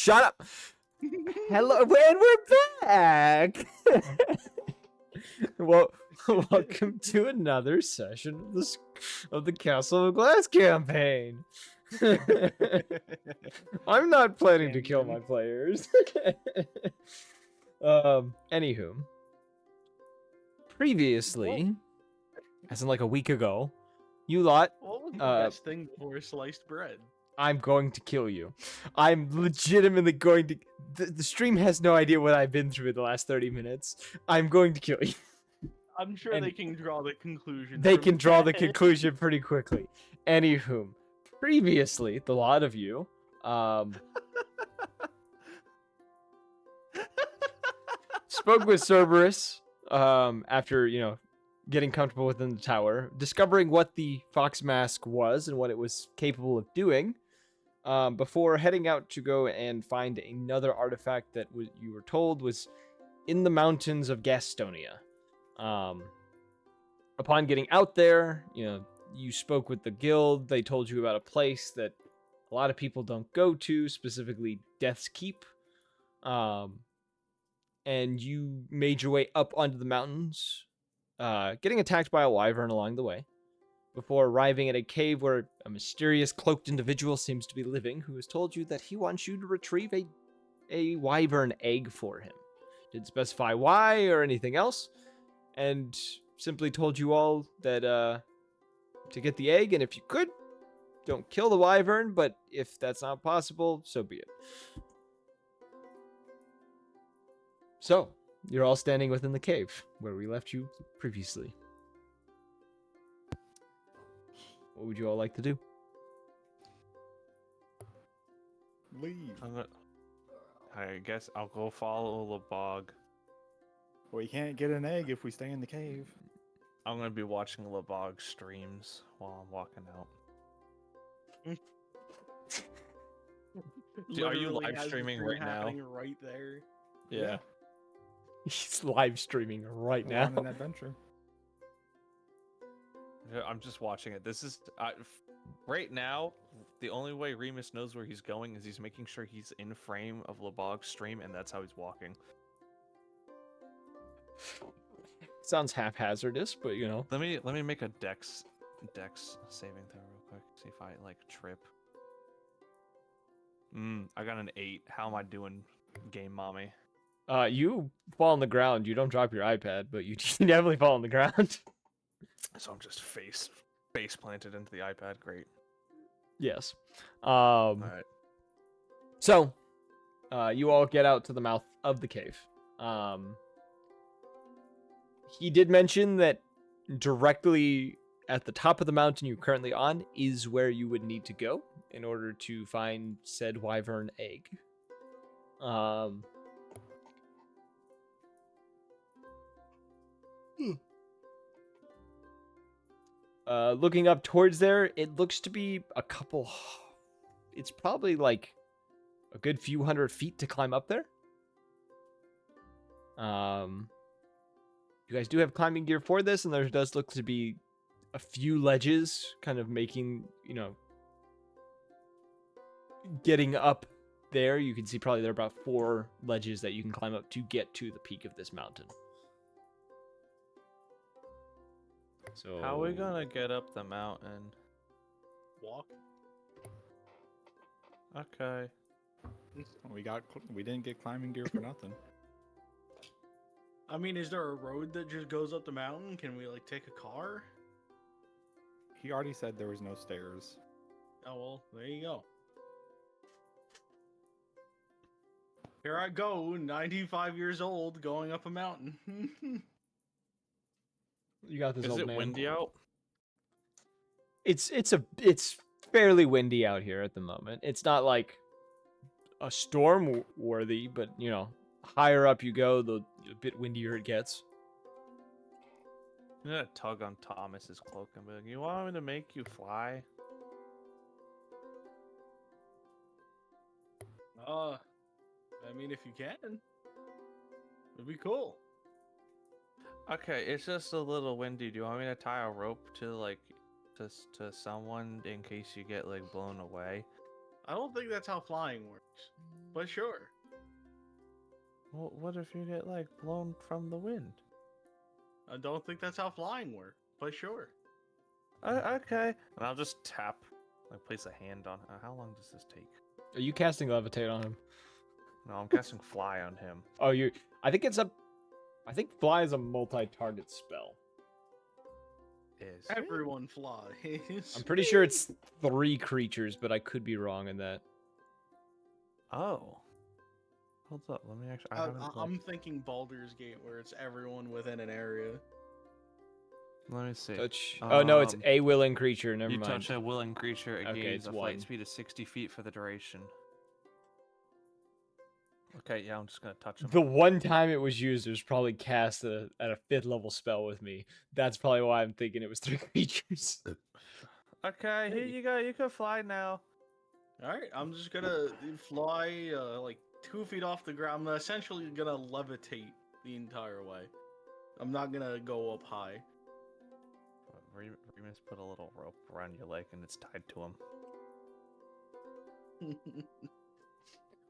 Shut up. Hello, and we're back. Well, welcome to another session of the Castle of Glass campaign. I'm not planning to kill my players. Anywho, previously, as in like a week ago, you lot. What was the best thing before sliced bread? I'm going to kill you. I'm legitimately going to. The stream has no idea what I've been through in the last 30 minutes. I'm going to kill you. I'm sure they can draw the conclusion. They can draw the conclusion pretty quickly. Anywho, previously, the lot of you, spoke with Cerberus, after, getting comfortable within the tower, discovering what the fox mask was and what it was capable of doing, before heading out to go and find another artifact that you were told was in the mountains of Gastonia. Upon getting out there, you spoke with the guild. They told you about a place that a lot of people don't go to, specifically Death's Keep. And you made your way up onto the mountains, getting attacked by a wyvern along the way, before arriving at a cave where a mysterious cloaked individual seems to be living, who has told you that he wants you to retrieve a wyvern egg for him. Didn't specify why or anything else, and simply told you all that to get the egg, and if you could, don't kill the wyvern, but if that's not possible, so be it. So, you're all standing within the cave, where we left you previously. What would you all like to do? Leave. I guess I'll go follow the bog. We can't get an egg if we stay in the cave. I'm gonna be watching Lebog streams while I'm walking out. Are you live streaming right now? Right there. Yeah. He's live streaming right now. On an adventure. I'm just watching it. This is right now. The only way Remus knows where he's going is he's making sure he's in frame of Lebog's stream, and that's how he's walking. Sounds haphazardous, but Let me make a dex saving throw real quick. See if I trip. I got an 8. How am I doing, game mommy? You fall on the ground. You don't drop your iPad, but you definitely fall on the ground. So I'm just face planted into the iPad. Great. Yes. All right. So, you all get out to the mouth of the cave. He did mention that directly at the top of the mountain you're currently on is where you would need to go in order to find said wyvern egg. Looking up towards there, it looks to be it's probably like a good few hundred feet to climb up there. You guys do have climbing gear for this, and there does look to be a few ledges kind of making, getting up there. You can see probably there are about 4 ledges that you can climb up to get to the peak of this mountain. So how are we gonna get up the mountain? Walk. Okay. We didn't get climbing gear for nothing. I mean, is there a road that just goes up the mountain? Can we take a car? He already said there was no stairs. Oh well, there you go. Here I go, 95 years old, going up a mountain. You got this. Is old it man. windy out? It's fairly windy out here at the moment. It's not like a storm worthy, but higher up you go, the bit windier it gets. I'm gonna tug on Thomas's cloak and be like, "You want me to make you fly?" I mean, if you can, it'd be cool. Okay, it's just a little windy. Do you want me to tie a rope to to someone in case you get blown away? I don't think that's how flying works. but sure. Well, what if you get like blown from the wind? I don't think that's how flying works, but sure. Okay. And I'll just tap, like place a hand on. How long does this take? Are you casting levitate on him? No, I'm casting fly on him. Oh, you. I think it's a. I think fly is a multi-target spell. Is Everyone flies. I'm pretty sure it's 3 creatures, but I could be wrong in that. Oh. Hold up. Let me actually. I haven't. I'm thinking Baldur's Gate, where it's everyone within an area. Let me see. Touch. Oh no, it's a willing creature. Never You mind. touch a willing creature. It Okay, gains it's a 1. flight speed of 60 feet for the duration. Okay, yeah, I'm just gonna touch him. The one time it was used, it was probably cast at a 5th level spell with me. That's probably why I'm thinking it was 3 creatures. Okay, here you go. You can fly now. All right, I'm just gonna fly like 2 feet off the ground. I'm essentially gonna levitate the entire way. I'm not gonna go up high. Remus put a little rope around your leg and it's tied to him.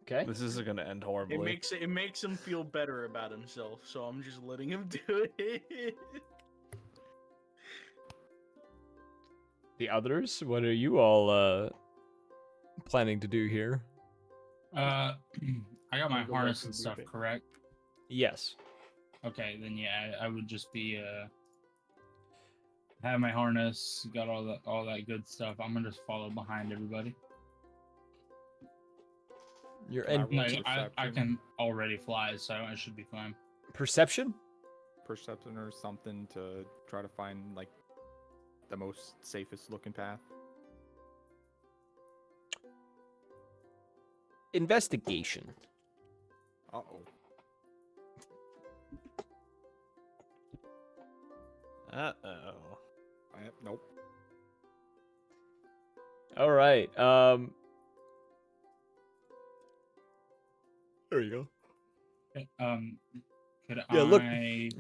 Okay. This isn't gonna end horribly. It makes him feel better about himself, so I'm just letting him do it. The others, what are you all planning to do here? I got my Go harness back and to stuff, briefing. correct? Yes. Okay, then yeah, I would just be have my harness, got all that good stuff. I'm gonna just follow behind everybody. Your Can I and roll Like I perception? can already fly, so I should be fine. perception? Perception or something to try to find like the most safest looking path. Investigation. Uh-oh. Uh-oh. Nope. All right. There you go. Okay, could Yeah, look. I?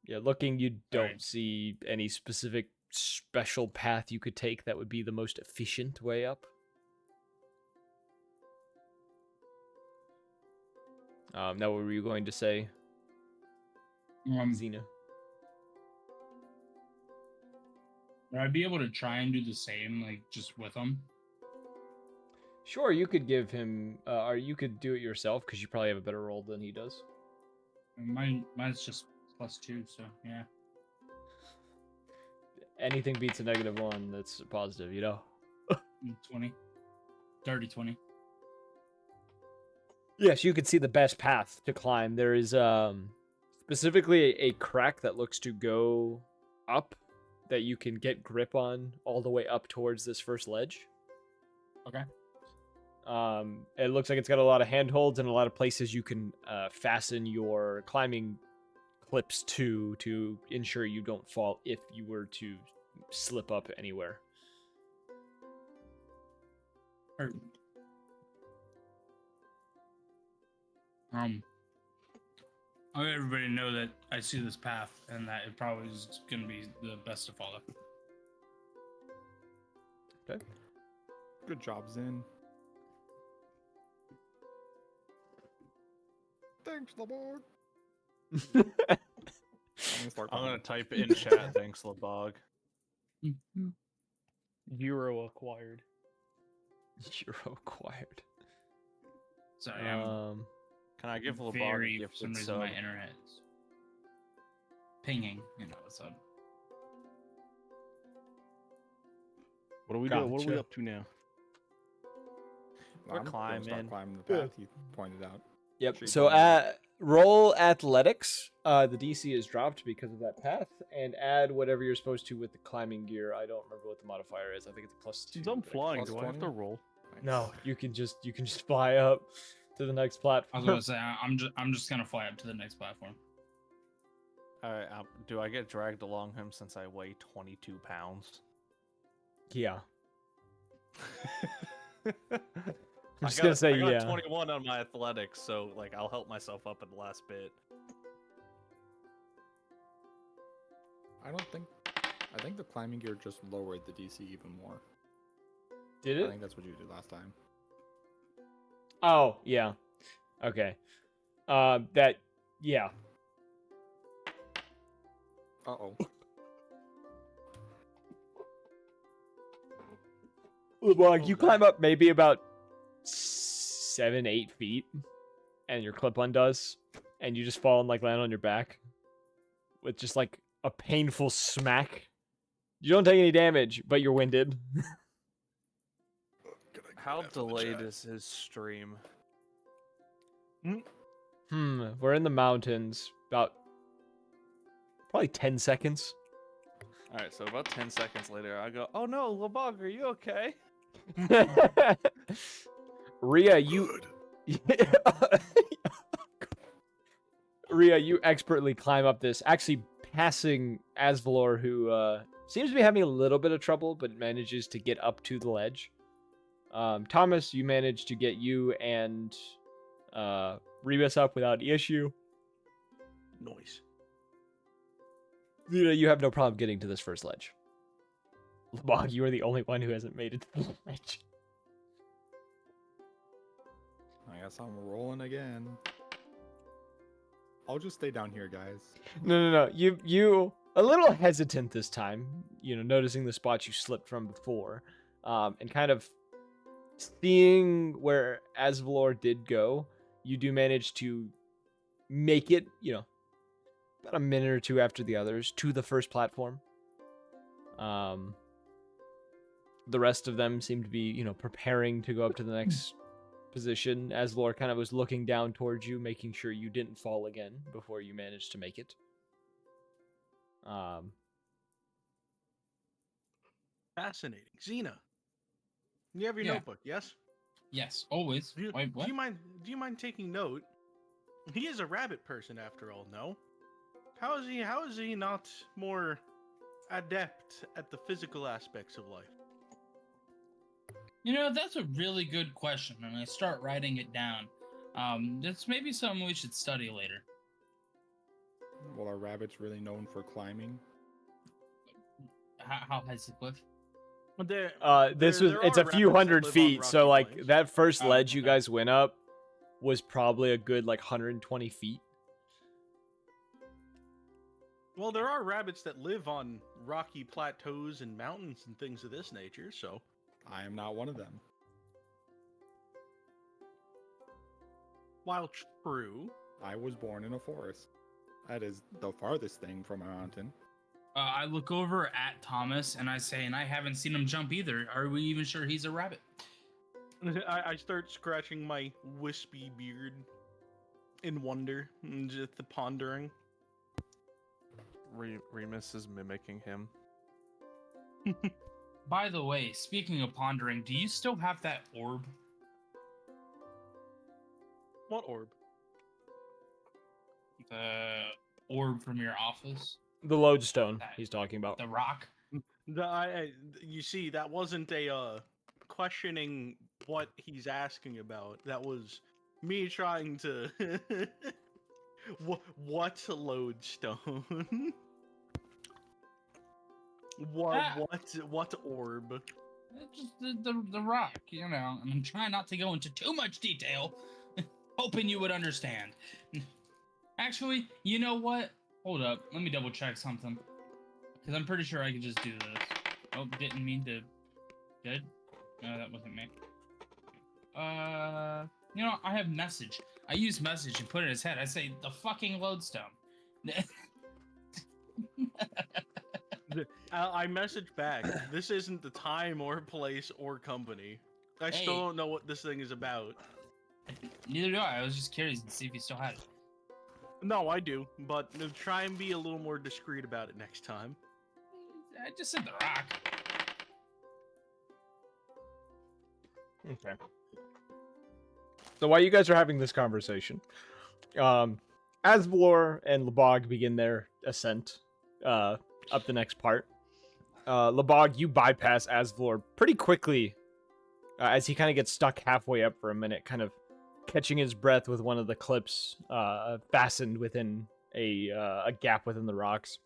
Yeah, looking, you don't Alright. see any specific special path you could take that would be the most efficient way up. Now, what were you going to say, Xena? Would I be able to try and do the same, like just with them? Sure, you could give him, or you could do it yourself because you probably have a better roll than he does. Mine's just +2, so yeah. Anything beats a -1, that's positive, you know? 20. Dirty 20. Yes, you could see the best path to climb. There is specifically a crack that looks to go up that you can get grip on all the way up towards this first ledge. Okay. It looks like it's got a lot of handholds and a lot of places you can fasten your climbing clips to ensure you don't fall if you were to slip up anywhere. I let everybody know that I see this path and that it probably is going to be the best to follow. Okay. Good job, Zen. Thanks, Labog. I'm gonna type in chat. Thanks, Labog. Euro acquired. Euro acquired. Sorry, I'm Can I give Labog a very, for gift some reason, sub? my internet's pinging, so. What are we doing? What are we Gotcha. up to now? We're I'm gonna climbing. start climbing the path you pointed out. Yep. Treat So them. roll athletics. The DC is dropped because of that path, and add whatever you're supposed to with the climbing gear. I don't remember what the modifier is. I think it's a +2. Since I'm but I flying, plus do I have to 20? roll? No, you can just fly up to the next I platform. was gonna say I'm just gonna fly up to the next platform. Alright, do I get dragged along him since I weigh 22 pounds? Yeah. I'm I'm just gonna say I got yeah. 21 on my athletics, so like I'll help myself up in the last bit. I think the climbing gear just lowered the DC even more. Did I it? think that's what you did last time. Oh, yeah. Okay. Yeah. Uh-oh. LeBlanc, Oh, you climb that. up maybe about 7, 8 feet, and your clip undoes, and you just fall and like land on your back with just like a painful smack. You don't take any damage, but you're winded. How delayed is his stream? We're in the mountains. About probably 10 seconds. All right, so about 10 seconds later, I go, "Oh no, Labog, are you okay?" Rhea, you Rhea, you expertly climb up this, actually passing Asvalor, who seems to be having a little bit of trouble, but manages to get up to the ledge. Thomas, you manage to get you and Rebus up without issue. Noise. You have no problem getting to this first ledge. Labog, you are the only one who hasn't made it to the ledge. I guess I'm rolling again. I'll just stay down here, guys. No. You a little hesitant this time, noticing the spots you slipped from before, and kind of seeing where Asvalor did go. You do manage to make it, about a minute or two after the others to the first platform. The rest of them seem to be, preparing to go up to the next position. Asvalor kind of was looking down towards you, making sure you didn't fall again before you managed to make it. Fascinating. Xena, you have your Yeah. notebook, yes? Yes, always. Do you, Wait, what? do you mind taking note? He is a rabbit person after all, no? How is he not more adept at the physical aspects of life? That's a really good question, and I start writing it down. That's maybe something we should study later. Well, are rabbits really known for climbing? How high is the cliff? It's a few hundred feet, so like that first Oh, ledge you okay. guys went up was probably a good like 120 feet. Well, there are rabbits that live on rocky plateaus and mountains and things of this nature, so... I am not one of them. While true... I was born in a forest. That is the farthest thing from a mountain. I look over at Thomas and I say, and I haven't seen him jump either. Are we even sure he's a rabbit? I start scratching my wispy beard in wonder and just the pondering. Remus is mimicking him. By the way, speaking of pondering, do you still have that orb? What orb? The orb from your office? The lodestone he's talking about. The rock? You see, that wasn't a questioning what he's asking about. That was me trying to... what lodestone? What orb? Just the rock, and I'm trying not to go into too much detail, hoping you would understand. Actually, you know what? Hold up, let me double check something, because I'm pretty sure I can just do this. Oh, didn't mean to. Did? No, that wasn't me. I have message. I use message and put it in his head. I say the fucking lodestone. I message back. This isn't the time or place or company. I Hey. still don't know what this thing is about. Neither do I. I was just curious to see if you still had it. No, I do, but try and be a little more discreet about it next time. I just said the rock. Okay. So while you guys are having this conversation, Asvalor and Labog begin their ascent up the next part. Labog, you bypass Asvalor pretty quickly as he kind of gets stuck halfway up for a minute, kind of catching his breath with one of the clips fastened within a gap within the rocks.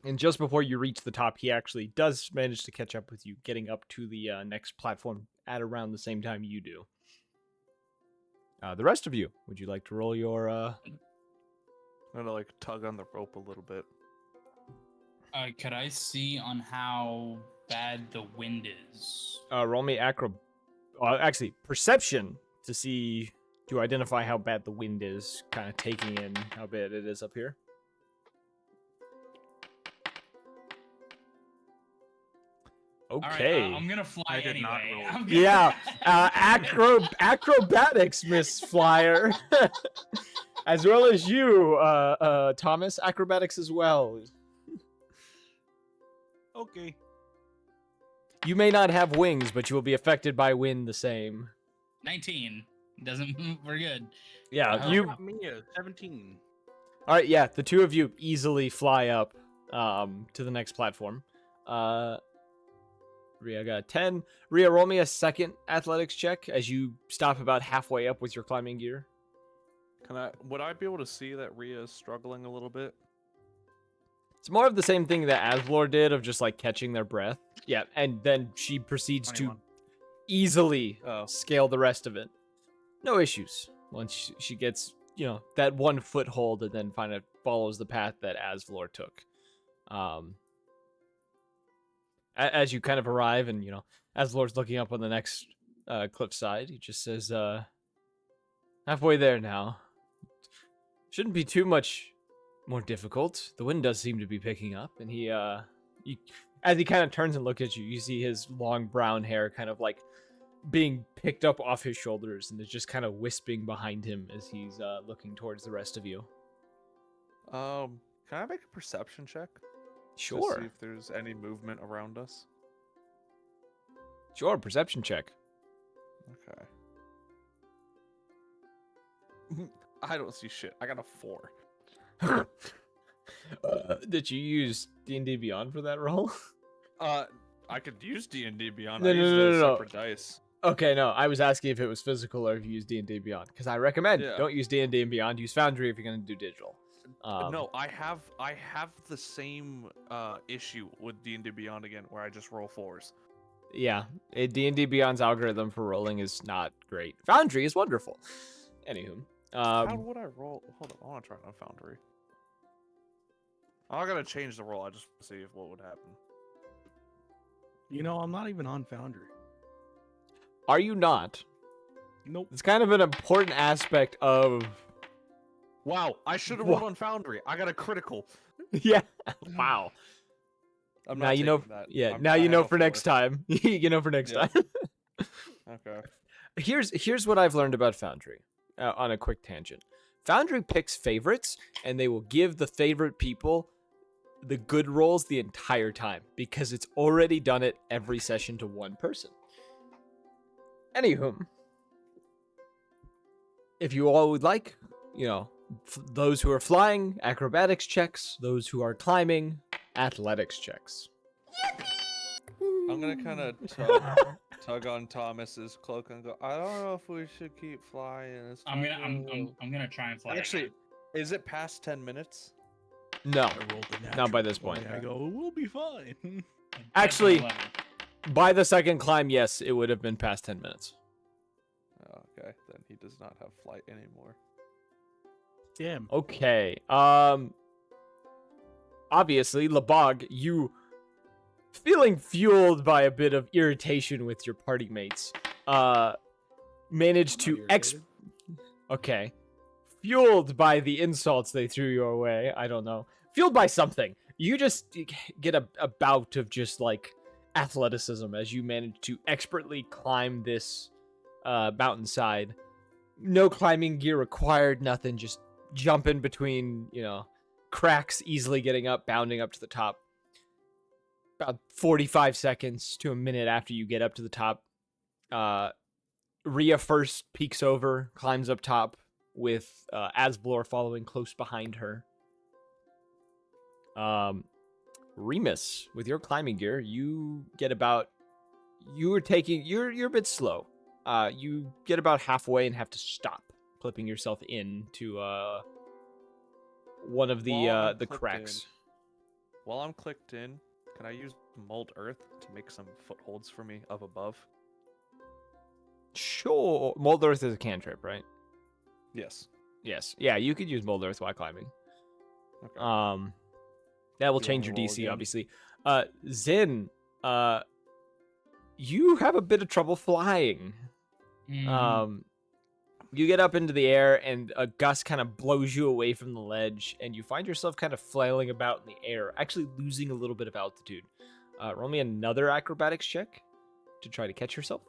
And just before you reach the top, he actually does manage to catch up with you, getting up to the next platform at around the same time you do. The rest of you, would you like to roll your? I'm gonna like tug on the rope a little bit. Could I see on how bad the wind is? Roll me actually perception to identify how bad the wind is. Kind of taking in how bad it is up here. Okay. All right, I'm gonna fly I did not anyway. roll. I'm gonna- Yeah, acrobatics, Miss Flyer, as well as you, Thomas. Acrobatics as well. Okay. You may not have wings, but you will be affected by wind the same. 19. Doesn't. We're good. Yeah, Oh. you. Got me a 17. All right, yeah, the two of you easily fly up to the next platform. Rhea got a 10. Rhea, roll me a second athletics check as you stop about halfway up with your climbing gear. Would I be able to see that Rhea is struggling a little bit? It's more of the same thing that Asvlor did of just like catching their breath. Yeah, and then she proceeds 21. to easily Oh. scale the rest of it. No issues. Once she gets, that 1 foothold and then kind of follows the path that Asvlor took. As you kind of arrive and, Asvlor's looking up on the next cliffside, he just says, halfway there now. Shouldn't be too much more difficult. The wind does seem to be picking up, and as he kind of turns and looks at you, you see his long brown hair kind of like being picked up off his shoulders, and is just kind of wisping behind him as he's looking towards the rest of you. Can I make a perception check? To Sure. see if there's any movement around us. Sure, perception check. Okay. I don't see shit. I got a 4. Did you use D&D Beyond for that roll? I could use D&D Beyond. No, I used no. separate dice. Okay, no, I was asking if it was physical or if you use D&D Beyond, because I recommend Yeah. don't use D&D and Beyond. Use Foundry if you're going to do digital. No, I have the same issue with D&D Beyond again, where I just roll 4s. Yeah, D&D Beyond's algorithm for rolling is not great. Foundry is wonderful. Anywho, How would I roll? Hold on, I want to try it on Foundry. I'm gonna change the roll. I just want to see what would happen. I'm not even on Foundry. are you not? Nope. It's kind of an important aspect of. Wow, I should have Wha- rolled on Foundry. I got a critical. Yeah. Wow. I'm Now not you know. taking that. Yeah. I'm- Now I you have know a for next 4. time. You know for next Yeah. time. Okay. Here's what I've learned about Foundry. On a quick tangent, Foundry picks favorites, and they will give the favorite people the good rolls the entire time because it's already done it every session to one person. Anywho, if you all would like, those who are flying, acrobatics checks. Those who are climbing, athletics checks. I'm gonna kind of tug on Thomas's cloak and go. I don't know if we should keep flying. It's I'm kinda low." gonna try and fly. Actually, is it past 10 minutes? No, I rolled a not by natural this point. 20. I go, we'll be fine. again. Actually- 11. by the second climb, yes, it would have been past 10 minutes. Oh, okay, then he does not have flight anymore. Damn. Okay. Obviously, Labog, you feeling fueled by a bit of irritation with your party mates, managed I'm to not irritated. Okay. Fueled by the insults they threw your way, I don't know. Fueled by something. You just get a bout of just like athleticism as you manage to expertly climb this mountainside. No climbing gear required, nothing, just jumping between, cracks, easily getting up, bounding up to the top. About 45 seconds to a minute after you get up to the top, Rhea first peeks over, climbs up top, with Asblor following close behind her. Remus, with your climbing gear, you get about. You're a bit slow. You get about halfway and have to stop, clipping yourself into one of While I'm the clipped cracks. While I'm clicked in, can I use mold earth to make some footholds for me up above? Sure. Mold Earth is a cantrip, right? Yes. Yes. Yeah, you could use mold earth while climbing. Okay. That will Do you change want your me to roll DC, again? obviously. Zin, you have a bit of trouble flying. Mhm. You get up into the air, and a gust kind of blows you away from the ledge, and you find yourself kind of flailing about in the air, actually losing a little bit of altitude. Roll me another acrobatics check to try to catch yourself.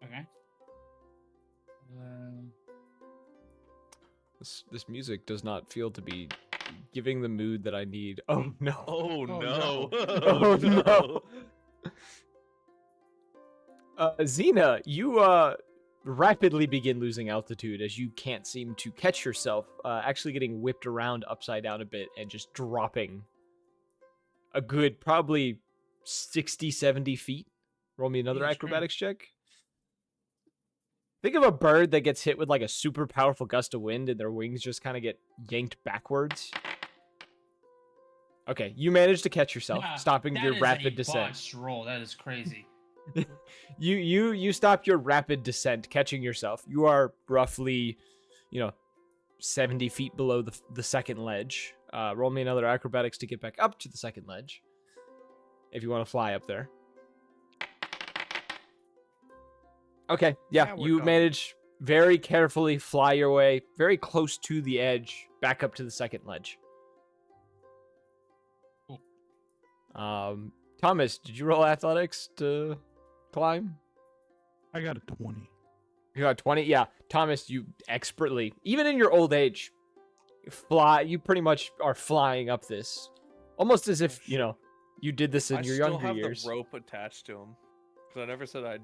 Okay. This music does not feel to be giving the mood that I need. Oh no. Oh no. Oh no. Xena, you rapidly begin losing altitude as you can't seem to catch yourself, actually getting whipped around upside down a bit and just dropping a good probably 60, 70 feet. Roll me another Jeez, acrobatics check. Think of a bird that gets hit with like a super powerful gust of wind and their wings just kind of get yanked backwards. Okay, you managed to catch yourself, Nah, stopping that your is rapid a descent. botched roll. That is crazy. You stopped your rapid descent, catching yourself. You are roughly, 70 feet below the second ledge. Roll me another acrobatics to get back up to the second ledge, if you want to fly up there. Okay, yeah, we're you done. manage very carefully fly your way very close to the edge, back up to the second ledge. Cool. Thomas, did you roll athletics to climb? I got a 20. You got 20? Yeah. Thomas, you expertly, even in your old age, you pretty much are flying up this. Almost as if, you did this in I your still younger have years. the rope attached to him. Because I never said I'd.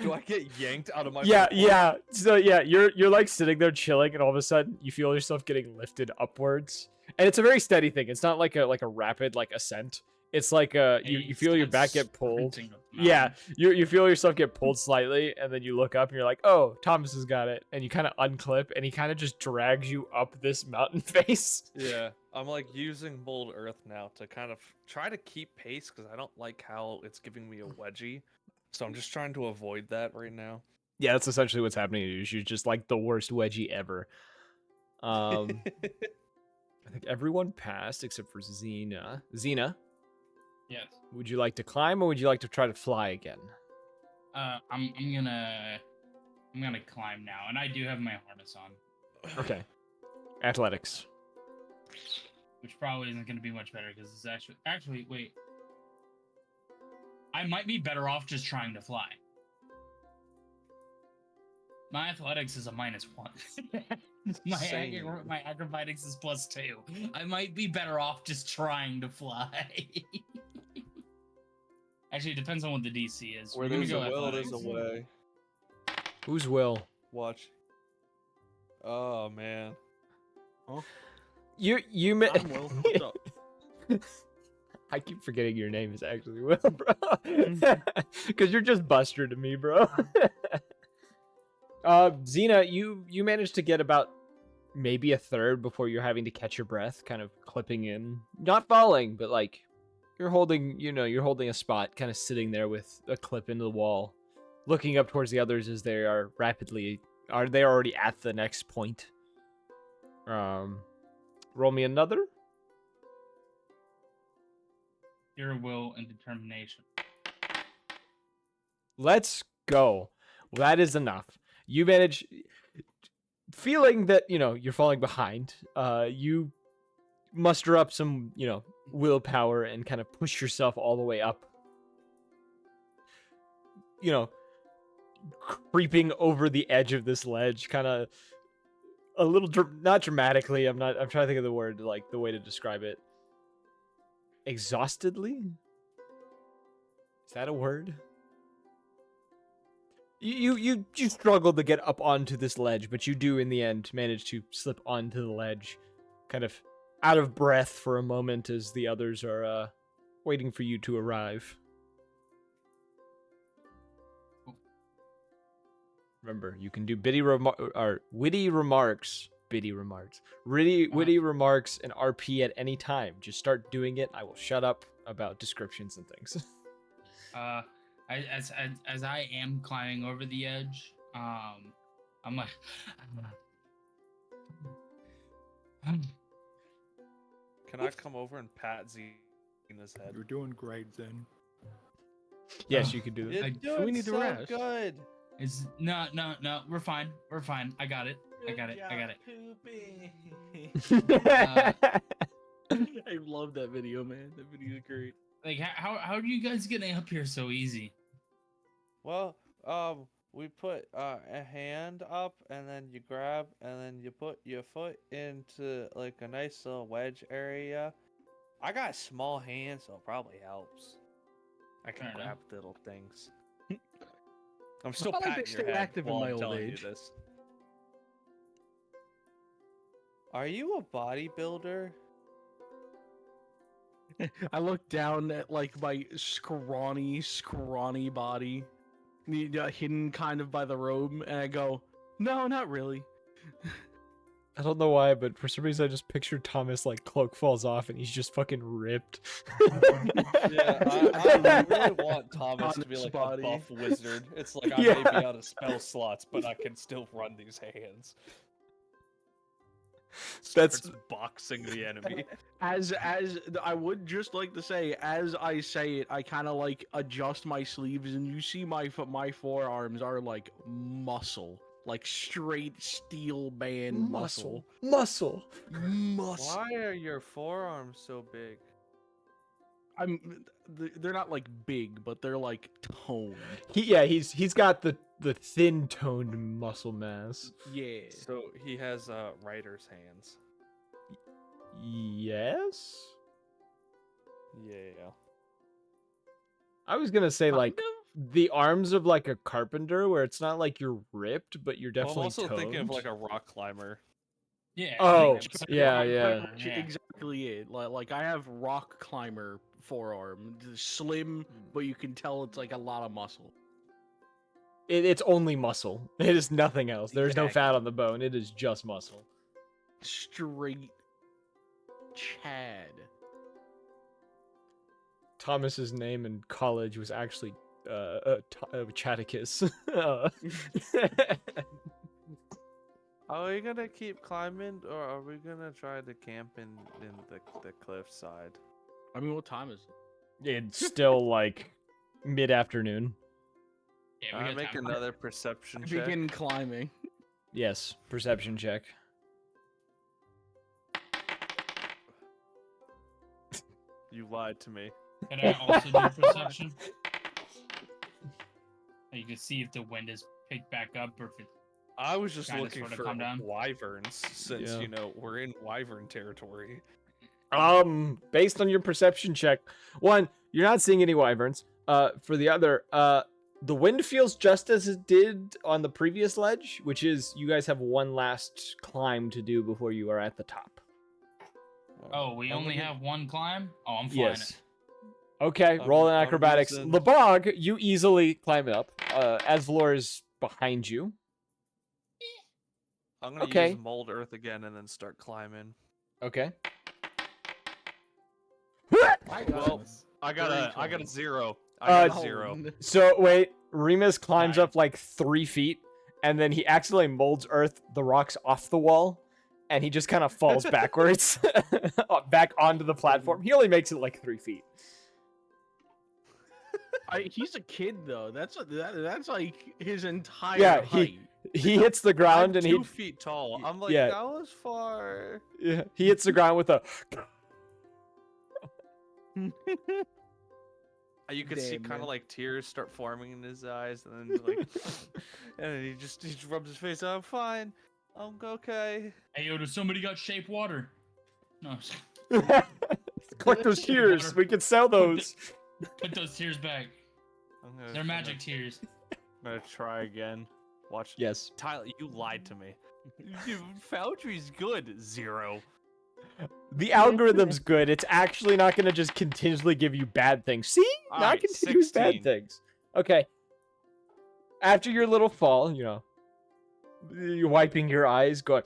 Do I get yanked out of my Yeah, boat? yeah. So yeah, you're like sitting there chilling, and all of a sudden you feel yourself getting lifted upwards. And it's a very steady thing. It's not like a rapid like ascent. It's like you feel your back get pulled. Sprinting up the Yeah, mountain. you feel yourself get pulled slightly, and then you look up and you're like, oh, Thomas has got it. And you kind of unclip, and he kind of just drags you up this mountain face. Yeah, I'm like using mold earth now to kind of try to keep pace because I don't like how it's giving me a wedgie. So I'm just trying to avoid that right now. Yeah, that's essentially what's happening to you. You're just like the worst wedgie ever. I think everyone passed except for Xena. Xena, Yes. would you like to climb or would you like to try to fly again? I'm gonna climb now, and I do have my harness on, Okay. Athletics. which probably isn't gonna be much better because it's actually wait. I might be better off just trying to fly. My athletics is a -1. Same. My acrobatics is +2. I might be better off just trying to fly. Actually, it depends on what the DC is. Where We're gonna there's go a will, there's athletics. a way. Who's Will? Watch. Oh man. You met. I'm Will. What's up? I keep forgetting your name is actually Will, bro. Because you're just Buster to me, bro. Xena, you managed to get about maybe a third before you're having to catch your breath, kind of clipping in, not falling, but like you're holding a spot, kind of sitting there with a clip into the wall, looking up towards the others as they are already at the next point. Roll me another. Your will and determination. Let's go. Well, that is enough. You manage, feeling that, you're falling behind. You muster up some, willpower and kind of push yourself all the way up. Creeping over the edge of this ledge, kind of a little, not dramatically. I'm trying to think of the word, like the way to describe it. Exhaustedly? Is that a word? You struggle to get up onto this ledge, but you do in the end manage to slip onto the ledge, kind of out of breath for a moment as the others are waiting for you to arrive. Remember, you can do witty remarks, witty remarks and RP at any time. Just start doing it. I will shut up about descriptions and things. As I am climbing over the edge, I'm like, Can I come over and pat Xena's head? You're doing great, Zen. Yes, you could do that. You're I- doing we need to so rest. good. it's no. We're fine. We're fine. I got it. I got it. I love that video, man. That video is great. Like, how are you guys getting up here so easy? Well, we put a hand up, and then you grab, and then you put your foot into like a nice little wedge area. I got small hands, so it probably helps. I can Fair enough. grab little things. I'm still I like to patting your stay head active in while my I'm old telling age. you this. Are you a bodybuilder? I look down at like my scrawny body, hidden kind of by the robe, and I go, "No, not really." I don't know why, but for some reason I just pictured Thomas like cloak falls off and he's just fucking ripped. Yeah, I really want Thomas to be Honest like body. a buff wizard. It's like I Yeah. may be out of spell slots, but I can still run these hands. That's- Starts boxing the enemy. As I would just like to say, as I say it, I kind of like adjust my sleeves, and you see my forearms are like muscle, like straight steel band muscle. Muscle. Why are your forearms so big? They're not like big, but they're like toned. He's got the thin toned muscle mass. Yeah. So he has writer's hands. Yes. Yeah. I was gonna say like Kind the arms of like a carpenter, where it's not like you're ripped, but you're Well, definitely I'm also thinking of toned. like a rock climber. Yeah. Oh, like, it's yeah, like- yeah. Pretty much exactly it. Like I have rock climber forearm, slim, but you can tell it's like a lot of muscle. It's only muscle. It is nothing else. There's no fat Exactly. on the bone. It is just muscle. Straight Chad. Thomas's name in college was actually Chaticus. Are we gonna keep climbing, or are we gonna try to camp in the cliffside? I mean, what time is it? It's still like mid-afternoon. Yeah, we I got make time. another perception check. Begin climbing. Yes, perception check. You lied to me. Can I also do perception? You can see if the wind is picked back up or if it. I was just Kinda looking sorta for calm down. wyverns, since Yeah. you know we're in wyvern territory. Based on your perception check, one, you're not seeing any wyverns. For the other, the wind feels just as it did on the previous ledge, which is you guys have one last climb to do before you are at the top. Oh, we I'm only gonna- have one climb? Oh, I'm flying it. Okay, roll an I'm acrobatics. using- Lebog, you easily climb it up. Asvalor is behind you. I'm gonna Okay. use mold earth again and then start climbing. Okay. Well, I got Very a close. 0. I got Uh, a 0. So wait, Remus climbs Alright. up like 3 feet, and then he accidentally molds earth the rocks off the wall, and he just kind of falls backwards, back onto the platform. He only makes it like 3 feet. He's a kid though. That's like his entire Yeah, height. He hits the ground, I'm and 2 feet tall. I'm like, yeah. That was far. he hits the ground with a. You could see Damn, kind man. of like tears start forming in his eyes, and then like, and then he just rubs his face. I'm fine. I'm okay. Hey, yo, does somebody got shape water? No. Collect those tears. We can sell those. Put those tears back. They're magic tears. I'm gonna try again. Watch. Yes. Tyler, you lied to me. Foundry's good. 0. The algorithm's good. It's actually not going to just continuously give you bad things. See? Not Alright, continuous bad 16. things. Okay. After your little fall, you're wiping your eyes, going,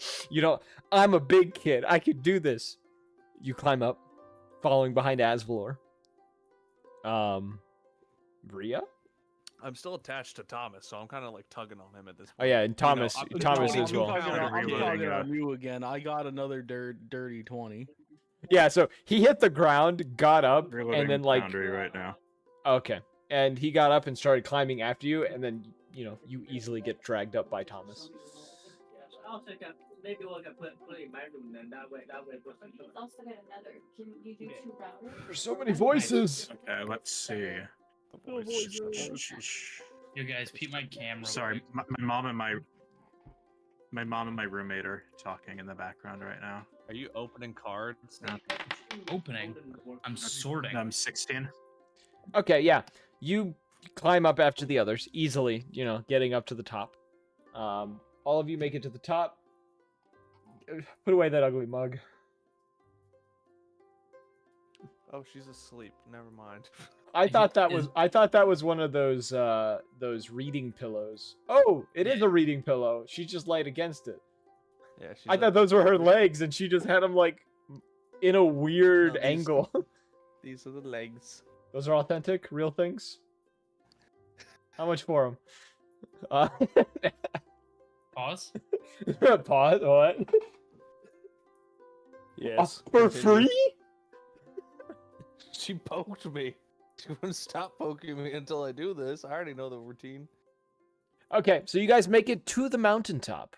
I'm a big kid. I could do this. You climb up, following behind Asvalor. Bria? I'm still attached to Thomas, so I'm kind of like tugging on him at this point. Oh yeah, and Thomas, I'm Thomas tugging as I'm well. talking, counter I'm reloading, talking on you again. I got another dirty 20. Yeah, so he hit the ground, got up, and then like Foundry right now. okay, and he got up and started climbing after you, and then you easily get dragged up by Thomas. Maybe we can put it in my room, and that way we can do it. Also got another. Can you do 2 routers? There's so many voices. Okay, let's see. You guys, peep my camera. Sorry, quick. my mom and my roommate are talking in the background right now. Are you opening cards? No. Opening. I'm sorting. I'm 16. Okay, yeah, you climb up after the others easily. Getting up to the top. All of you make it to the top. Put away that ugly mug. Oh, she's asleep. Never mind. I thought that was one of those reading pillows. Oh, it is a reading pillow. She just laid against it. Yeah, she's I thought those were her legs, and she just had them like in a weird No, these- angle. These are the legs. Those are authentic, real things. How much for them? Pause. Pause. What? Yes. For continue. free? She poked me. She wouldn't stop poking me until I do this. I already know the routine. Okay, so you guys make it to the mountaintop.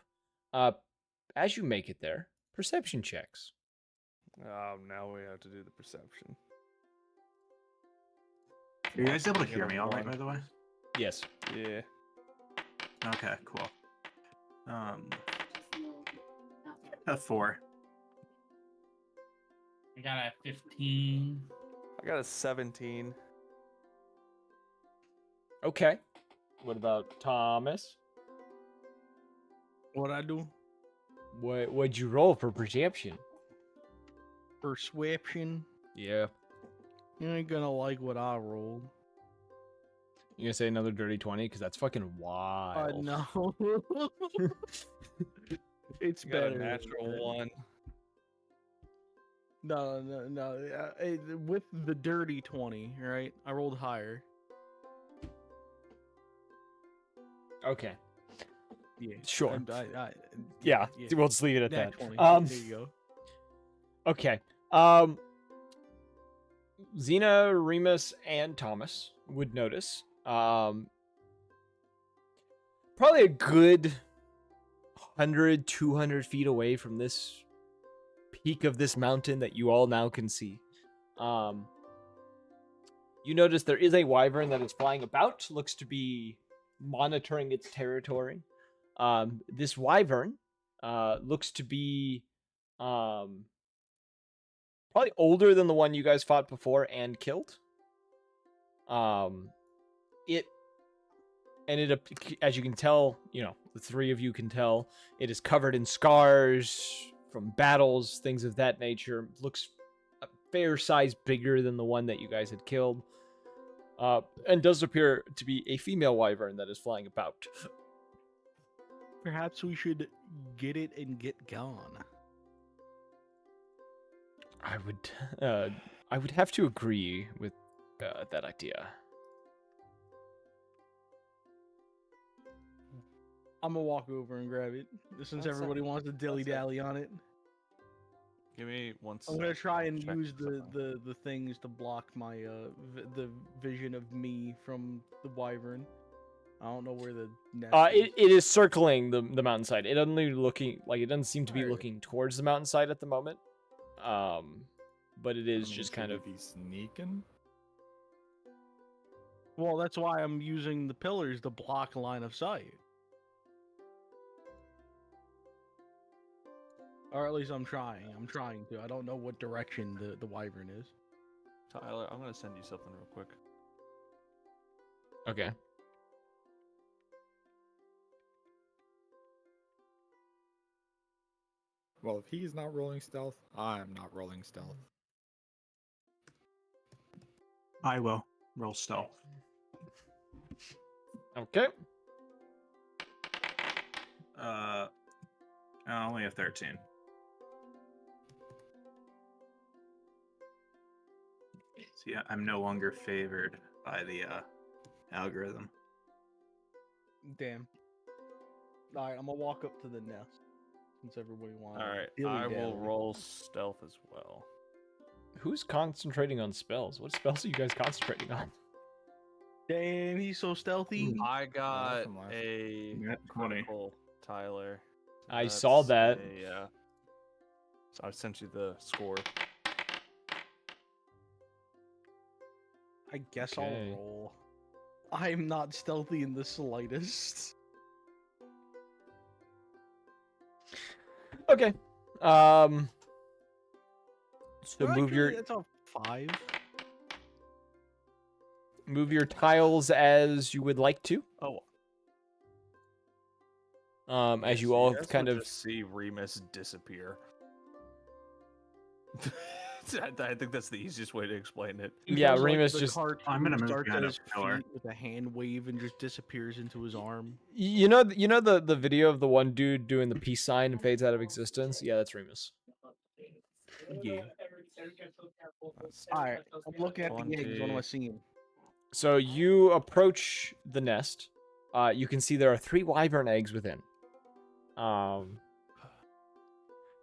As you make it there, perception checks. Now we have to do the perception. Are you guys able to hear me all right, by the way? Yes. Yeah. Okay, cool. A 4. I got a 15. I got a 17. Okay. What about Thomas? What I do? What'd you roll for perception? Persuasion. Yeah. You ain't gonna like what I rolled. You gonna say another dirty 20? Because that's fucking wild. No. It's You got better. a natural one. No. With the dirty 20, right? I rolled higher. Okay. Yeah. Sure. Yeah. We'll just leave it at Nat that. 20. There you go. Okay. Xena, Remus, and Thomas would notice. Probably a good 100, 200 feet away from this peak of this mountain that you all now can see. You notice there is a wyvern that is flying about, looks to be monitoring its territory. This wyvern looks to be probably older than the one you guys fought before and killed. It as you can tell, the three of you can tell, it is covered in scars from battles, things of that nature. Looks a fair size bigger than the one that you guys had killed. And does appear to be a female wyvern that is flying about. Perhaps we should get it and get gone. I would have to agree with that idea. I'm gonna walk over and grab it since That's everybody wants to dilly dally on it. Give me one I'm gonna try and check use something. the things to block my the vision of me from the wyvern. I don't know where the nest is. It is circling the mountainside. It doesn't seem to be Alright. looking towards the mountainside at the moment. But it is just kind of be sneaking. Well, that's why I'm using the pillars to block line of sight. Or at least I'm trying. I'm trying to. I don't know what direction the wyvern is. Tyler, I'm gonna send you something real quick. okay. Well, if he's not rolling stealth, I'm not rolling stealth. I will roll stealth. Okay. Only a 13. So yeah, I'm no longer favored by the algorithm. Damn. All right, I'm gonna walk up to the nest since everybody wanted. All right, dilly I will dally. roll stealth as well. Who's concentrating on spells? What spells are you guys concentrating on? Damn, he's so stealthy. I got from last- a Net 20. critical, Tyler. I saw that. Yeah. So I sent you the score. I guess Okay. I'll roll. I'm not stealthy in the slightest. Okay. So Well, move actually, your That's a 5. move your tiles as you would like to. Oh, As you yes, all guys kind will of just see Remus disappear. I think that's the easiest way to explain it. He Yeah, does, like, Remus the just- cartoon I'm gonna move starts behind at a his pillar. feet with a hand wave and just disappears into his arm. you know the video of the one dude doing the peace sign and fades out of existence. Yeah, that's Remus. Yeah. Alright, I'm looking at the eggs. What am I 20. seeing? So you approach the nest. You can see there are 3 wyvern eggs within.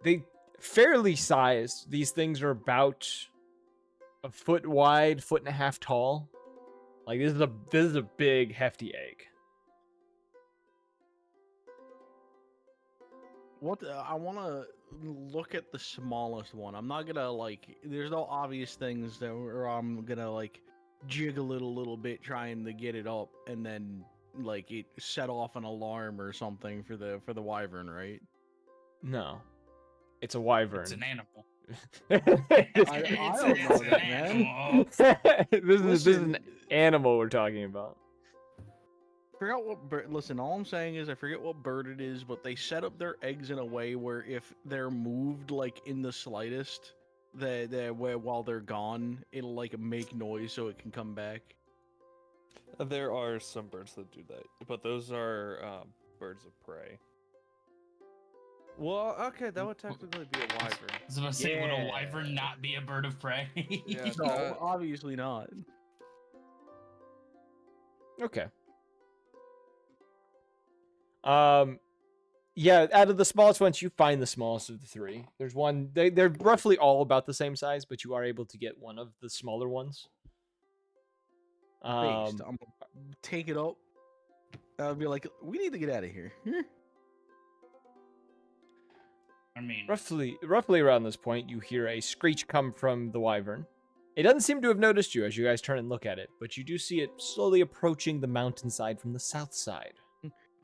They fairly sized. These things are about a foot wide, 1.5 feet tall. Like this is a big, hefty egg. I want to look at the smallest one. I'm not gonna like. There's no obvious things that where I'm gonna like jiggle it a little bit trying to get it up, and then like it set off an alarm or something for the wyvern, right? No, it's a wyvern. It's an animal. I don't know an that, man. animal. This is an Listen. animal we're talking about. Forgot what bird. Listen, all I'm saying is I forget what bird it is, but they set up their eggs in a way where if they're moved like in the slightest, while they're gone, it'll like make noise so it can come back. There are some birds that do that, but those are birds of prey. Well, okay, that would technically be a wyvern. I was about to say, would a Yeah. wyvern not be a bird of prey? Yeah. No, obviously not. Okay. Yeah, out of the smallest ones, you find the smallest of the 3. There's one. They're roughly all about the same size, but you are able to get one of the smaller ones. Based. I'm gonna take it up. I'll be like, we need to get out of here. I mean, Roughly around this point, you hear a screech come from the wyvern. It doesn't seem to have noticed you as you guys turn and look at it, but you do see it slowly approaching the mountainside from the south side.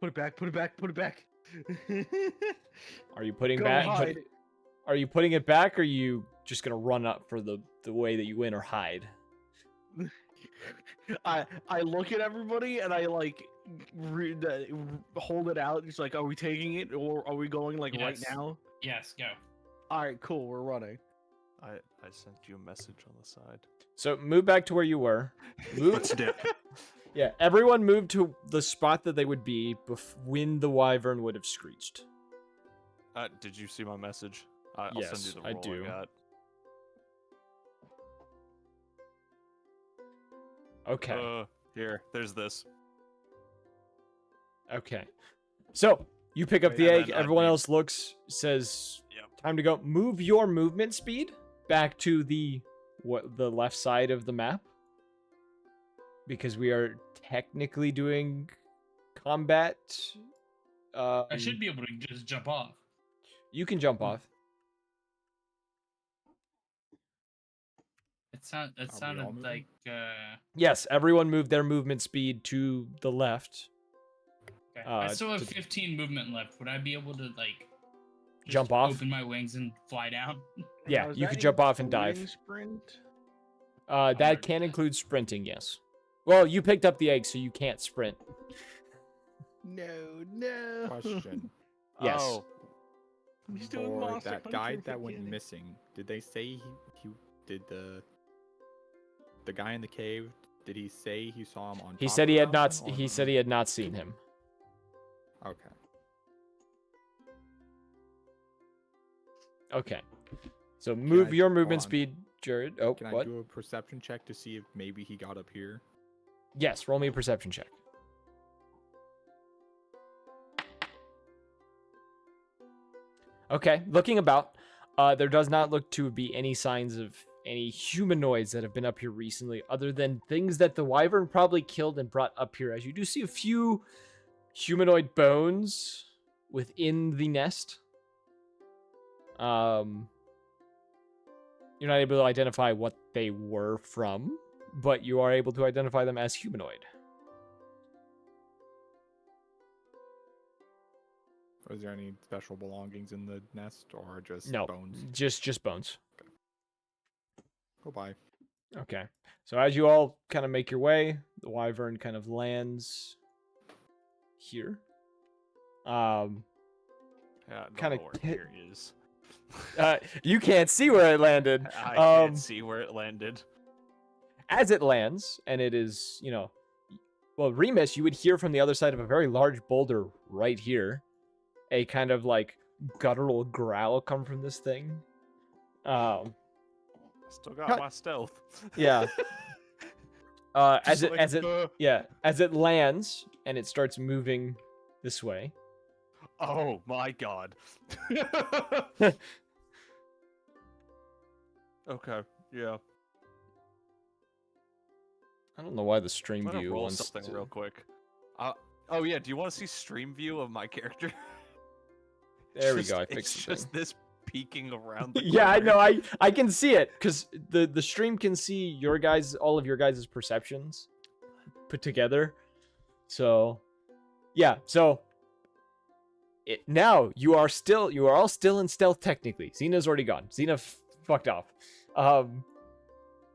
Put it back. Put it back. Put it back. Are you putting Go back? hide. Are you putting it back, or are you just gonna run up for the way that you win, or hide? I look at everybody and I like hold it out. It's like, are we taking it or are we going like right Yes. now? yes, go. All right, cool. We're running. I sent you a message on the side. So move back to where you were. Move. Let's dip. Yeah, everyone moved to the spot that they would be when the wyvern would have screeched. Did you see my message? I'll send Yes, you the I roll do. got. Okay. Here, there's this. Okay. So you pick up Wait, the and egg. then I'd Everyone leave. else looks, says, Yep. "Time to go." Move your movement speed back to the left side of the map, because we are technically doing combat. I should be able to just jump off. You can jump off. It we all sounded moving? like Yes, everyone moved their movement speed to the left. okay. I still have to- 15 movement left. Would I be able to like just Jump off? open my wings and fly down? Yeah, Now, is you that could jump off and dive. including Sprint? That already can dead. include sprinting. Yes. Well, you picked up the egg, so you can't sprint. No. Question. Yes. Oh, He's doing For Monster that Hunter guy for that went beginning. missing, did they say he did the guy in the cave? Did he say he saw him on? He top said of he the had not. mountain, or He no? said he had not seen him. Okay. Okay. So move I- your hold movement on. speed, Jared. Oh, Can I what? do a perception check to see if maybe he got up here? Yes. Roll me a perception check. Okay, looking about, there does not look to be any signs of any humanoids that have been up here recently, other than things that the wyvern probably killed and brought up here. As you do see a few humanoid bones within the nest. You're not able to identify what they were from, but you are able to identify them as humanoid. Was there any special belongings in the nest, or just No, bones? just bones. Go by. Okay. So as you all kind of make your way, the wyvern kind of lands here. Yeah, Kinda where here is. You can't see where it landed. I can't see where it landed. As it lands, and it is, well, Remus, you would hear from the other side of a very large boulder right here, a kind of like guttural growl come from this thing. Still got my stealth. Yeah. As Just it lands and it starts moving this way. Oh my god. Okay, yeah. I don't know why the stream I'm gonna view roll wants something to... real quick. Oh yeah, do you want to see stream view of my character? There we go. I fixed It's the just thing. this peeking around. The Yeah, I corner. know. I can see it because the stream can see all of your guys' perceptions put together. So, yeah. So now you are all still in stealth technically. Xena's already gone. Xena fucked off.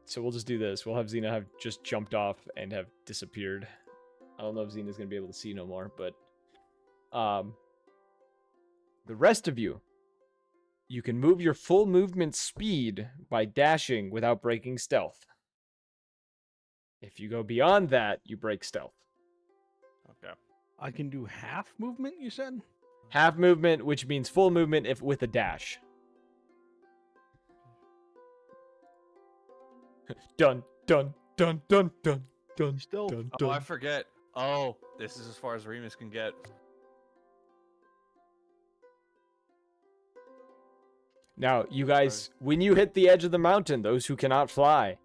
So we'll just do this. We'll have Xena have just jumped off and have disappeared. I don't know if Xena's gonna be able to see no more, but the rest of you can move your full movement speed by dashing without breaking stealth. If you go beyond that, you break stealth. Okay. I can do half movement, you said? Half movement, which means full movement if with a dash. Dun dun dun dun dun dun. Still. Dun, Oh, dun. I forget. Oh, this is as far as Remus can get. Now, you guys, when you hit the edge of the mountain, those who cannot fly,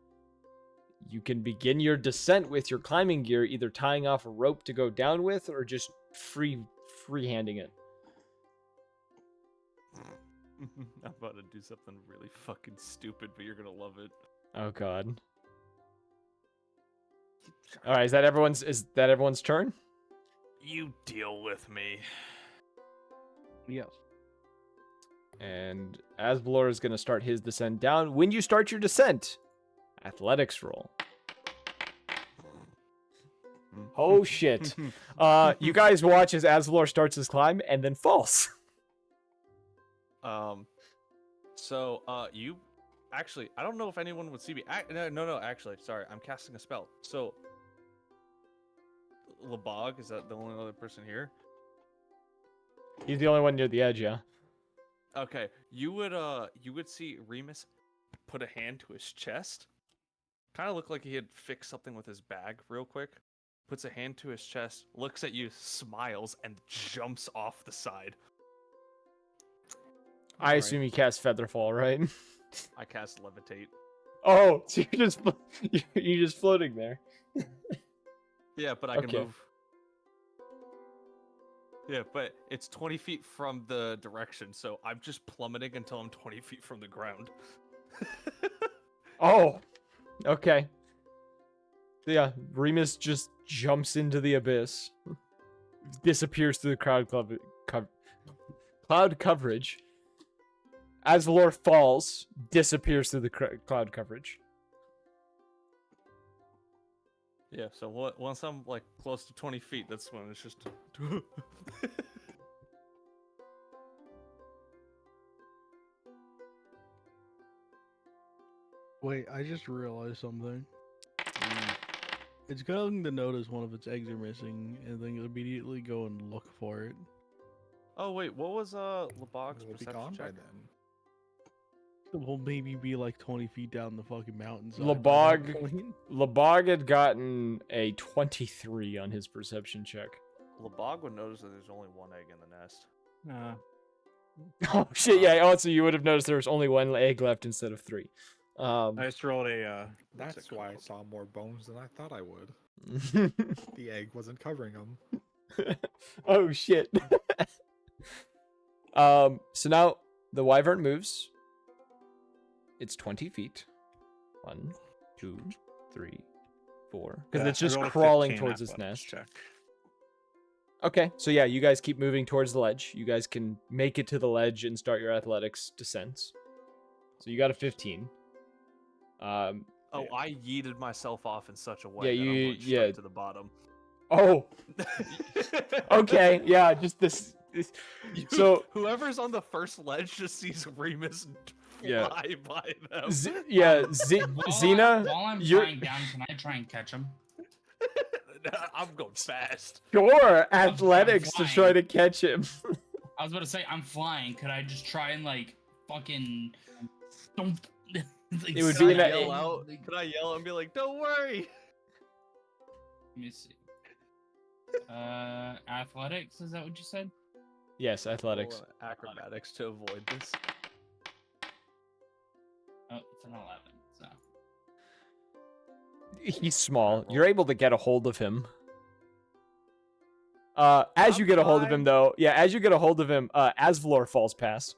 you can begin your descent with your climbing gear, either tying off a rope to go down with, or just freehanding it. I'm about to do something really fucking stupid, but you're gonna love it. Oh god. All right, is that everyone's turn? You deal with me. Yes. And Asvalor is going to start his descent down. When you start your descent, athletics roll. Oh shit. You guys watch as Asvalor starts his climb and then falls. You actually, I don't know if anyone would see me. No, actually, sorry, I'm casting a spell. So, Labog, is that the only other person here? He's the only one near the edge, yeah. Okay, you would see Remus put a hand to his chest. Kind of looked like he had fixed something with his bag real quick. Puts a hand to his chest, looks at you, smiles, and jumps off the side. I assume you cast Featherfall, right? I cast Levitate. Oh, so you're just floating there. Yeah, but I can move. Yeah, but it's 20 feet from the direction, so I'm just plummeting until I'm 20 feet from the ground. Oh, okay. So yeah, Remus just jumps into the abyss, disappears through the cloud coverage. Asvalor falls, disappears through the cloud coverage. Yeah, so once I'm like close to 20 feet, that's when it's just. Wait, I just realized something. It's going to notice one of its eggs are missing, and then immediately go and look for it. Oh wait, what was Labog's It would be perception gone by check? then. It will maybe be like 20 feet down the fucking mountain. Labog had gotten a 23 on his perception check. Labog would notice that there's only one egg in the nest. Oh shit! Yeah. Also, you would have noticed there was only one egg left instead of 3. I just rolled a. what's it That's why I called? saw more bones than I thought I would. The egg wasn't covering them. Oh shit. So now the wyvern moves. It's 20 feet. 1, 2, 3, 4. Because Yeah, it's I just rolled a crawling 15 towards its athletics nest. check. Okay, so yeah, you guys keep moving towards the ledge. You guys can make it to the ledge and start your athletics descents. So you got a 15. Oh, I yeeted myself off in such a way Yeah, that you- I'm going straight yeah. to the bottom. Oh, okay, yeah, just this so whoever's on the first ledge just sees Remus Yeah. fly by them. Xena, While I'm you're flying down, can I try and catch him? I'm going fast. sure athletics to try flying. to catch him. I was about to say I'm flying. Could I just try and like fucking? Don't. Like, It would Can be I an- yell out? Can I yell and be like, "Don't worry"? Let me see. Athletics. Is that what you said? Yes, athletics. Roll acrobatics to avoid this. Oh, it's an 11. So. He's small. You're able to get a hold of him. As you get a hold of him, though, as you get a hold of him, Asvlor falls past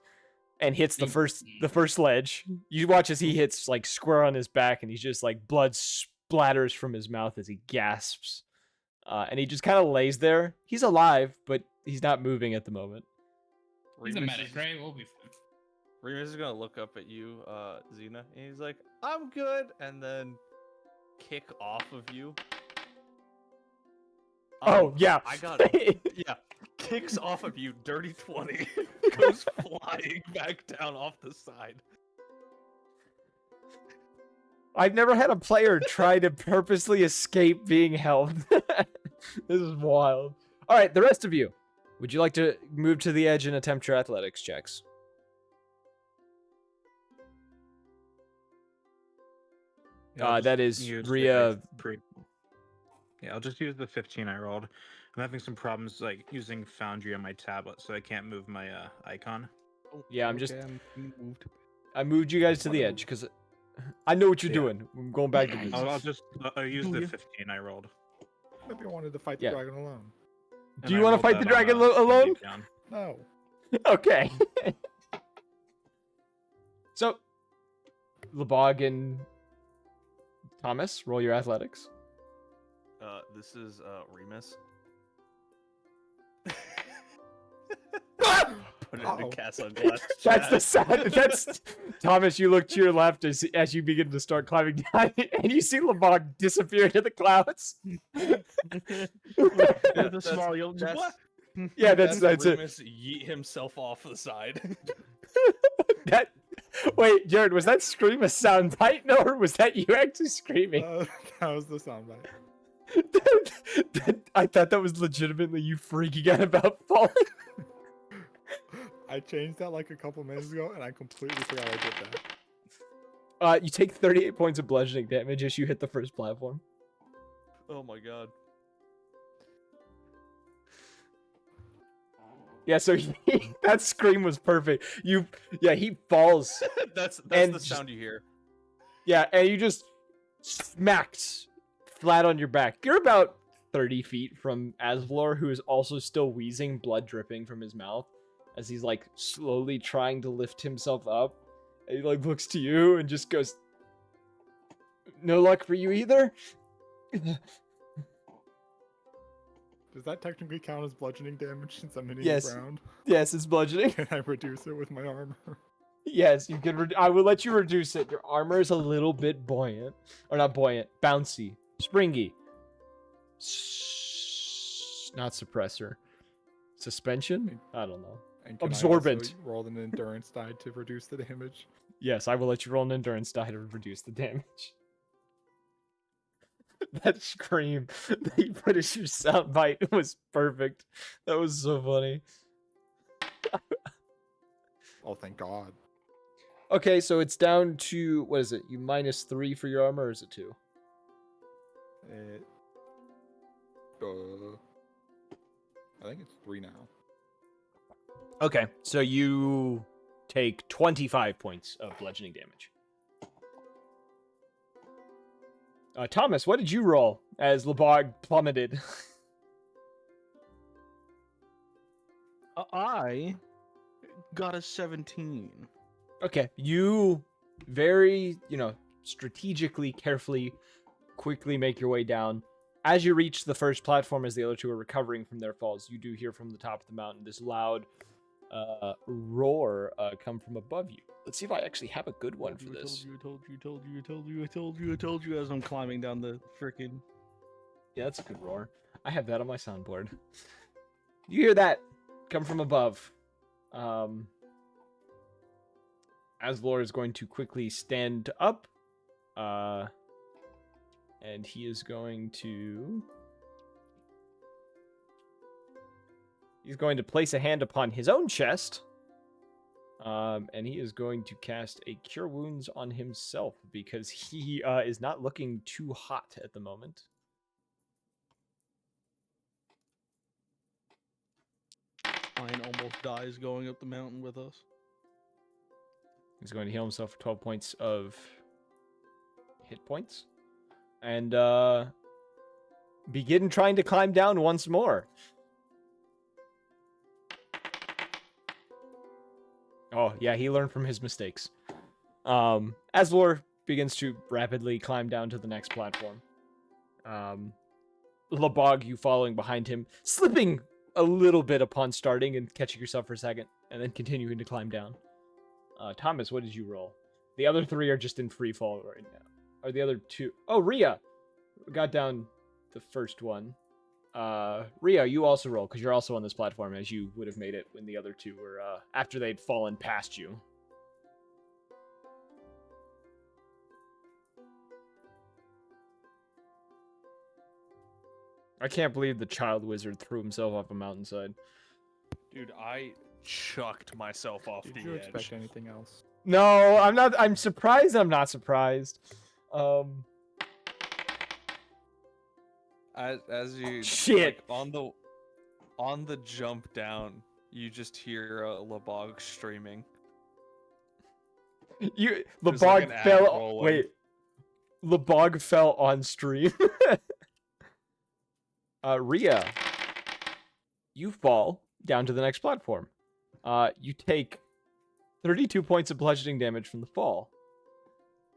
and hits the first ledge. You watch as he hits like square on his back, and he's just like blood splatters from his mouth as he gasps. And he just kind of lays there. He's alive, but he's not moving at the moment. He's a Remus medic, is- right? We'll be fine. Remus is gonna look up at you, Xena, and he's like, "I'm good," and then kick off of you. Oh, yeah. I got it. Yeah, kicks off of you, dirty 20, goes flying back down off the side. I've never had a player try to purposely escape being held. This is wild. All right, the rest of you. Would you like to move to the edge and attempt your athletics checks? Yeah, I'll That just is use the Rhea. Yeah, I'll just use the 15 I rolled. I'm having some problems like using Foundry on my tablet, so I can't move my icon. Yeah, I'm just. Okay, I'm moved. I moved you guys to the edge because I know what you're doing. I'm going back to business. I'll use Oh, the yeah. 15 I rolled. Maybe I wanted to fight Yeah. the dragon alone. Do you want to fight the dragon alone? No. Okay. So, Lebog and Thomas, roll your athletics. This is Remus. Put it Uh-oh. in castle glass. That's the sound. That's Thomas. You look to your left as you begin to start climbing down, and you see Lebog disappear into the clouds. The small yellow. What? Yeah, that's it. Remus yeet himself off the side. That. Wait, Jared, was that scream a soundbite, or was that you actually screaming? That was the soundbite. I thought that was legitimately you freaking out about falling. I changed that like a couple minutes ago, and I completely forgot I did that. You take 38 points of bludgeoning damage as you hit the first platform. Oh my god. Yeah, so that scream was perfect. He falls. that's And the just- sound you hear. Yeah, and you just smacked flat on your back. You're about 30 feet from Asvlor, who is also still wheezing, blood dripping from his mouth, as he's like slowly trying to lift himself up. And he like looks to you and just goes, "No luck for you either." Does that technically count as bludgeoning damage since I'm hitting Yes. the ground? Yes, it's bludgeoning. Can I reduce it with my armor? Yes, you can. I will let you reduce it. Your armor is a little bit buoyant, or not buoyant, bouncy, springy. Not suppressor. Suspension? I don't know. And can I Absorbent. also roll an endurance die to reduce the damage. Yes, I will let you roll an endurance die to reduce the damage. That scream that you put as your soundbite was perfect. That was so funny. Oh, thank God. Okay, so it's down to, what is it? You -3 for your armor, or is it 2? I think it's 3 now. Okay, so you take 25 points of bludgeoning damage. Thomas, what did you roll as Lebog plummeted? I got a 17. Okay, you very, strategically, carefully, quickly make your way down. As you reach the first platform, as the other two are recovering from their falls, you do hear from the top of the mountain this loud roar come from above you. Let's see if I actually have a good one for this. I told you as I'm climbing down the frickin'... Yeah, that's a good roar. I have that on my soundboard. You hear that come from above. Aslor is going to quickly stand up. And he is going to... He's going to place a hand upon his own chest. And he is going to cast a Cure Wounds on himself because he is not looking too hot at the moment. Mine almost dies going up the mountain with us. He's going to heal himself for 12 points of hit points. And begin trying to climb down once more. Oh, yeah, he learned from his mistakes. Aslor begins to rapidly climb down to the next platform. Lebog, you following behind him, slipping a little bit upon starting and catching yourself for a second, and then continuing to climb down. Thomas, what did you roll? The other three are just in free fall right now. Or the other two... Oh, Rhea! Got down the first one. Rhea, you also roll, because you're also on this platform, as you would have made it when the other two were, after they'd fallen past you. I can't believe the child wizard threw himself off a mountainside. Dude, I chucked myself off Did the you edge. expect anything else? No, I'm not. I'm surprised. I'm not surprised. As you Shit. like, on the jump down, you just hear Lebog streaming. You There's like Lebog an ad fell. rolling. Wait, Lebog fell on stream. Rhea, you fall down to the next platform. You take 32 points of bludgeoning damage from the fall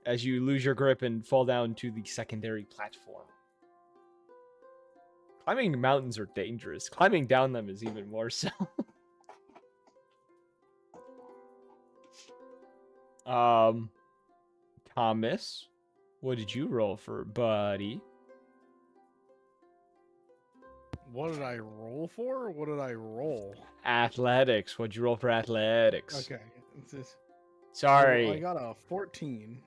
as you lose your grip and fall down to the secondary platform. Climbing mountains are dangerous. Climbing down them is even more so. Thomas, what did you roll for, buddy? What did I roll for? What did I roll? Athletics. What'd you roll for athletics? Okay. Sorry. I got a 14.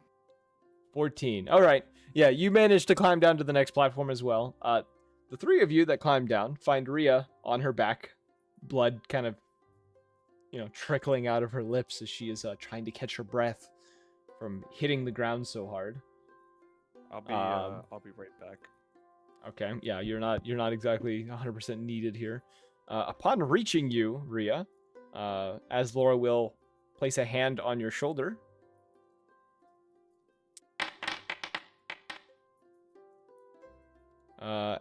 14. All right. Yeah, you managed to climb down to the next platform as well. The three of you that climb down find Rhea on her back, blood kind of, trickling out of her lips as she is trying to catch her breath from hitting the ground so hard. I'll be right back. Okay, yeah, you're not exactly 100% needed here. Upon reaching you, Rhea, Aslor will place a hand on your shoulder.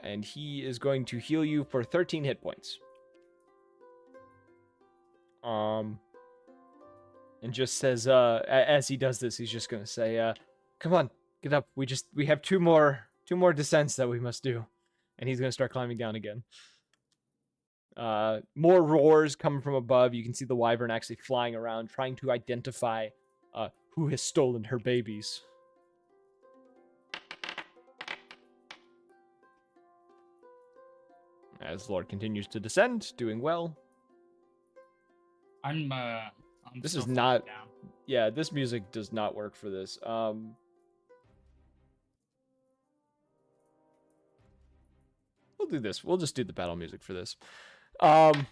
And he is going to heal you for 13 hit points. And just says, as he does this, he's just gonna say, "Come on, get up. We have two more descents that we must do." And he's gonna start climbing down again. More roars come from above. You can see the wyvern actually flying around, trying to identify who has stolen her babies. As Lord continues to descend, doing well. I'm This still is not. falling down. Yeah, this music does not work for this. We'll do this. We'll just do the battle music for this. Lebog,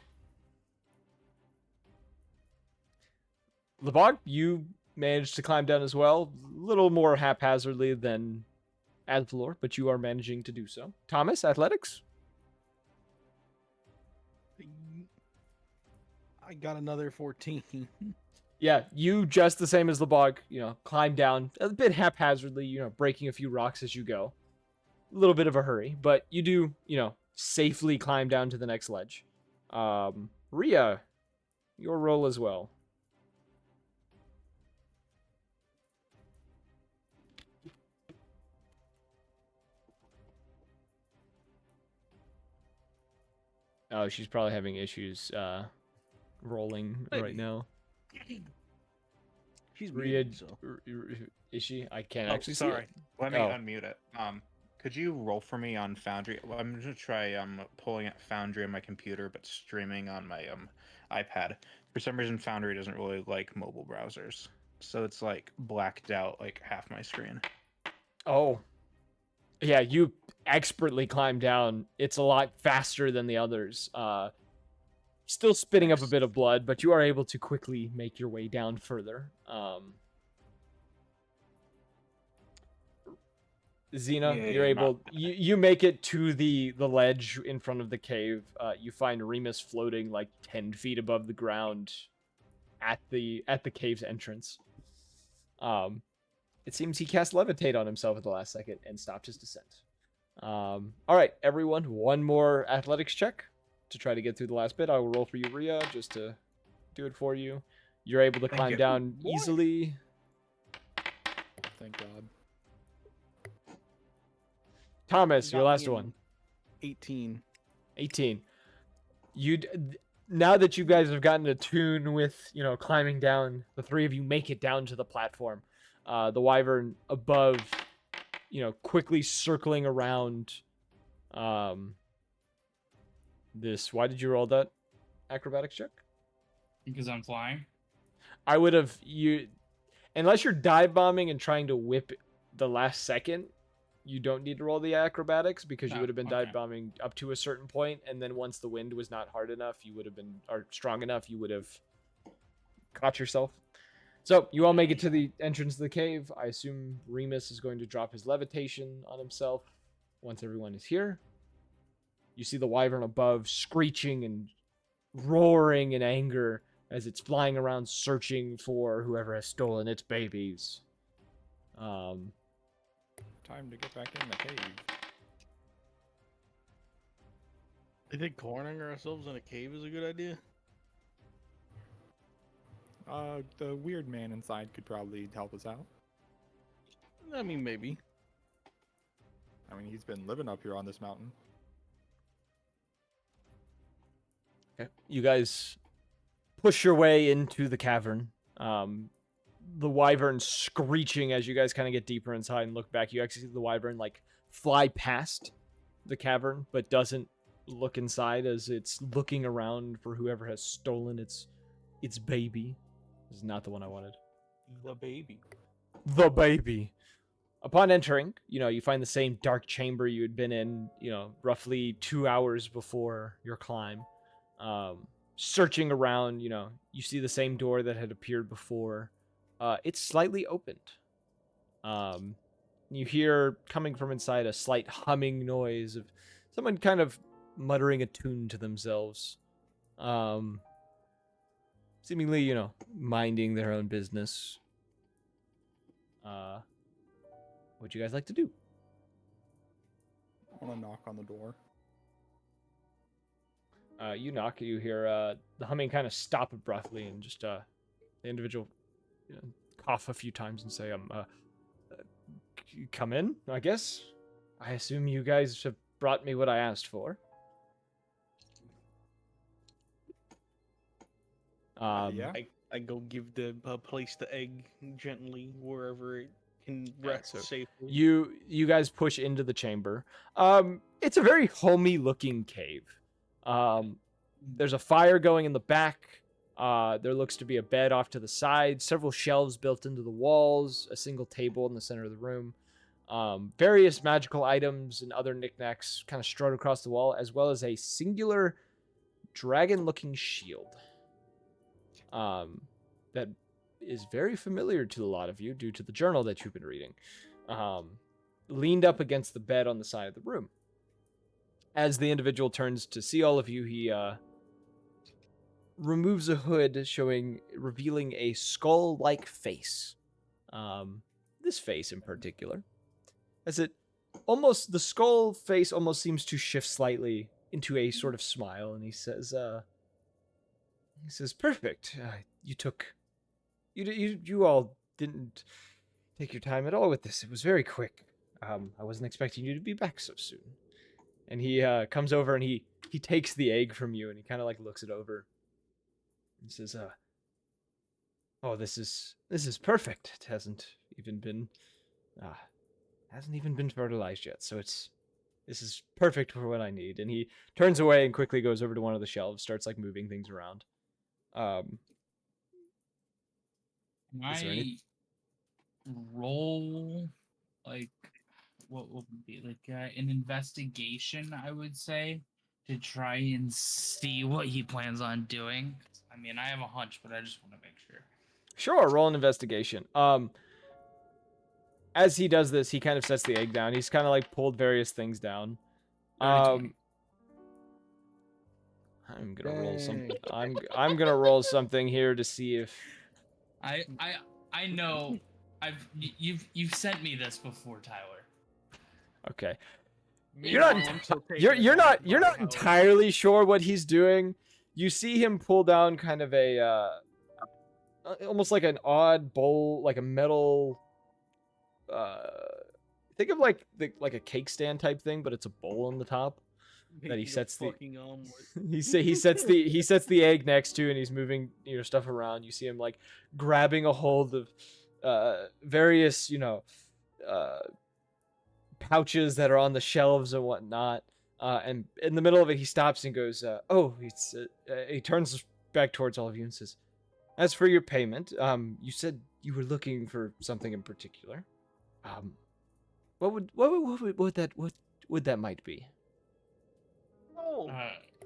you managed to climb down as well. A little more haphazardly than Adlor, but you are managing to do so. Thomas, athletics? I got another 14. Yeah, you just the same as the bog, climb down a bit haphazardly, breaking a few rocks as you go. A little bit of a hurry, but you do, safely climb down to the next ledge. Rhea, your roll as well. Oh, she's probably having issues rolling right now. She's Rhea, muted, so. is she? I can't Oh, actually see sorry. it. Let me Oh. unmute it. Could you roll for me on Foundry? Well, I'm gonna try pulling up Foundry on my computer, but streaming on my iPad. For some reason, Foundry doesn't really like mobile browsers, so it's like blacked out like half my screen. Oh. Yeah, you expertly climb down. It's a lot faster than the others. Still spitting up a bit of blood, but you are able to quickly make your way down further. Xena, Yeah, you're yeah, able. You make it to the ledge in front of the cave. You find Remus floating like 10 feet above the ground at the cave's entrance. It seems he cast levitate on himself at the last second and stopped his descent. All right, everyone, one more athletics check to try to get through the last bit. I will roll for you, Rhea, just to do it for you. You're able to climb you. down easily. Thank God. Thomas, your Got last me in one. 18. 18. Now that you guys have gotten attuned with, climbing down, the three of you make it down to the platform. The wyvern above, quickly circling around this. Why did you roll that acrobatics check? Because I'm flying. I would have unless you're dive bombing and trying to whip the last second, you don't need to roll the acrobatics because you No, would have been okay. dive bombing up to a certain point, and then once the wind was not hard enough, you would have been or strong enough, you would have caught yourself. So you all make it to the entrance of the cave. I assume Remus is going to drop his levitation on himself once everyone is here. You see the wyvern above screeching and roaring in anger as it's flying around searching for whoever has stolen its babies. Time to get back in the cave. I think cornering ourselves in a cave is a good idea. The weird man inside could probably help us out. I mean, maybe. I mean, he's been living up here on this mountain. Okay. You guys push your way into the cavern. The wyvern screeching as you guys kind of get deeper inside and look back. You actually see the wyvern like fly past the cavern, but doesn't look inside as it's looking around for whoever has stolen its baby. This is not the one I wanted. The baby. The baby. Upon entering, you find the same dark chamber you had been in, roughly 2 hours before your climb. Searching around, you see the same door that had appeared before. It's slightly opened. You hear coming from inside a slight humming noise of someone kind of muttering a tune to themselves. Seemingly, minding their own business. What'd you guys like to do? I want to knock on the door. You knock, you hear the humming kind of stop abruptly, and just the individual cough a few times and say, come in, I guess. I assume you guys have brought me what I asked for. Yeah. I go give the place the egg gently wherever it can rest so safely. You guys push into the chamber. It's a very homey looking cave. There's a fire going in the back. There looks to be a bed off to the side, several shelves built into the walls, a single table in the center of the room. Various magical items and other knickknacks kind of strode across the wall, as well as a singular dragon-looking shield. That is very familiar to a lot of you due to the journal that you've been reading. Leaned up against the bed on the side of the room. As the individual turns to see all of you, he removes a hood, revealing a skull-like face. This face in particular, as the skull face almost seems to shift slightly into a sort of smile, and he says, "Perfect. You all didn't take your time at all with this. It was very quick. I wasn't expecting you to be back so soon." And he comes over and he takes the egg from you, and he kind of like looks it over and says, "Oh, this is perfect. It hasn't even been fertilized yet, so this is perfect for what I need." And he turns away and quickly goes over to one of the shelves, starts like moving things around. Is there any- roll like what would be like an investigation, I would say, to try and see what he plans on doing? I mean, I have a hunch, but I just want to make sure. Sure, roll an investigation. As he does this, he kind of sets the egg down. He's kind of like pulled various things down. I'm gonna roll some. I'm gonna roll something here to see if I know you've sent me this before, Tyler. Okay. Meanwhile, You're I'm not. still taking You're a you're bath not. You're by not Howard. entirely sure what he's doing. You see him pull down kind of a almost like an odd bowl, like a metal. Think of like a cake stand type thing, but it's a bowl on the top that he Making a sets the. fucking omelet. he sets the egg next to, and he's moving stuff around. You see him like grabbing a hold of various pouches that are on the shelves and whatnot. And in the middle of it, he stops and goes, he turns back towards all of you and says, "As for your payment, you said you were looking for something in particular. What would that might be?" Oh,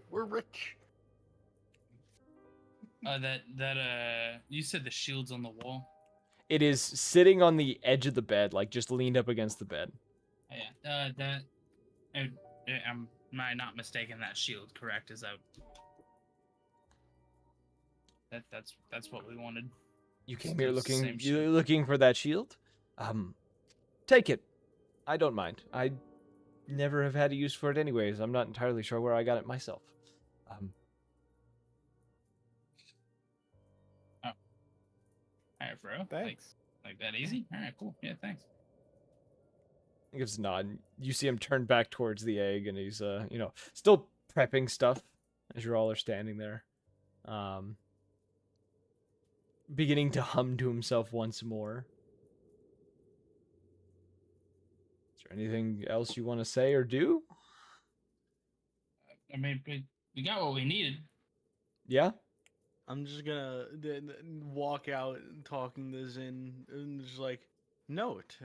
we're rich. You said the shield's on the wall. It is sitting on the edge of the bed, like just leaned up against the bed. Yeah. Am I not mistaken? That shield, correct? Is that's what we wanted. You came here looking. Same You're shield. looking for that shield. Take it. I don't mind. I never have had a use for it anyways. I'm not entirely sure where I got it myself. All right, bro. Thanks. Like that easy? All right, cool. Yeah, thanks. He gives a nod. You see him turn back towards the egg, and he's still prepping stuff as you all are standing there, beginning to hum to himself once more. Is there anything else you want to say or do? I mean, we got what we needed. Yeah. I'm just gonna walk out talking this in and just like, note,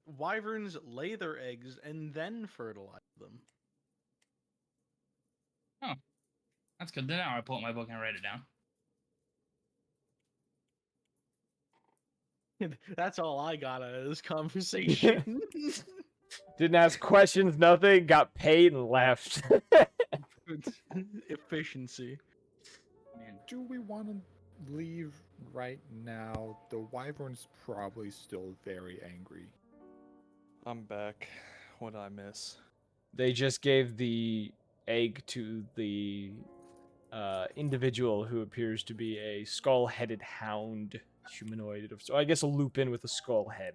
wyverns lay their eggs and then fertilize them. Oh, that's good. Then now I pull up my book and write it down. That's all I got out of this conversation. Didn't ask questions, nothing. Got paid and left. Efficiency. Man, Do we want to leave right now? The wyvern's probably still very angry. I'm back. What did I miss? They just gave the egg to the individual who appears to be a skull-headed hound humanoid. So I guess a lupin with a skull head.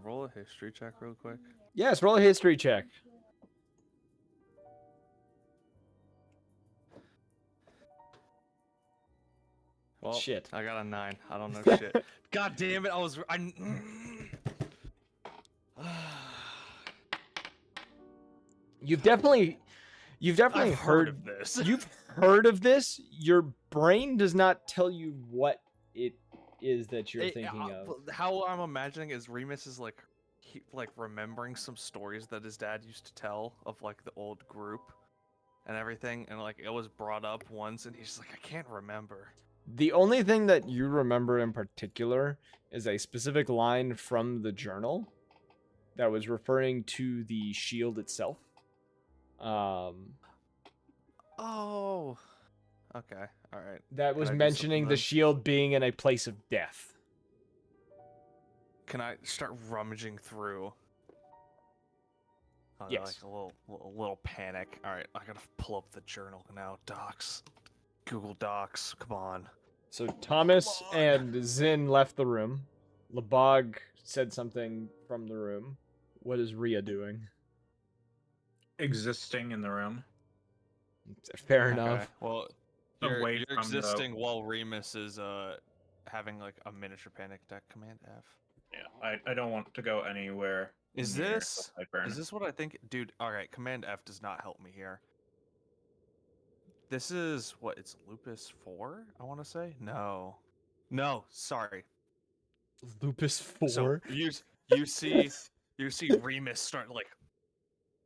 Roll a history check real quick. Yes, roll a history check. Well, Shit. I got a 9. I don't know shit. God damn it! You've definitely I've heard of this. You've heard of this. Your brain does not tell you what it is that you're thinking of. How I'm imagining is Remus is like remembering some stories that his dad used to tell of like the old group and everything, and like it was brought up once, and he's just like, I can't remember. The only thing that you remember in particular is a specific line from the journal that was referring to the shield itself. Oh, Okay, all right. That was I do mentioning something the then? shield being in a place of death. Can I start rummaging through? Oh, Yes. like a little panic. All right, I gotta pull up the journal now. Docs, Google Docs. Come on. So Thomas Come on. and Zin left the room. Labog said something from the room. What is Rhea doing? Existing in the room. Fair Okay. enough. Well, Away you're from the- existing while Remus is having like a miniature panic attack. Command F. Yeah, I don't want to go anywhere. Is near the this Wyvern. is this what I think, dude? All right, Command F does not help me here. This is what it's Lupus 4. I want to say no, sorry. Lupus 4. So you see Remus start like,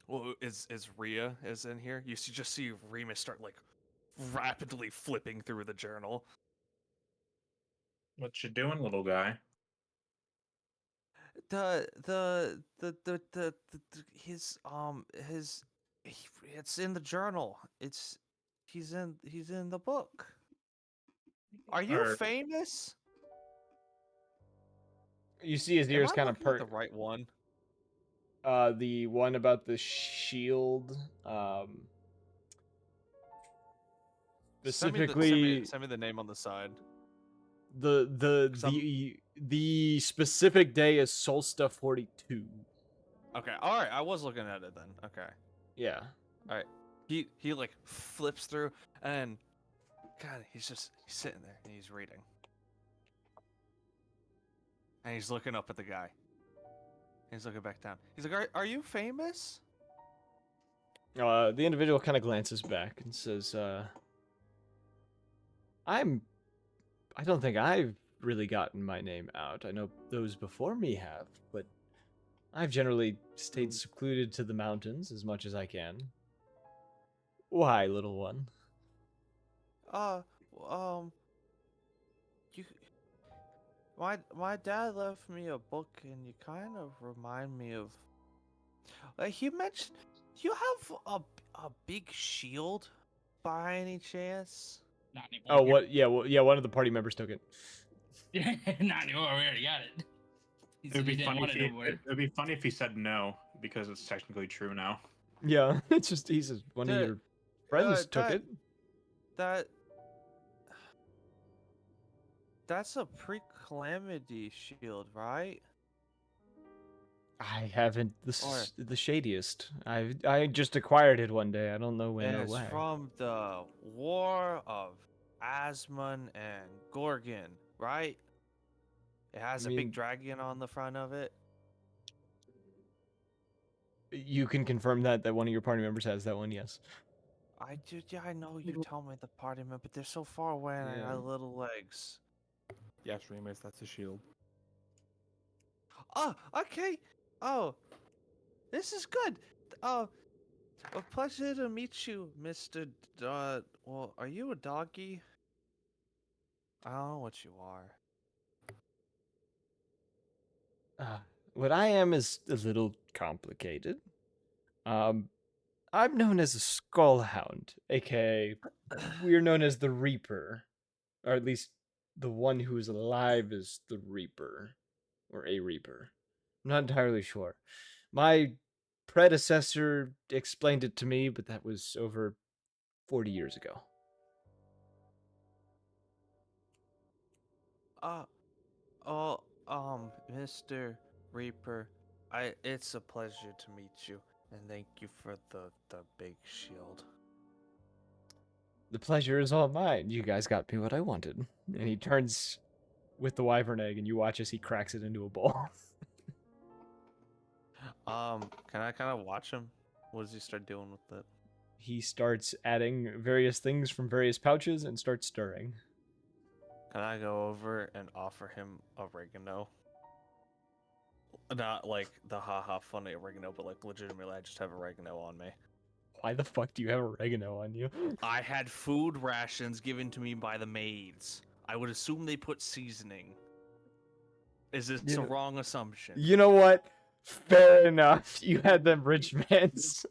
well, is Rhea is in here? You just see Remus start like rapidly flipping through the journal. What you doing, little guy? It's in the journal. He's in the book. Are you Or- famous? You see his Am ears I kind of looking at perk. the right one? The one about the shield. Specifically, Send me the name on the side. the specific day is Solsta 42. Okay, all right. I was looking at it then. Okay. Yeah. He like flips through and God, he's sitting there and he's reading. And he's looking up at the guy. He's looking back down. He's like, "Are you famous?" The individual kind of glances back and says, I don't think I've really gotten my name out. I know those before me have, but I've generally stayed secluded to the mountains as much as I can. Why, little one? You. My dad left me a book, and you kind of remind me of. He mentioned you have a big shield, by any chance? Not anymore. Oh, what? Yeah, well, yeah. One of the party members took it. Not anymore. We already got it. He It said would he be didn't funny want if it he, no more. it'd be funny if he said no because it's technically true now. Yeah, it's just he says one of That- your friends took that- it. That's a pre-calamity shield, right? I haven't Or- the shadiest. I just acquired it one day. I don't know when or It's why. from the War of Asmon and Gorgon, right? It has a mean- big dragon on the front of it. You can confirm that one of your party members has that one. Yes. Yeah, I know you told me the party member, but they're so far away and I Yeah. got little legs. Yes, Remus, that's a shield. Oh, okay. Oh, this is good. Oh, a pleasure to meet you, Mr. Well, are you a doggy? I don't know what you are. What I am is a little complicated. I'm known as a Skullhound, aka we're known as the Reaper, or at least the one who is alive is the Reaper, or a Reaper. I'm not entirely sure. My predecessor explained it to me, but that was over 40 years ago. Mr. Reaper, it's a pleasure to meet you, and thank you for the big shield. The pleasure is all mine. You guys got me what I wanted. And he turns with the wyvern egg, and you watch as he cracks it into a ball. Can I kind of watch him? What does he start doing with it? He starts adding various things from various pouches and starts stirring. Can I go over and offer him oregano? Not like the haha funny oregano, but like legitimately, I just have oregano on me. Why the fuck do you have oregano on you? I had food rations given to me by the maids. I would assume they put seasoning. Is this You a know- wrong assumption? You know what? Fair enough. You had them rich man's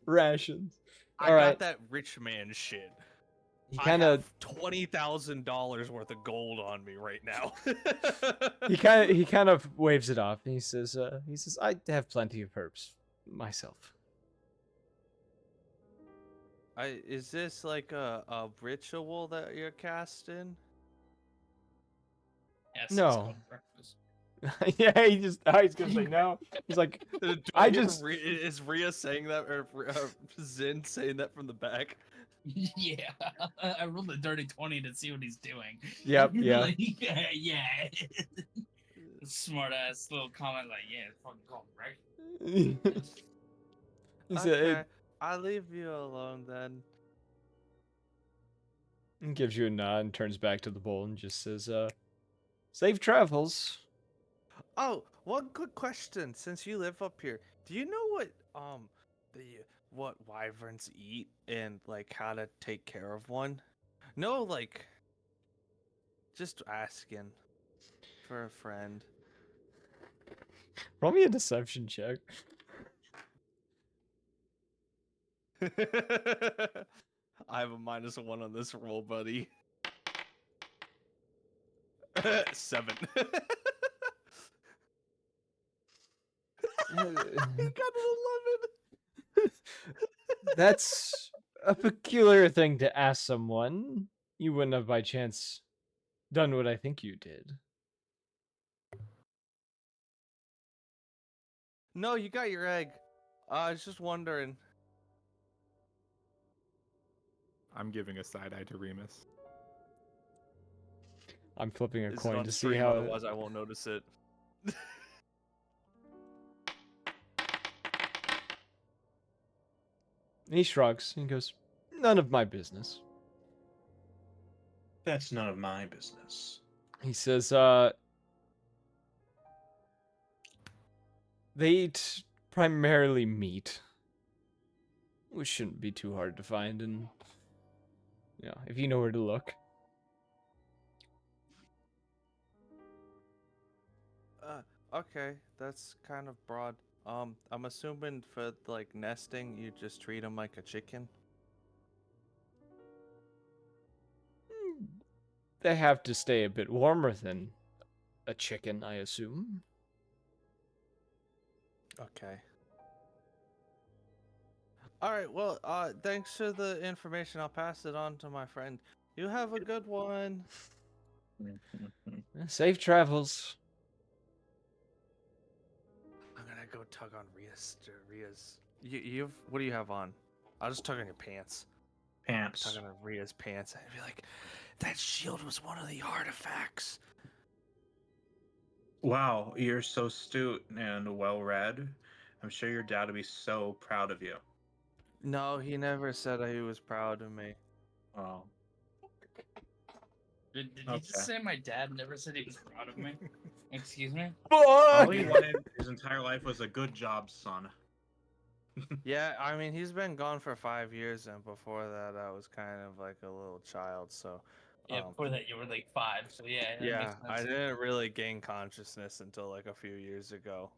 rations. I All got right. that rich man shit. he I kind of have $20,000 worth of gold on me right now. he kind of waves it off and he says I have plenty of herbs myself. Is this like a ritual that you're casting? Yes, No. it's called breakfast. Yeah, he's gonna say no. He's like, Do I hear just- is Rhea saying that, or Zin saying that from the back? Yeah, I rolled a dirty 20 to see what he's doing. Yep, yeah. Like, yeah. Smart ass little comment, like, yeah, it's fucking called breakfast. He said, Okay, I'll leave you alone then. he gives you a nod and turns back to the bowl and just says, safe travels. Oh, one quick question. Since you live up here, do you know what wyverns eat and like how to take care of one? No, like just asking for a friend. Roll me a deception check. I have a -1 on this roll, buddy. 7. He got an 11. That's a peculiar thing to ask someone. You wouldn't have by chance done what I think you did. No, you got your egg. I was just wondering. I'm giving a side eye to Remus. I'm flipping a Is it coin on to see stream? how. Otherwise, I won't notice it. He shrugs and goes, none of my business. That's none of my business. He says, they eat primarily meat, which shouldn't be too hard to find, and if you know where to look. Okay, that's kind of broad. I'm assuming for like nesting, you just treat them like a chicken. They have to stay a bit warmer than a chicken, I assume. Okay. All right. Well, thanks for the information. I'll pass it on to my friend. You have a good one. Safe travels. I'm gonna go tug on Ria's. You've what do you have on? I'll just tug on your pants. Pants. Tug on Ria's pants and be like, that shield was one of the artifacts. Wow, you're so astute and well read. I'm sure your dad would be so proud of you. No, he never said he was proud of me. Oh. Did you Okay. just say my dad never said he was proud of me? Excuse me? All he wanted his entire life was a good job, son. Yeah, I mean, he's been gone for 5 years, and before that, I was kind of like a little child, so... Yeah, before that you were like 5, so yeah. That Yeah, makes I sense. didn't really gain consciousness until like a few years ago.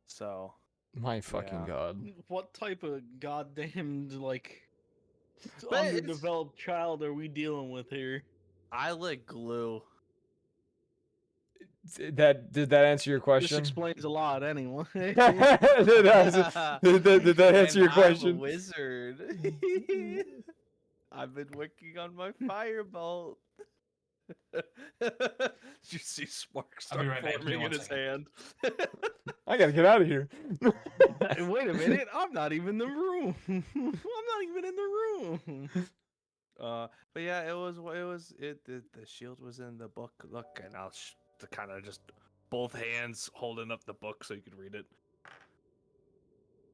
So... My fucking Yeah. god. What type of goddamn like But it's- underdeveloped child are we dealing with here? I lick glue. Did that answer your This question? explains a lot, anyway. did that answer your And question? I'm a wizard. I've been working on my firebolt. You see sparks I'll be start right back, give me forming in 1 his second. hand. I gotta get out of here. Wait a minute, I'm not even in the room. I'm not even in the room. But yeah, the shield was in the book. Look, and I'll Kind of just both hands holding up the book so you could read it.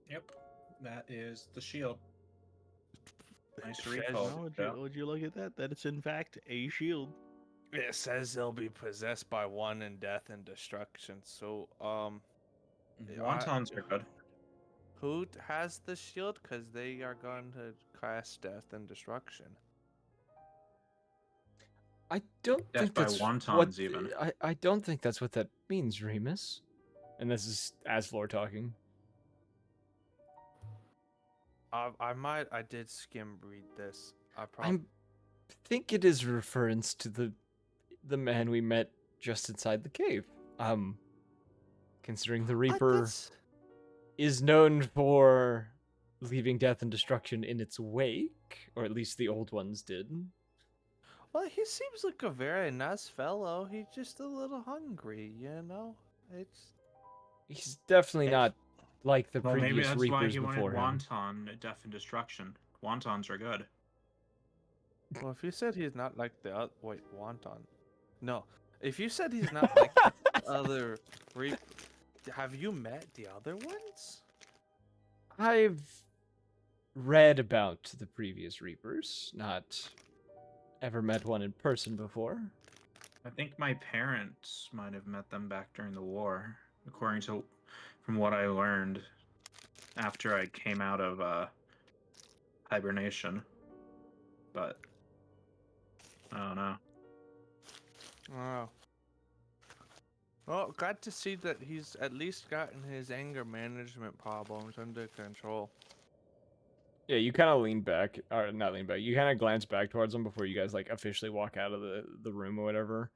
Yep, that is the shield. Nice Says- read, Oh, would you look at that? That it's in fact a shield. It says they'll be possessed by one in death and destruction. So, Wontons are good. who has the shield? Because they are going to cast death and destruction. I don't Death think by that's wontons, what, even. I don't think that's what that means, Remus. And this is Aslor talking. I did skim read this. I think it is reference to the man we met just inside the cave. Considering the Reaper is known for leaving death and destruction in its wake, or at least the old ones did. Well, he seems like a very nice fellow. He's just a little hungry, you know? He's definitely not like the Well, maybe previous that's why Reapers he wanted before him. wonton death and destruction. Wontons are good. Well, if you said he's not like the other... Wait, Wonton. No. If you said he's not like the other Reaper... Have you met the other ones? I've read about the previous Reapers, not ever met one in person before. I think my parents might have met them back during the war, according to from what I learned after I came out of hibernation. But I don't know. Oh. Well, glad to see that he's at least gotten his anger management problems under control. Yeah, you kind of lean back, or not lean back. You kind of glance back towards him before you guys like officially walk out of the room or whatever.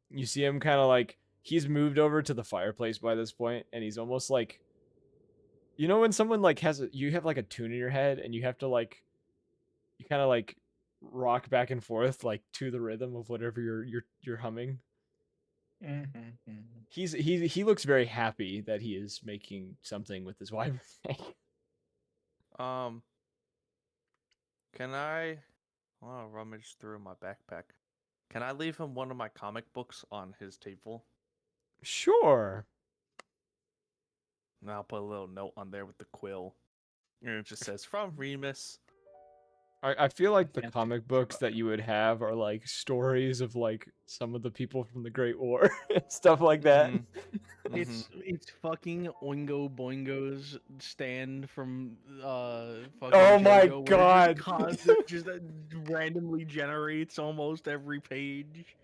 You see him kind of like he's moved over to the fireplace by this point, and he's almost like, you know, when someone like you have like a tune in your head, and you have to like, you kind of like rock back and forth like to the rhythm of whatever you're humming. He looks very happy that he is making something with his wife. Can I want to rummage through my backpack? Can I leave him one of my comic books on his table? Sure. And I'll put a little note on there with the quill. And it just says, from Remus. I feel like the comic books that you would have are like stories of like some of the people from the Great War and stuff like that. It's fucking Oingo Boingo's stand from fucking Oh my JoJo, where God. just randomly generates almost every page.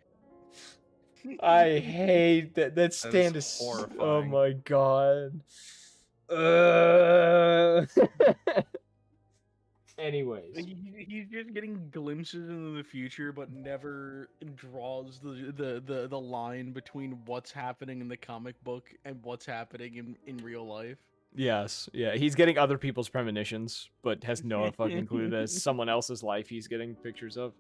I hate that. That stand is oh my God. Anyways, He's just getting glimpses into the future, but never draws the line between what's happening in the comic book and what's happening in real life. yes, yeah, he's getting other people's premonitions, but has no fucking clue that it's someone else's life he's getting pictures of.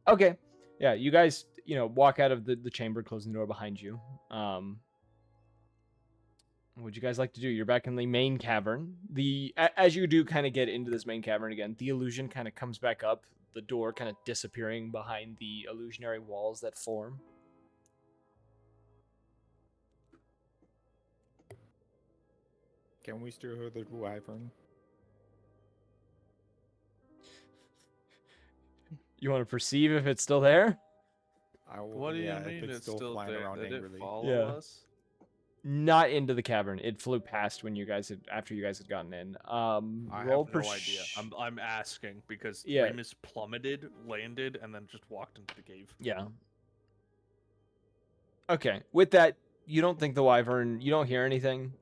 Okay, yeah, you guys, you know, walk out of the chamber, closing the door behind you. What would you guys like to do? You're back in the main cavern. As you do kind of get into this main cavern again, the illusion kind of comes back up, the door kind of disappearing behind the illusionary walls that form. Can we still hear the wyvern? You want to perceive if it's still there? What do you mean it's still flying there? around Did angrily. it follow Yeah. us? Not into the cavern. It flew past when you guys after you guys had gotten in. I Roll have no idea. I'm asking because Yeah. Remus plummeted, landed, and then just walked into the cave. Yeah. Okay. With that, you don't think the wyvern. You don't hear anything.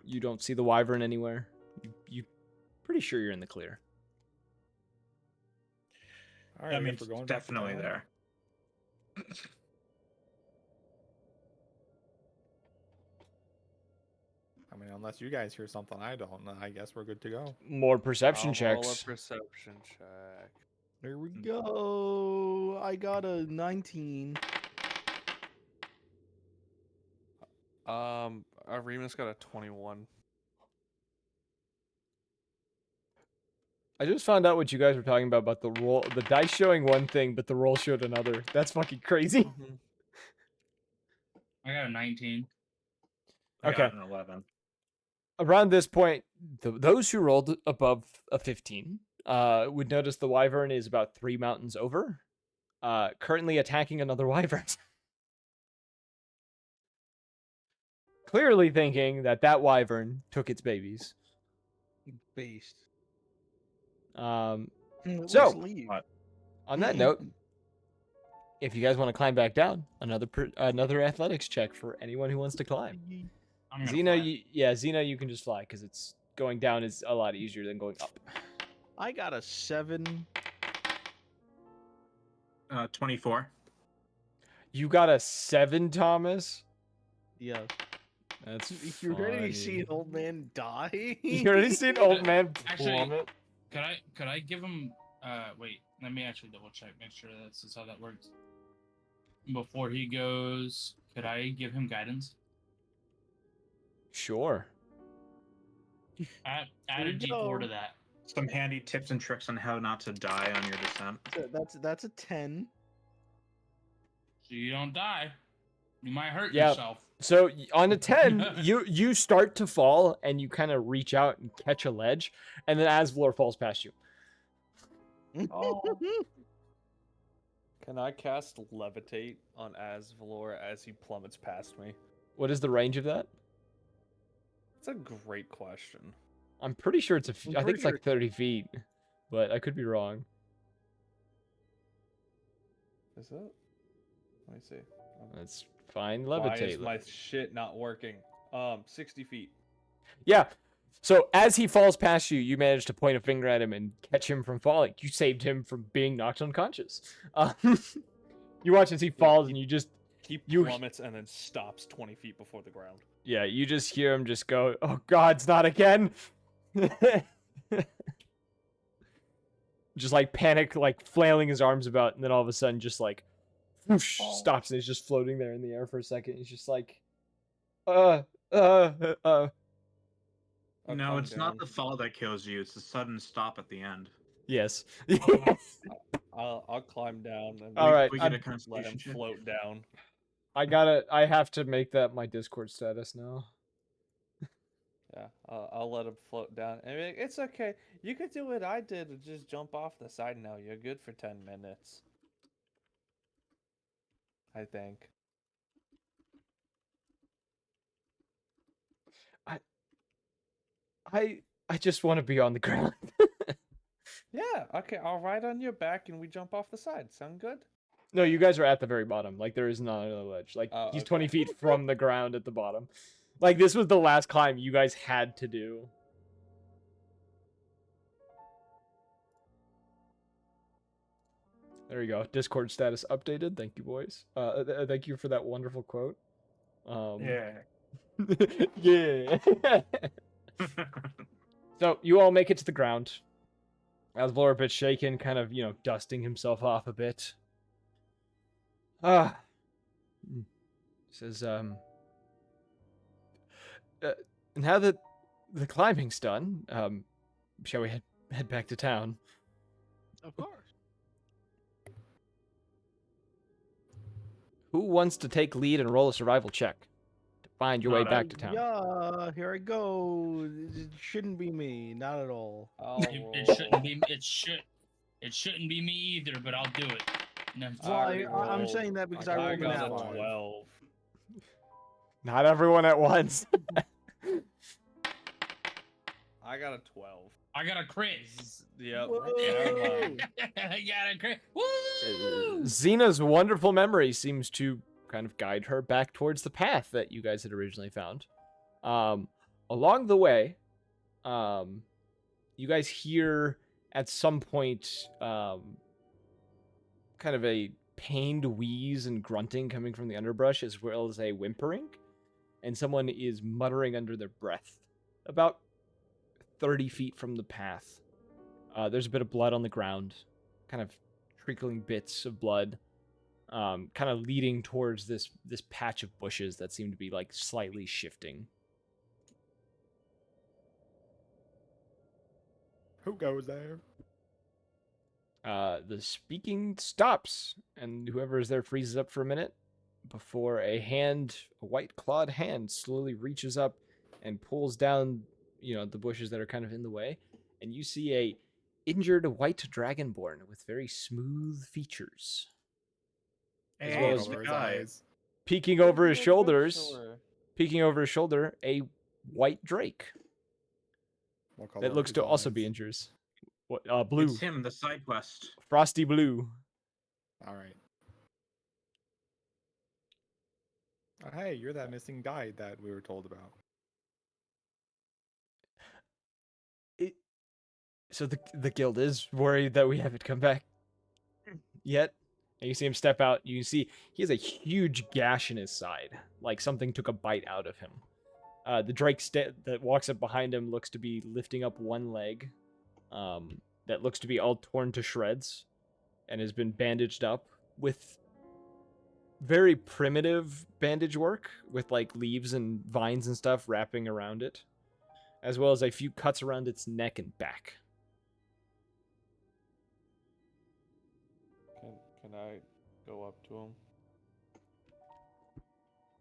You don't see the wyvern anywhere. You pretty sure you're in the clear. All right, I mean, if we're going it's back to definitely town. there. I mean, unless you guys hear something I don't, I guess we're good to go. More perception I'll roll a checks. perception check. There we go. I got a 19. Remus got a 21. I just found out what you guys were talking about the roll, the dice showing one thing, but the roll showed another. That's fucking crazy. I got a 19. I Okay. got an 11. Around this point, those who rolled above a 15 would notice the wyvern is about 3 mountains over, currently attacking another wyvern. Clearly thinking that wyvern took its babies. Based. So, Let's leave. on that note, if you guys want to climb back down, another athletics check for anyone who wants to climb. I'm gonna Xena, fly. Xena, you can just fly because it's going down is a lot easier than going up. I got a 7. 24. You got a 7, Thomas? Yeah. That's You're ready funny. to see an old man die? You already seen old man Actually, plummet? Could I give him wait, let me actually double check, make sure that's how that works. Before he goes, could I give him guidance? Sure. Add Here a we D4 to go. that. Some handy tips and tricks on how not to die on your descent. That's a 10. So you don't die. You might hurt Yeah. yourself. So on a 10, you start to fall and you kind of reach out and catch a ledge, and then Asvlor falls past you. Oh. Can I cast Levitate on Asvalor as he plummets past me? What is the range of that? That's a great question. I'm pretty sure it's I'm I think pretty it's sure like 30 feet, but I could be wrong. Is it? Let me see. That's fine. Why is Levitate. my shit not working? 60 feet. Yeah. So as he falls past you, you manage to point a finger at him and catch him from falling. You saved him from being knocked unconscious. You watch as he falls, and you just He You- plummets and then stops 20 feet before the ground. you just hear him just go, "Oh God, it's not again!" Just like panic, like flailing his arms about, and then all of a sudden, just like whoosh, stops, and he's just floating there in the air for a second. He's just like, uh. I'll No, calm it's not down. the fall that kills you. It's the sudden stop at the end. Yes. I'll climb down and All right, We get a let him constitution check. float down. I have to make that my Discord status now. Yeah, I'll let him float down. And be like, it's okay. You could do what I did and just jump off the side now. You're good for 10 minutes. I think. I just want to be on the ground. Yeah, okay. I'll ride on your back and we jump off the side. Sound good? No, you guys are at the very bottom. Like there is not another ledge. Like Oh, he's okay. 20 feet from the ground at the bottom. Like this was the last climb you guys had to do. There you go. Discord status updated. Thank you, boys. Thank you for that wonderful quote. Yeah. Yeah. So you all make it to the ground. Asvlor a bit shaken, kind of, dusting himself off a bit. Says, now that the climbing's done, shall we head back to town? Of course. Who wants to take lead and roll a survival check to find your way Not back to town? Yeah, here I go. It shouldn't be me, not at all. It shouldn't be. It shouldn't be me either. But I'll do it. No, Well, I'm saying that because I I rolled an got a ally. 12. Not everyone at once. I got a 12. I got a crit. Yep. Whoa. Never mind. I got a crit. Woo! Xena's wonderful memory seems to kind of guide her back towards the path that you guys had originally found. Along the way, you guys hear at some point kind of a pained wheeze and grunting coming from the underbrush, as well as a whimpering, and someone is muttering under their breath about 30 feet from the path. There's a bit of blood on the ground, kind of trickling bits of blood, kind of leading towards this patch of bushes that seem to be like slightly shifting. Who goes there? The speaking stops, and whoever is there freezes up for a minute before a white clawed hand, slowly reaches up and pulls down, the bushes that are kind of in the way, and you see a injured white dragonborn with very smooth features, as well as Over his eyes. peeking over his Pretty shoulders, adventurer. a white drake What color that are looks his to also be eyes? injured. What? Blue, It's him, the side quest. frosty blue. All right. Oh, hey, you're that missing guy that we were told about. So the guild is worried that we haven't come back yet. And you see him step out. You see he has a huge gash in his side, like something took a bite out of him. The Drake that walks up behind him looks to be lifting up one leg, that looks to be all torn to shreds, and has been bandaged up with very primitive bandage work, with like leaves and vines and stuff wrapping around it, as well as a few cuts around its neck and back. Can I go up to him?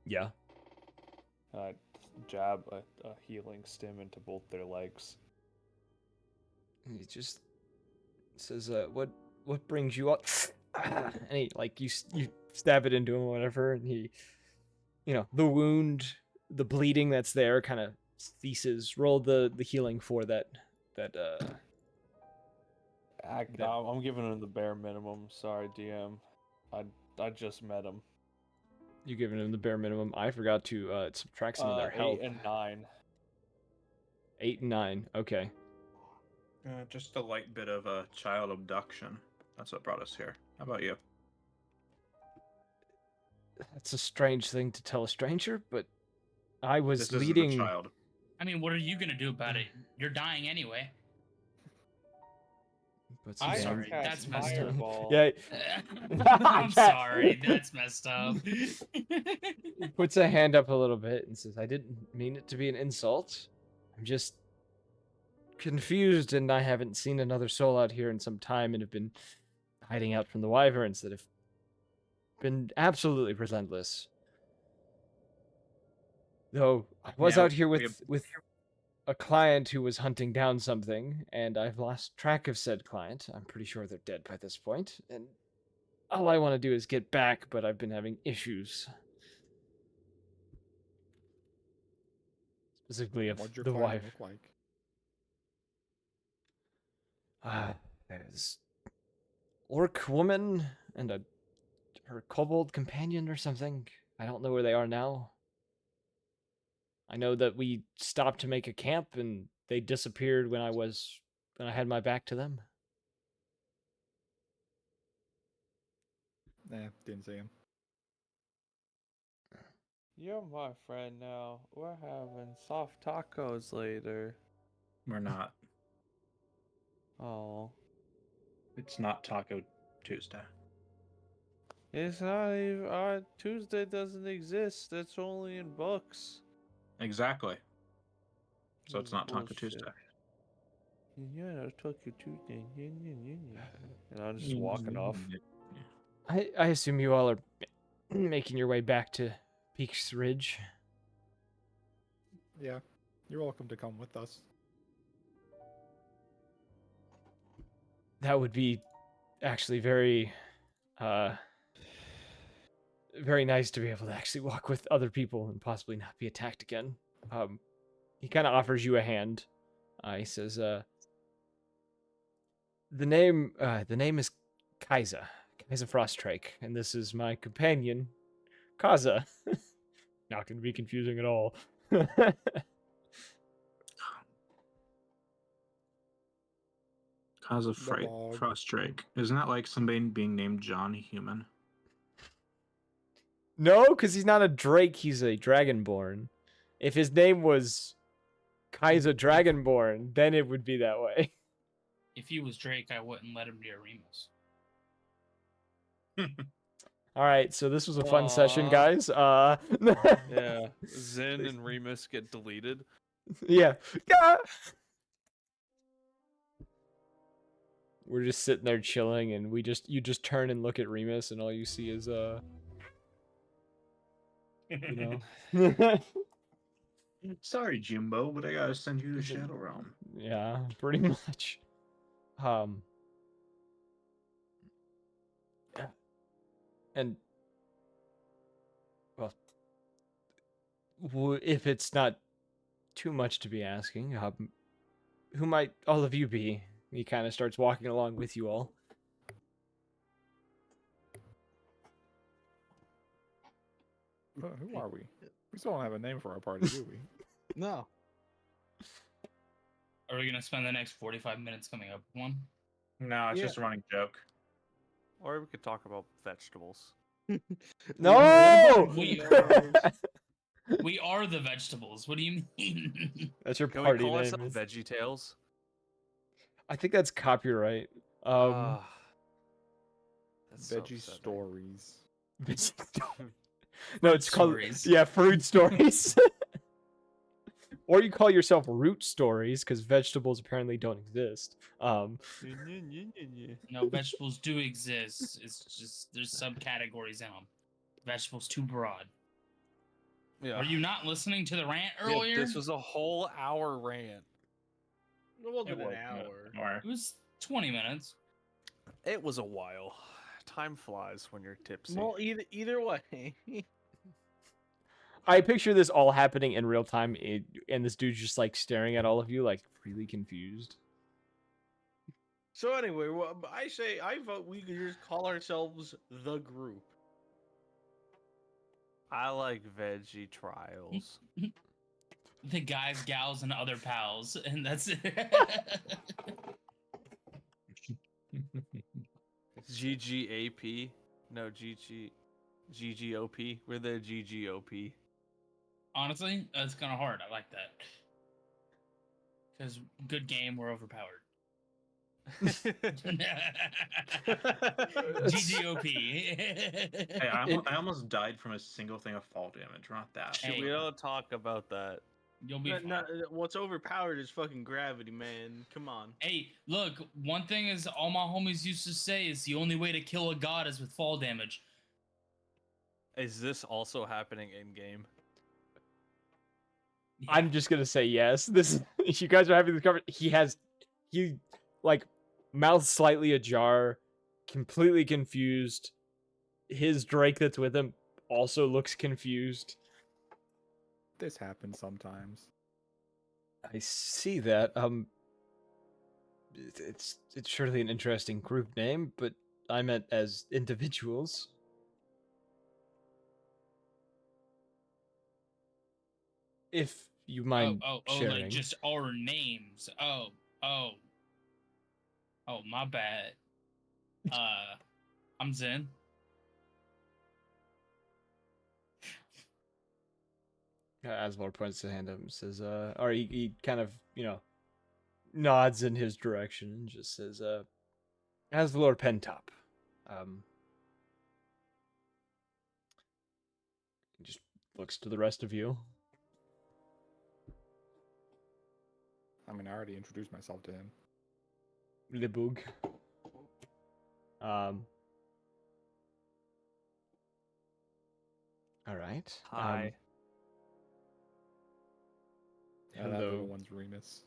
Yeah. Jab a healing stim into both their legs. He just says, what brings you up? And he, like, you stab it into him or whatever, and he, the wound, the bleeding that's there kind of ceases. Roll the healing for that. I'm giving him the bare minimum. Sorry, DM. I just met him. You giving him the bare minimum. I forgot to subtract some of their health. 8 and 9. 8 and 9. Okay. Just a light bit of a child abduction. That's what brought us here. How about you? That's a strange thing to tell a stranger, but I was This isn't leading. a child. I mean, what are you gonna do about it? You're dying anyway. But I'm I sorry, cast that's messed up. fireball. Yeah. I'm sorry, that's messed up. He puts a hand up a little bit and says, I didn't mean it to be an insult. I'm just confused, and I haven't seen another soul out here in some time and have been hiding out from the wyverns that have been absolutely relentless. Though I was Yeah, out here with a client who was hunting down something, and I've lost track of said client. I'm pretty sure they're dead by this point, and all I want to do is get back, but I've been having issues. Specifically of What'd your the client wife. look like? There's orc woman and her kobold companion or something. I don't know where they are now. I know that we stopped to make a camp and they disappeared when I had my back to them. Nah, didn't see him. You're my friend now. We're having soft tacos later. We're not. Oh. It's not Taco Tuesday. It's not even. Tuesday doesn't exist. It's only in books. Exactly. So it's not Taco Bullshit. Tuesday. Yeah, Taco Tuesday. And I'm just walking off. I assume you all are making your way back to Peaks Ridge. Yeah, you're welcome to come with us. That would be actually very very nice to be able to actually walk with other people and possibly not be attacked again. He kind of offers you a hand. He says, the name is Kaisa Frosttrike, and this is my companion, Kaza. Not going to be confusing at all. Cause of The fright, log. Frostdrake. Isn't that like somebody being named John Human? No, because he's not a Drake, he's a Dragonborn. If his name was Kaisa Dragonborn, then it would be that way. If he was Drake, I wouldn't let him near Remus. All right, so this was a fun session, Aw. guys. Yeah. Zen and Remus get deleted. Yeah. Yeah. We're just sitting there chilling, and you just turn and look at Remus, and all you see is Sorry, Jimbo, but I gotta send you to Shadow Realm. Yeah, pretty much. And well, if it's not too much to be asking, who might all of you be? He kind of starts walking along with you all. Who are we? We still don't have a name for our party, do we? No. Are we gonna spend the next 45 minutes coming up with one? No, it's Yeah. just a running joke. Or we could talk about vegetables. No! We we are the vegetables. What do you mean? That's your Can we party call name. ourselves Veggie Tales? I think that's copyright. That's so Veggie upsetting. stories. No, Fruit it's called stories. yeah, fruit stories. Or you call yourself root stories because vegetables apparently don't exist. No, vegetables do exist. It's just there's subcategories in them. Vegetables too broad. Yeah. Were you not listening to the rant Yeah, earlier? this was a whole hour rant. It wasn't It an was hour. It was 20 minutes. It was a while. Time flies when you're tipsy. Well, either way. I picture this all happening in real time, and this dude's just like staring at all of you, like really confused. So anyway, I vote we could just call ourselves the group. I like veggie trials. The guys, gals, and other pals, and that's it. GGAP. No, GGOP. We're the GGOP. Honestly, that's kind of hard. I like that. Because good game, we're overpowered. GGOP. Hey, I almost died from a single thing of fall damage. Not that. Hey. We don't talk about that. You'll be fine. What's overpowered is fucking gravity, man. Come on. Hey, look, one thing is all my homies used to say is the only way to kill a god is with fall damage. Is this also happening in game? Yeah. I'm just gonna say yes. This you guys are having this conversation. He like mouth slightly ajar, completely confused. His Drake that's with him also looks confused. This happens sometimes. I see that. It's surely an interesting group name, but I meant as individuals. If you mind sharing. like just our names. Oh, my bad. I'm Zen. Asmar points his hand up and says, or he kind of, nods in his direction and just says, Asvalor Pentop. He just looks to the rest of you. I mean, I already introduced myself to him. Libug. All right. Hi. And that Hello. little one's Remus.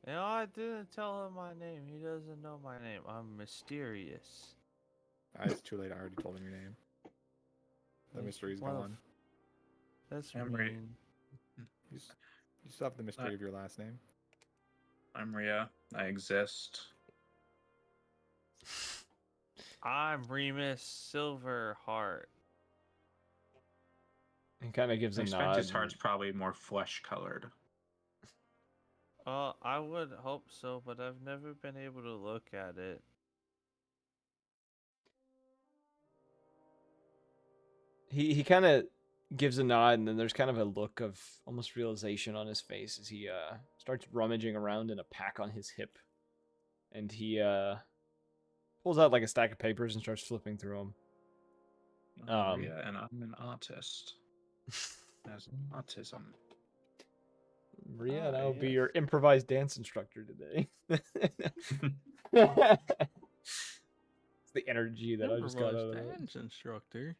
You know, I didn't tell him my name. He doesn't know my name. I'm mysterious. It's too late. I already told him your name. The mystery's gone. That's Emery. mean. You still have the mystery of your last name. I'm Rhea. I exist. I'm Remus Silverheart. He kind of gives I a expect nod. his heart's probably more flesh colored. I would hope so, but I've never been able to look at it. He kind of gives a nod, and then there's kind of a look of almost realization on his face as he starts rummaging around in a pack on his hip, and he pulls out like a stack of papers and starts flipping through them. Rhea, and I'm an artist. Has autism. Maria, and I will be yes. your improvised dance instructor today. It's the energy that I just got out of it. Dance instructor.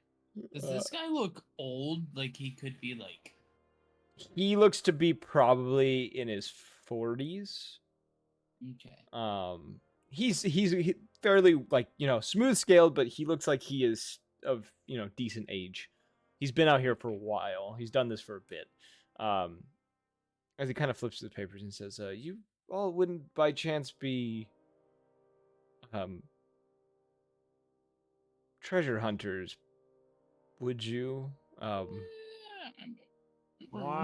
Does this guy look old? Like he could be like. He looks to be probably in his 40s. Okay. He's fairly like smooth scaled, but he looks like he is of decent age. He's been out here for a while. He's done this for a bit. As he kind of flips through the papers and says, "You all wouldn't by chance be treasure hunters, would you?" Why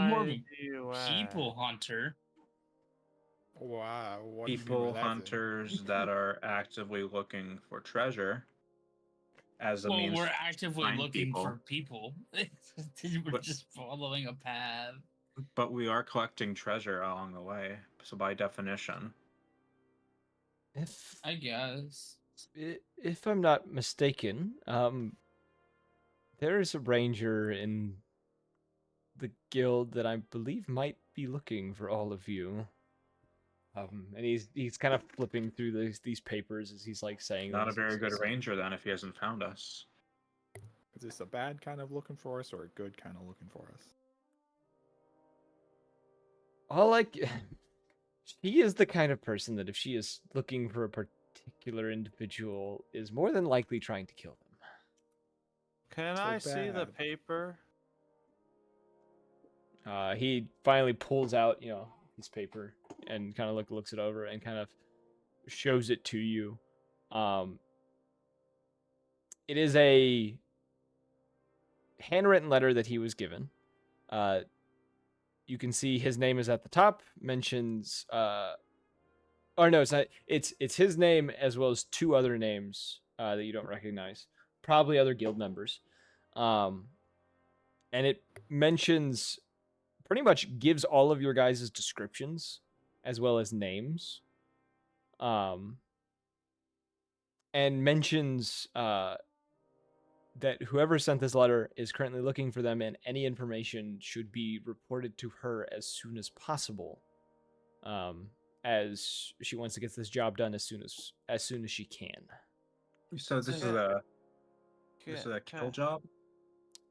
More of do a you people hunter. Wow. What do you mean by People, that, hunters that are actively looking for treasure as a Well, means we're to actively find looking people. for people. We're But, just following a path. but we are collecting treasure along the way, so by definition. If I guess. if I'm not mistaken, there is a ranger in the guild that I believe might be looking for all of you. And he's kind of flipping through these papers as he's like saying Not a this. very good So- ranger then if he hasn't found us. Is this a bad kind of looking for us or a good kind of looking for us? All like she is the kind of person that if she is looking for a particular individual, is more than likely trying to kill them. Can So I see the bad. paper? He finally pulls out, his paper and kind of looks it over and kind of shows it to you. It is a handwritten letter that he was given. You can see his name is at the top. Mentions, or no, it's not. It's his name as well as two other names that you don't recognize, probably other guild members. And it mentions, pretty much gives all of your guys' descriptions as well as names. And mentions that whoever sent this letter is currently looking for them, and any information should be reported to her as soon as possible, as she wants to get this job done as soon as she can. So this is Yeah. a kill Okay. job?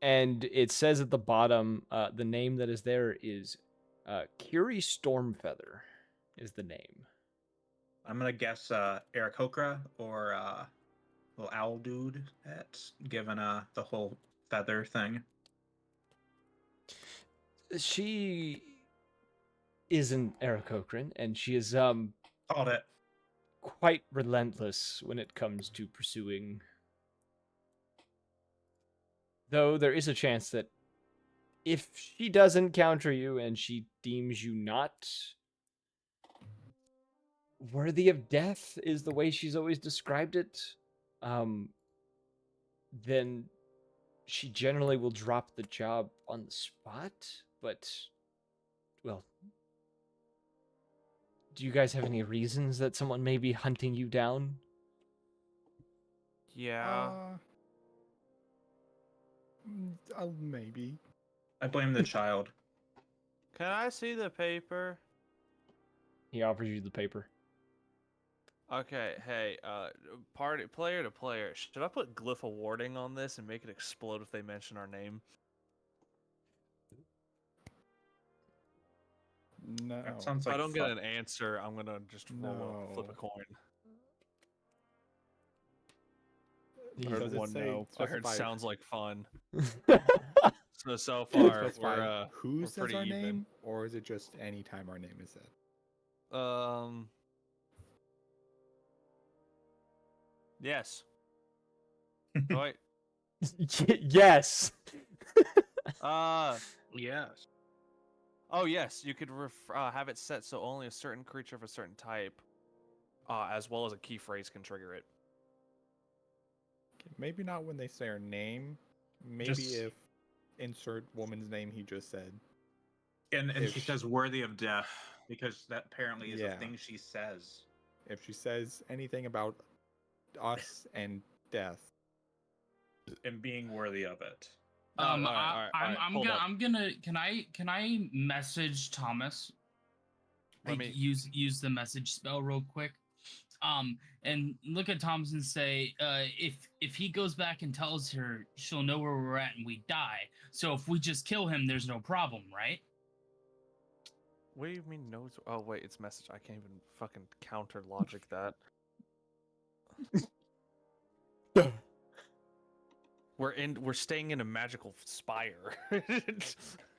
And it says at the bottom, the name that is there is Kiri Stormfeather is the name. I'm gonna guess Eric Hokra or little owl dude that's given the whole feather thing. She isn't Eric Cochran, and she is Called it. quite relentless when it comes to pursuing. Though there is a chance that if she does encounter you and she deems you not worthy of death, is the way she's always described it, then she generally will drop the job on the spot. But, well, do you guys have any reasons that someone may be hunting you down? Yeah. Maybe. I blame the child. Can I see the paper? He offers you the paper. Okay, hey, player to player. Should I put glyph of warding on this and make it explode if they mention our name? No. That sounds If like I don't get fun. an answer, I'm gonna just flip a No. coin. I Does heard it one say no. I heard specify- sounds like fun. So Does it far specify we're who says pretty our even. name, or is it just any time our name is said? Yes. Oh, wait. Yes. Yes. Oh yes, you could have it set so only a certain creature of a certain type, as well as a key phrase can trigger it. Maybe not when they say our name. Maybe Just- if insert woman's name he just said. And If she sh- says worthy of death because that apparently is a Yeah. thing she says. If she says anything about us and death, And being worthy of it. All right, hold up. I'm gonna. Can I message Thomas? Let Like me- use the message spell real quick. And look at Thomas and say, if he goes back and tells her, she'll know where we're at and we die. So if we just kill him, there's no problem, right? What do you mean no? Oh wait, it's message. I can't even fucking counter logic that. We're staying in a magical spire.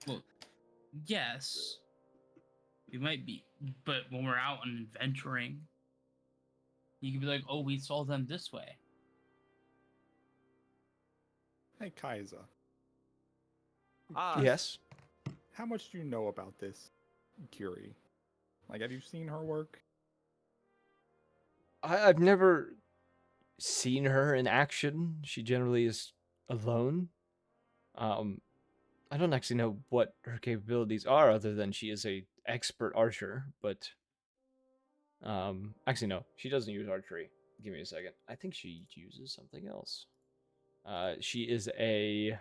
Well, yes, we might be, but when we're out and adventuring, you could be like, oh, we saw them this way. hey Kaiser, Ah, Yes. how much do you know about this Curie? Like, have you seen her work? I've never seen her in action. She generally is alone. I don't actually know what her capabilities are other than she is a expert archer, but actually no, she doesn't use archery. Give me a second. I think she uses something else. She is a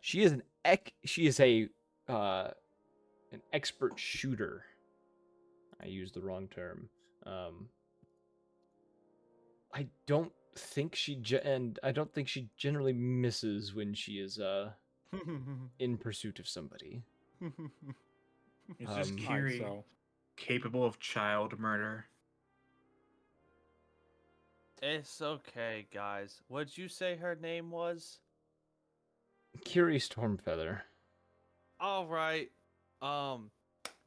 she is an expert shooter. I used the wrong term. I don't think I don't think she generally misses when she is in pursuit of somebody. Is this Alright, Kiri so capable of child murder? It's okay, guys. What'd you say her name was? Kiri Stormfeather. All right.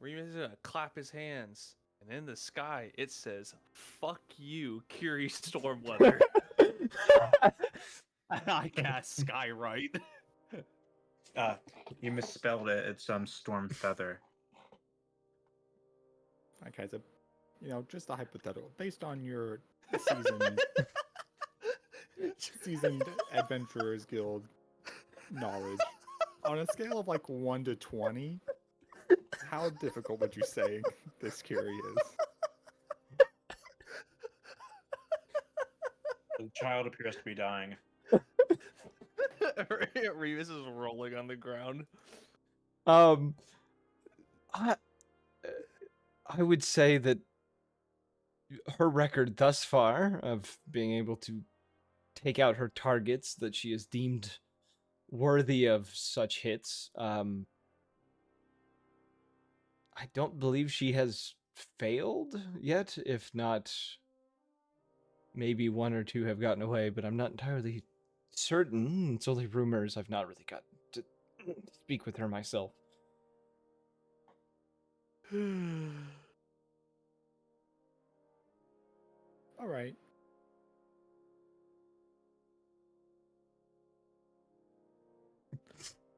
Remus is gonna clap his hands, and in the sky it says, "Fuck you, Kiri Stormweather." I cast Skywrite. You misspelled it. It's Storm Feather. Okay, so, just a hypothetical. Based on your seasoned, seasoned Adventurers Guild knowledge, on a scale of like 1 to 20, how difficult would you say this Kiri is? The child appears to be dying. Remus is rolling on the ground. I would say that her record thus far of being able to take out her targets that she is deemed worthy of such hits, I don't believe she has failed yet. If not, maybe one or two have gotten away, but I'm not entirely certain. It's only rumors. I've not really got to speak with her myself. All right.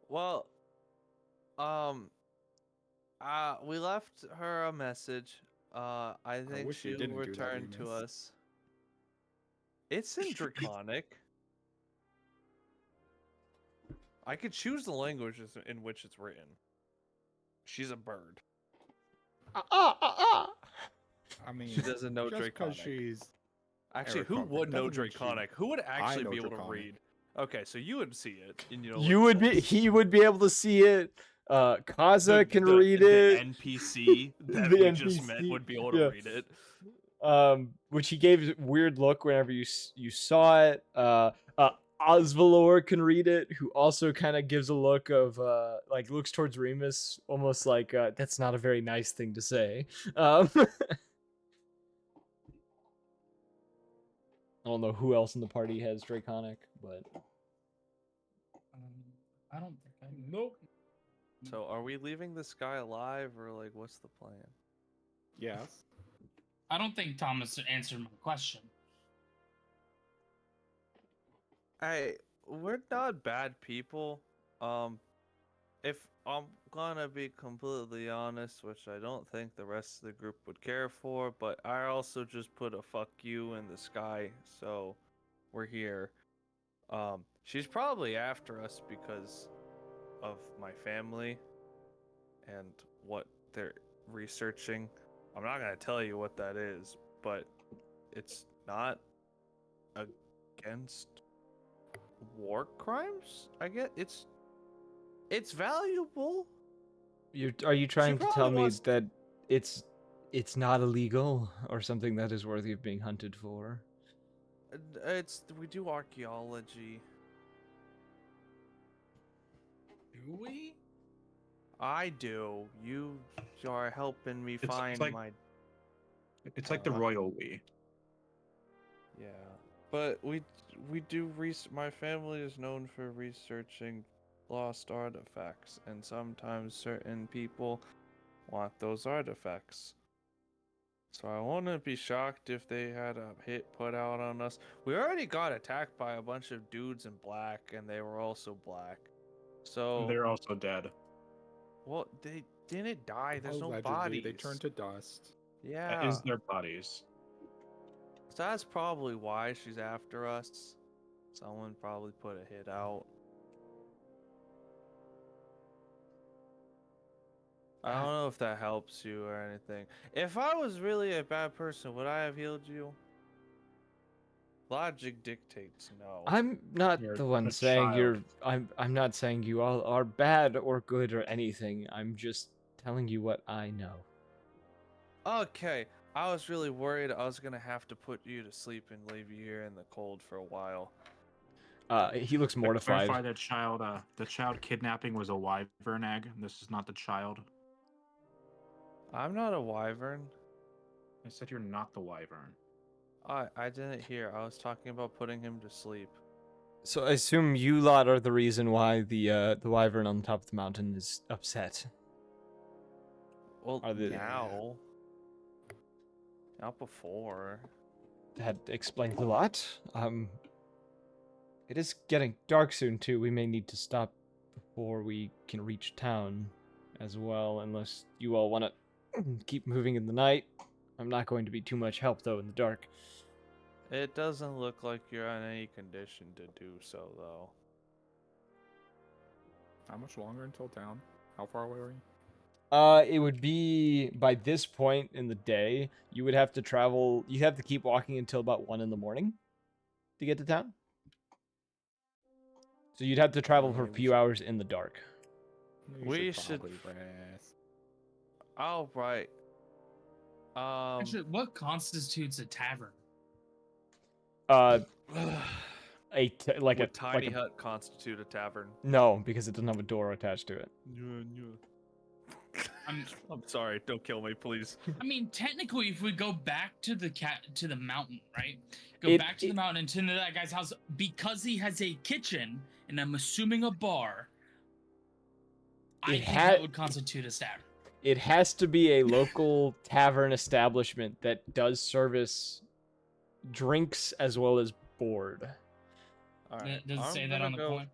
Well, we left her a message. I think wish you she'll didn't do that, return to Remus. us. It's in Draconic. I could choose the language in which it's written. She's a bird. I mean, She doesn't know just because Draconic. she's Actually, who Draconic would know doesn't mean she- Draconic? Who would actually know be able to Draconic. read? Okay, so you would see it, and You would be. He would be able to see it. Kaza can read the it. NPC that The we just met NPC, would be able to yeah. read it. Which he gave a weird look whenever you saw it. Osvalor can read it, who also kind of gives a look of like looks towards Remus, almost like that's not a very nice thing to say. I don't know who else in the party has Draconic, but I don't think I. nope. So, are we leaving this guy alive, or like, what's the plan? Yes. I don't think Thomas answered my question. Hey, we're not bad people. If I'm gonna be completely honest, which I don't think the rest of the group would care for, but I also just put a fuck you in the sky, so we're here. She's probably after us because of my family and what they're researching. I'm not gonna tell you what that is, but it's not against war crimes. I get it's valuable. are you trying to tell probably me wants- that it's not illegal or something that is worthy of being hunted for? We do archaeology. Do we? I do. You are helping me find like- my It's like the royal we. yeah. But we do my family is known for researching lost artifacts, and sometimes certain people want those artifacts. So I wouldn't be shocked if they had a hit put out on us. We already got attacked by a bunch of dudes in black, and they were also black. So They're also dead. Well, they didn't die. There's no Allegedly, bodies. they turn to dust. Yeah. That is their bodies. So that's probably why she's after us. Someone probably put a hit out. I don't know if that helps you or anything. If I was really a bad person, would I have healed you? Logic dictates no. I'm not You're the one a saying child. you're. I'm not saying you all are bad or good or anything. I'm just telling you what I know. Okay, I was really worried I was gonna have to put you to sleep and leave you here in the cold for a while. He looks To mortified. clarify, the child kidnapping was a wyvern egg. This is not the child. I'm not a wyvern. I said you're not the wyvern. I didn't hear. I was talking about putting him to sleep. So I assume you lot are the reason why the wyvern on top of the mountain is upset. Well, Are they- now. Not before. That explains a lot. It is getting dark soon too. We may need to stop before we can reach town as well, unless you all want to keep moving in the night. I'm not going to be too much help though in the dark. It doesn't look like you're in any condition to do so, though. How much longer until town? How far away are you? It would be by this point in the day, you would have to travel. You have to keep walking until about 1 in the morning to get to town. So you'd have to travel for a few hours in the dark. We should- probably rest. All right. Actually, what constitutes a tavern? Like Would a tiny hut constitute a tavern? no, because it doesn't have a door attached to it. I'm sorry. Don't kill me, please. I mean, technically, if we go back to the mountain, right? Go back to the mountain and to that guy's house because he has a kitchen and I'm assuming a bar. I think that would constitute a tavern. It has to be a local tavern establishment that does service drinks as well as board. All right. Does it say that on the coin?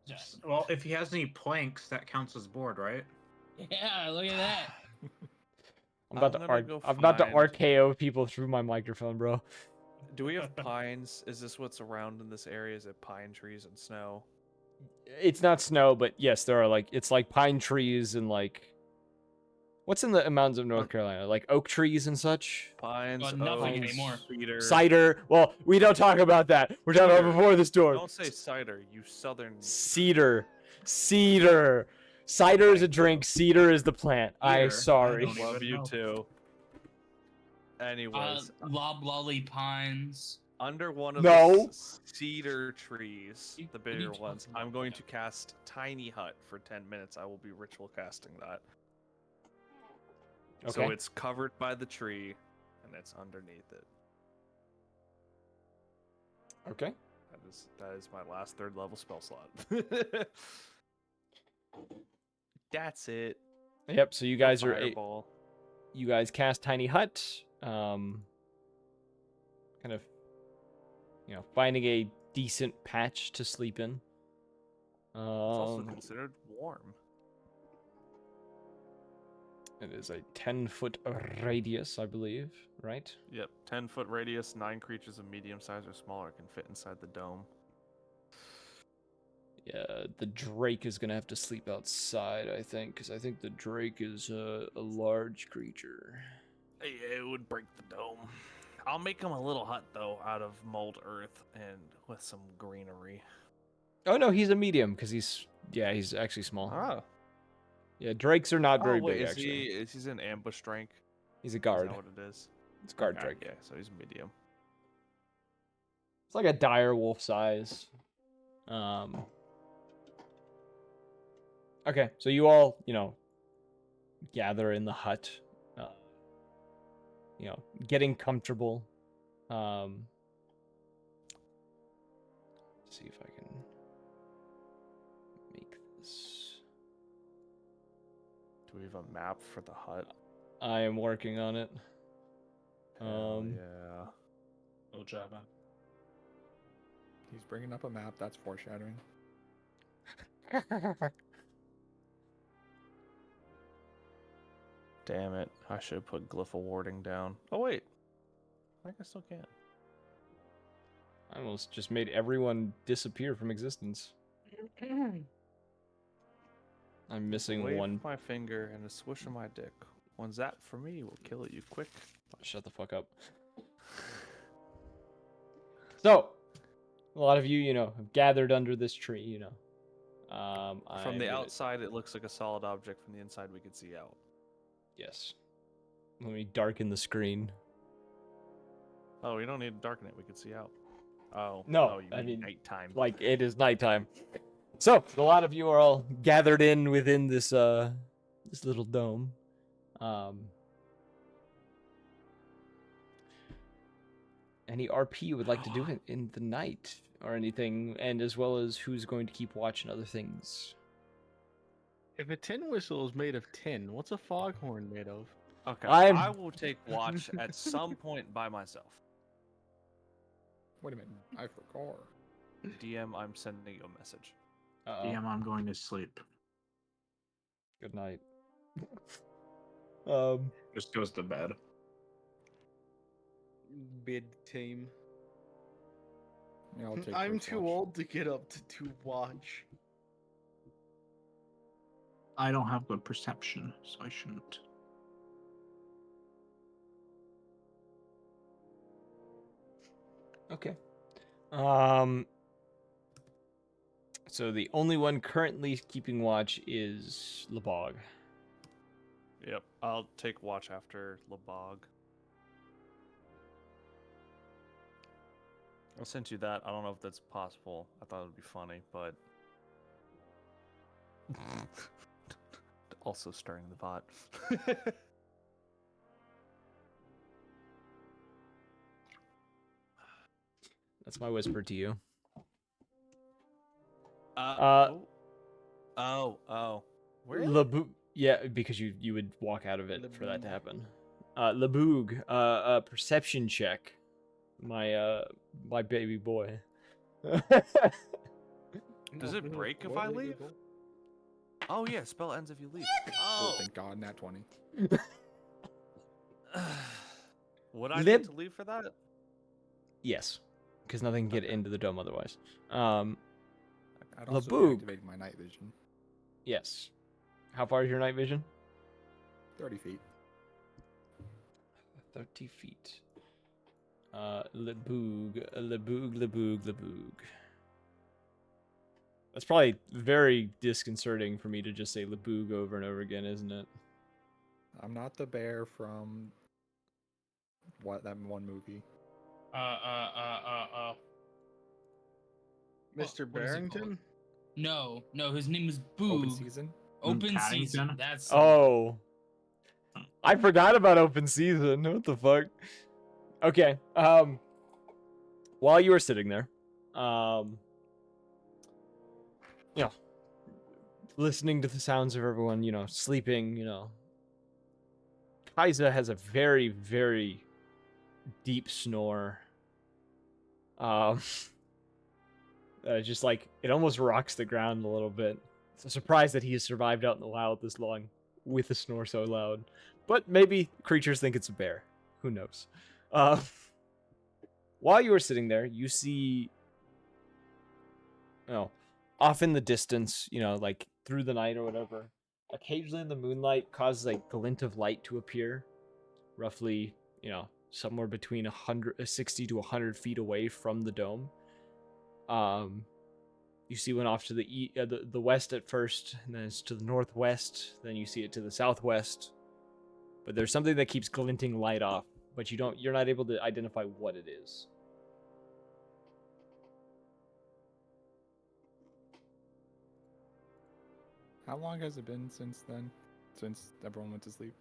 Yes. Well, if he has any planks, that counts as board, right? Yeah, look at that. I'm about gonna go to find- RKO people through my microphone, bro. Do we have pines? Is this what's around in this area? Is it pine trees and snow? It's not snow, but yes, there are it's like pine trees and what's in the mountains of North Carolina? Like oak trees and such? Pines, But nothing oaks, anymore. cedar. Cider. Well, we don't talk about that. We're talking about Cedar. before the storm. Don't say cider, you southern. Cedar. Cedar. Cider is a drink. Cedar is the plant. Cedar. Sorry. I don't Love even you know. too. Anyways, Loblolly pines. under one of No. the cedar trees, the What are you bigger talking ones, about? I'm going to cast Tiny Hut for 10 minutes. I will be ritual casting that. So Okay. it's covered by the tree, and it's underneath it. Okay. That is my last 3rd level spell slot. That's it. Yep. So you guys are Fireball. you guys cast Tiny Hut. Kind of, finding a decent patch to sleep in. It's also considered warm. It is a 10-foot radius, I believe, right? Yep, 10-foot radius, 9 creatures of medium size or smaller can fit inside the dome. Yeah, the Drake is gonna have to sleep outside, I think, because I think the Drake is a large creature. It would break the dome. I'll make him a little hut though, out of mold earth and with some greenery. Oh no, he's a medium because he's actually small. Ah. Yeah, Drakes are not very wait, big is actually. is he an ambush rank? He's a Is guard. that what it is? It's a guard Okay, Drake. Yeah, so he's medium. It's like a dire wolf size. Okay, so you all, gather in the hut. Getting comfortable. Let's see if I can make this. Do we have a map for the hut? I am working on it. Hell yeah. Oh, Java. He's bringing up a map. That's foreshadowing. Damn it. I should have put glyph of warding down. Oh, wait. I think I still can. I almost just made everyone disappear from existence. I'm missing Wave one. of my finger and a swish of my dick. One zap for me will kill you quick. Shut the fuck up. So, a lot of you, have gathered under this tree, From the I'm gonna- outside, it looks like a solid object. From the inside, we can see out. Yes. Let me darken the screen. Oh, we don't need to darken it. We can see out. Oh. No, oh, you I mean mean, nighttime. Like, it is nighttime. So, a lot of you are all gathered in within this little dome. Any RP you would like to do in the night or anything, and as well as who's going to keep watch and other things. If a tin whistle is made of tin, what's a foghorn made of? Okay. I'm- I will take watch at some point by myself. Wait a minute, I forgot. DM, I'm sending you a message. DM, I'm going to sleep. Good night. Just goes to bed. Bid team. Yeah, I'll take I'm first too watch. old to get up to watch. I don't have good perception, so I shouldn't. Okay. So the only one currently keeping watch is Lebog. Yep. I'll take watch after Lebog. I'll send you that. I don't know if that's possible. I thought it would be funny, but also stirring the pot. That's my whisper to you. Oh. Where? Laboog. Yeah, because you would walk out of it for that to happen. Laboog, perception check. My baby boy. Does it break if I leave? Oh yeah, spell ends if you leave. Oh, Oh. thank God, nat 20. Would I Lib- need to leave for that? Yes, because nothing can get into the dome otherwise. I'd also be Laboog. activating my night vision. Yes. How far is your night vision? 30 feet. 30 feet. Laboog. That's probably very disconcerting for me to just say Laboog over and over again, isn't it? I'm not the bear from that one movie. Mr. What is it Barrington? No, his name is Boog. Open season. Open season. Paddington? That's Oh. I forgot about open season. What the fuck? Okay. While you were sitting there, listening to the sounds of everyone, sleeping, Kaiza has a very, very deep snore. Just like it almost rocks the ground a little bit. It's a surprise that he has survived out in the wild this long with a snore so loud. But maybe creatures think it's a bear. Who knows? While you were sitting there, you see, off in the distance, like through the night or whatever, occasionally in the moonlight causes a glint of light to appear, roughly, somewhere between 60 to 100 feet away from the dome. You see one off to the west at first, and then it's to the northwest. Then you see it to the southwest. But there's something that keeps glinting light off, but you're not able to identify what it is. How long has it been since then? Since everyone went to sleep?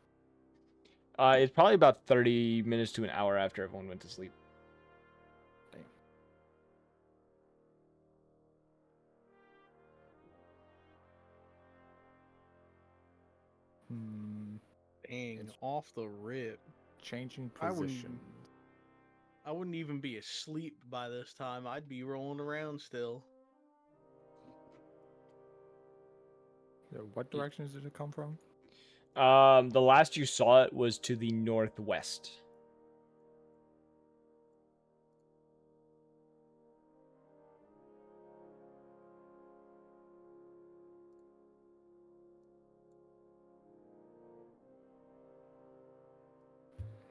It's probably about 30 minutes to an hour after everyone went to sleep. Dang, It's- off the rip. Changing I wouldn't- position. I wouldn't even be asleep by this time. I'd be rolling around still. What directions did it come from? The last you saw it was to the northwest.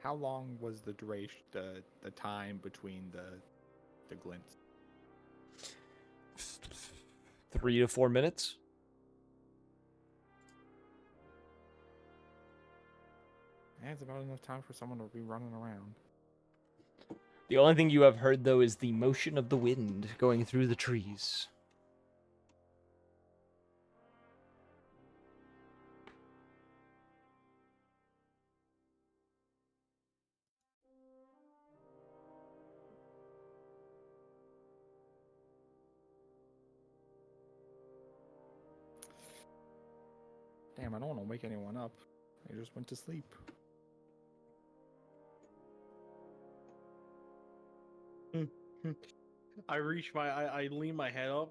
How long was the duration, the time between the glints? 3 to 4 minutes. That's about enough time for someone to be running around. The only thing you have heard, though, is the motion of the wind going through the trees. Damn, I don't want to wake anyone up. I just went to sleep. I lean my head up,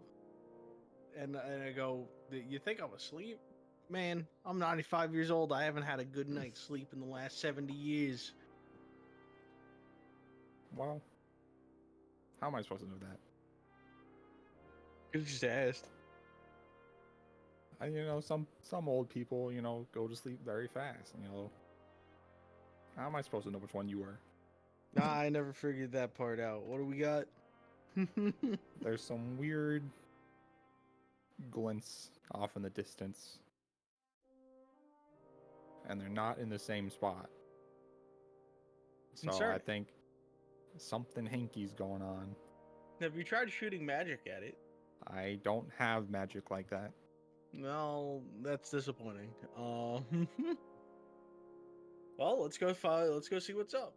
and I go, "You think I'm asleep? Man, I'm 95 years old. I haven't had a good night's sleep in the last 70 years." Well, how am I supposed to know that? You just asked. Some old people, go to sleep very fast. How am I supposed to know which one you are? Nah, I never figured that part out. What do we got? There's some weird glints off in the distance, and they're not in the same spot. So Concerning. I think something hanky's going on. Have you tried shooting magic at it? I don't have magic like that. No, that's disappointing. Well, let's go see what's up.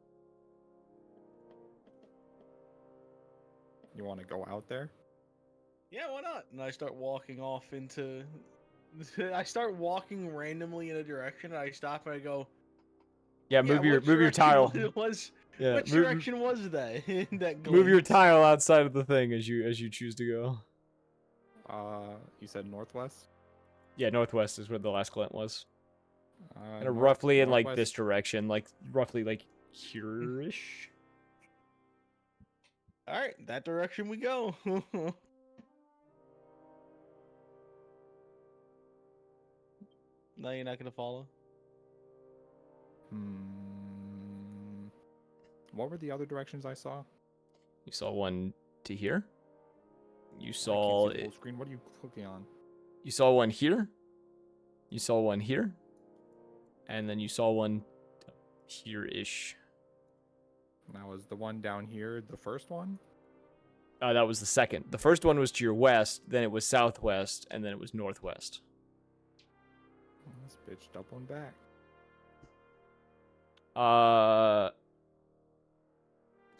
You want to go out there? Yeah, why not? And I start walking off into. I start walking randomly in a direction, and I stop and I go. Yeah, Yeah, move your what direction tile. Was Yeah, which direction was that? That move your glint? tile outside of the thing as you choose to go. You said northwest? Yeah, northwest is where the last glint was. And North- roughly in like northwest. this direction, like roughly like here-ish. All right, that direction we go. No, you're not gonna follow. What were the other directions I saw? You saw one to here. You I saw can't see the it. whole screen. What are you clicking on? You saw one here. You saw one here. And then you saw one here-ish. That was the one down here, the first one? That was the second. The first one was to your west, then it was southwest, and then it was northwest. Oh, this bitch doubling back.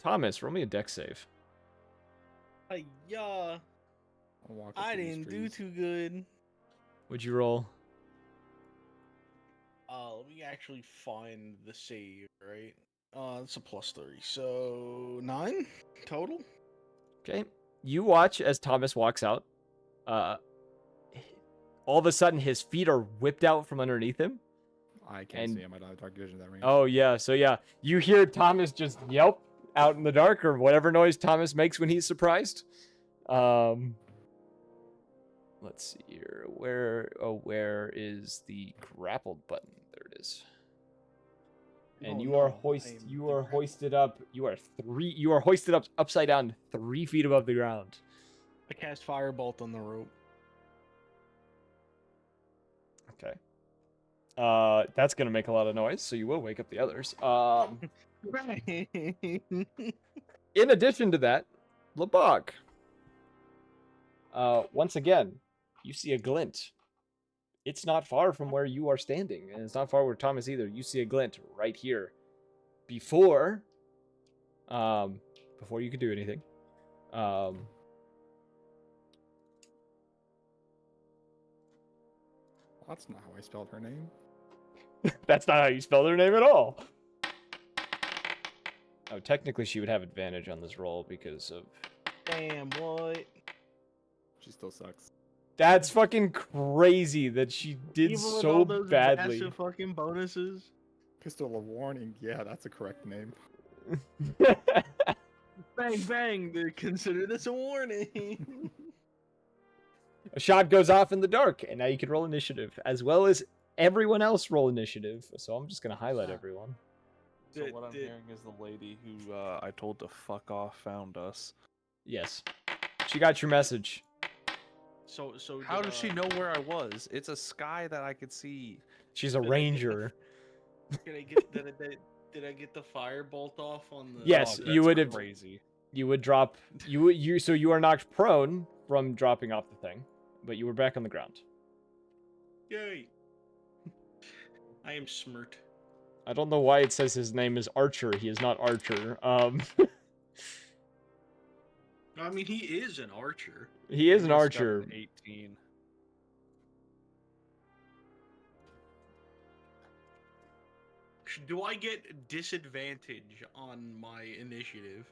Thomas, roll me a dex save. Yeah, I'll walk up I to these didn't do trees. too good. What'd you roll? Let me actually find the save, right? It's a +3, so 9 total. Okay. You watch as Thomas walks out. All of a sudden, his feet are whipped out from underneath him. I can't And- see him. I don't have dark vision that range. Oh, yeah. So, yeah. You hear Thomas just yelp out in the dark, or whatever noise Thomas makes when he's surprised. Let's see here. Where is the grappled button? There it is. And Oh, you are no, I am you are hoisted up. You are hoisted up upside down 3 feet above the ground. I cast firebolt on the rope. Okay. That's gonna make a lot of noise, so you will wake up the others. In addition to that, Lebog. Once again, you see a glint. It's not far from where you are standing, and it's not far where Thomas either. You see a glint right here. Before you could do anything. That's not how I spelled her name. That's not how you spelled her name at all. Oh, technically she would have advantage on this roll because of... Damn, what? She still sucks. That's fucking crazy that she did Even with so all those badly. massive fucking bonuses. Pistol of Warning. Yeah, that's a correct name. Bang bang. They consider this a warning. A shot goes off in the dark, and now you can roll initiative, as well as everyone else roll initiative. So I'm just gonna highlight everyone. So what I'm hearing is the lady who I told to fuck off found us. Yes, she got your message. So How does she know where I was? It's a sky that I could see. She's a Did I get the- ranger. Did I get the firebolt off on the? Yes, Oh, you that's would have. crazy. You would drop. So you are knocked prone from dropping off the thing, but you were back on the ground. Yay! I am smirt. I don't know why it says his name is Archer. He is not Archer. I mean, he is an archer. He is I an just got archer. an 18. Do I get disadvantage on my initiative?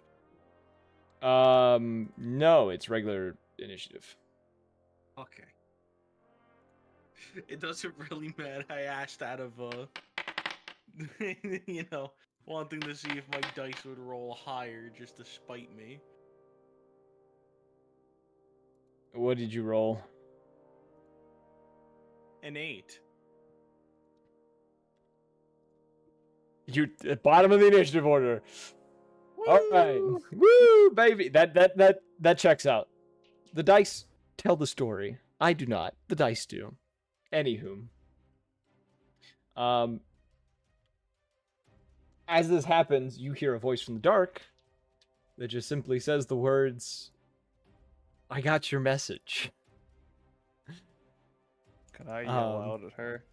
No, it's regular initiative. Okay. It doesn't really matter. I asked out of wanting to see if my dice would roll higher just to spite me. What did you roll? An 8. You at bottom of the initiative order. All right, woo, baby. That checks out. The dice tell the story. I do not. The dice do. Anywho, as this happens, you hear a voice from the dark that just simply says the words, "I got your message." Can I yell out at her?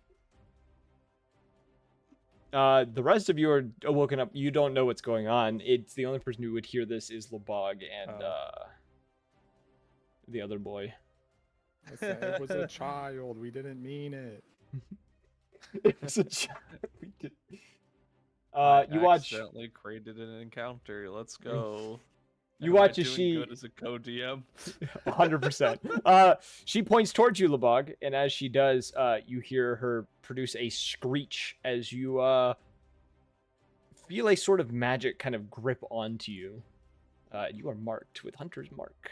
The rest of you are woken up. You don't know what's going on. It's the only person who would hear this is Lebog and the other boy. I said it was a child. We didn't mean it. It was a child. We did. I You watch. accidentally created an encounter. Let's go. You Am I watch as doing she. good as a co-DM. 100%. She points towards you, Lebog, and as she does, you hear her produce a screech as you feel a sort of magic kind of grip onto you. You are marked with Hunter's Mark.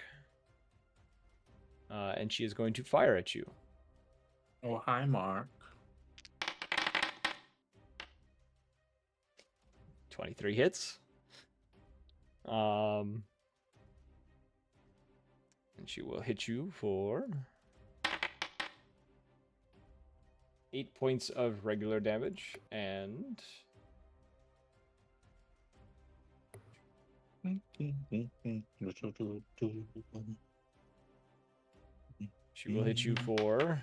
And she is going to fire at you. Oh, hi, Mark. 23 hits. And she will hit you for 8 points of regular damage, and she will hit you for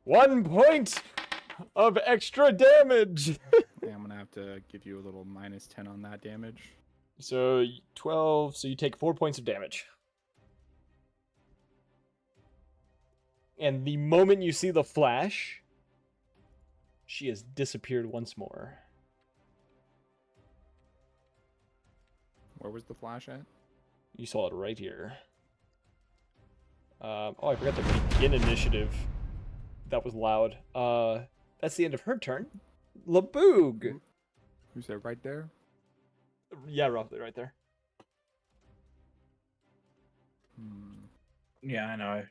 1 point of extra damage. Yeah, I'm gonna have to give you a little -10 on that damage. So 12, so you take 4 points of damage. And the moment you see the flash, she has disappeared once more. Where was the flash at? You saw it right here. Oh, I forgot to begin initiative. That was loud. That's the end of her turn. Laboog. Who's that right there? Yeah, roughly right there. Yeah, I know.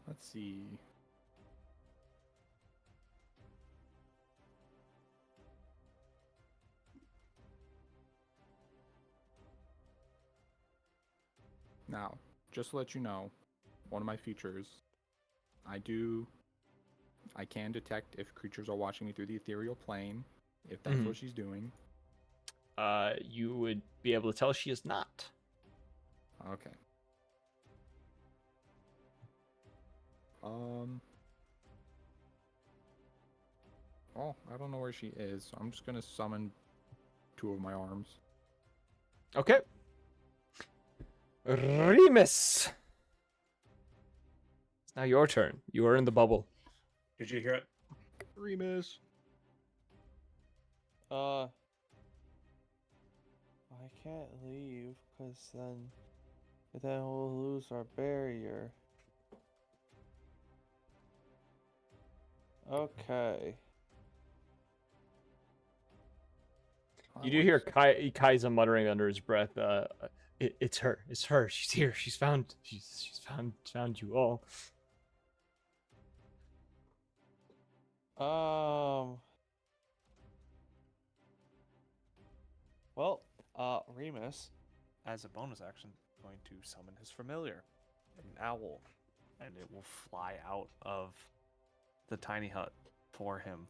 Let's see. Now, just to let you know, one of my features, I can detect if creatures are watching me through the ethereal plane, if that's what she's doing. You would be able to tell she is not. Okay. Oh, I don't know where she is, so I'm just gonna summon 2 of my arms. Okay. Remus. It's now your turn. You are in the bubble. Did you hear it? Remus. I can't leave because then we'll lose our barrier. Okay. You do hear Kaiza muttering under his breath, it's her. It's her. She's here. She's found you all. Well, Remus, as a bonus action, going to summon his familiar, an owl, and it will fly out of the tiny hut for him.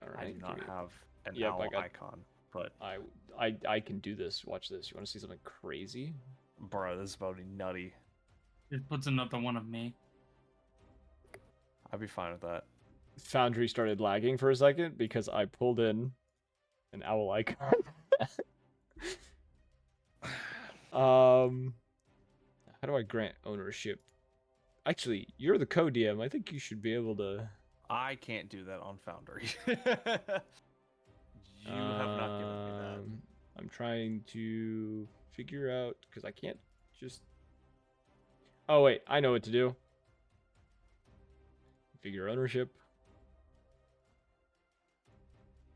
All I right. do not have an Yep, owl I got- icon, but I can do this. Watch this. You want to see something crazy? bro, this is about to be nutty. It puts another one of me. I'd be fine with that. Foundry started lagging for a second because I pulled in an owl icon. How do I grant ownership? Actually, you're the co-DM. I think you should be able to. I can't do that on Foundry. You have not given me that. I'm trying to figure out because I can't just. Oh wait, I know what to do. Figure ownership.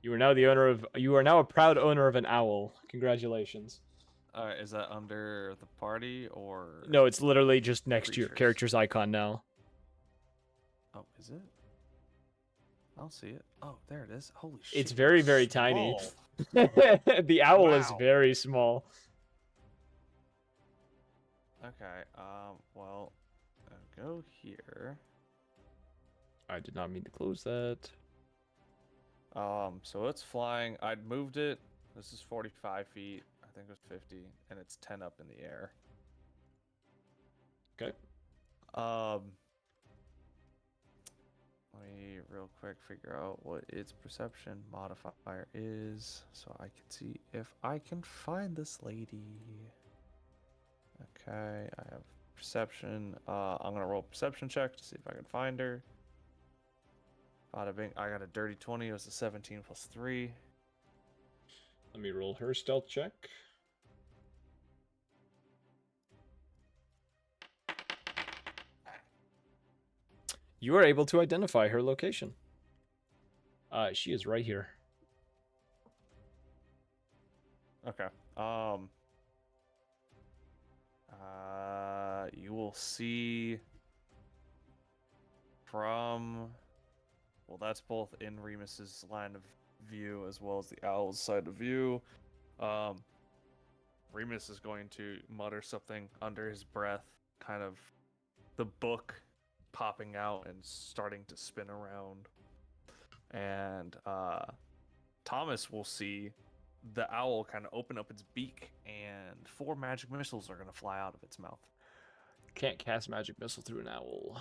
You are now the owner of. You are now a proud owner of an owl. Congratulations. Is that under the party or? No, it's literally just next to your Creatures. character's icon now. Oh, is it? I don't see it. Oh, there it is. Holy shit. It's very, very tiny. small. The owl is Wow. very small. Okay. Well, go here. I did not mean to close that. So it's flying. I'd moved it. This is 45 feet. I think it was 50, and it's 10 up in the air. Okay. Let me real quick figure out what its perception modifier is, so I can see if I can find this lady. Okay, I have perception. I'm gonna roll a perception check to see if I can find her. Bada bing. I got a dirty 20. It was a 17 plus 3. Let me roll her stealth check. You are able to identify her location. She is right here. Okay. You will see from. Well, that's both in Remus's line of view as well as the owl's side of view. Remus is going to mutter something under his breath, kind of the book popping out and starting to spin around. And Thomas will see the owl kind of open up its beak, and 4 magic missiles are going to fly out of its mouth. Can't cast magic missile through an owl.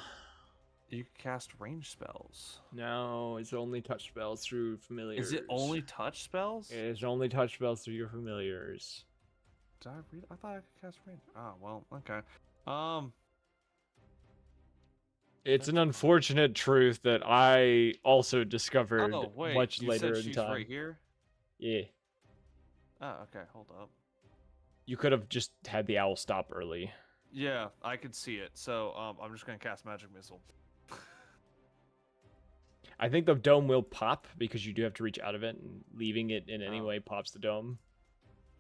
You can cast range spells. No, it's only touch spells through familiars. Is it only touch spells? It is only touch spells through your familiars. Did I read? I thought I could cast range. Oh well, okay. It's an unfortunate truth that I also discovered Oh wait, much you later said in she's time. right here. Yeah. Oh, okay. Hold up. You could have just had the owl stop early. Yeah, I could see it. So I'm just gonna cast magic missile. I think the dome will pop because you do have to reach out of it, and leaving it in any Oh. way pops the dome.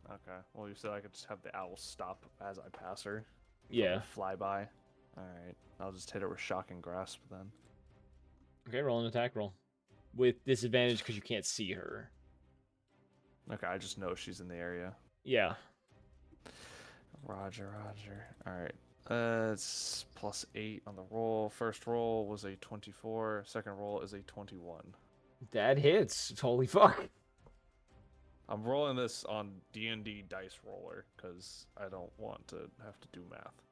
Okay. Well, you said I could just have the owl stop as I pass her. Yeah. Fly by. All right. I'll just hit her with shocking grasp then. Okay, roll an attack roll. With disadvantage because you can't see her. Okay, I just know she's in the area. Yeah. Roger. All right. It's +8 on the roll. First roll was a 24. Second roll is a 21. That hits. Holy fuck. I'm rolling this on D&D dice roller because I don't want to have to do math.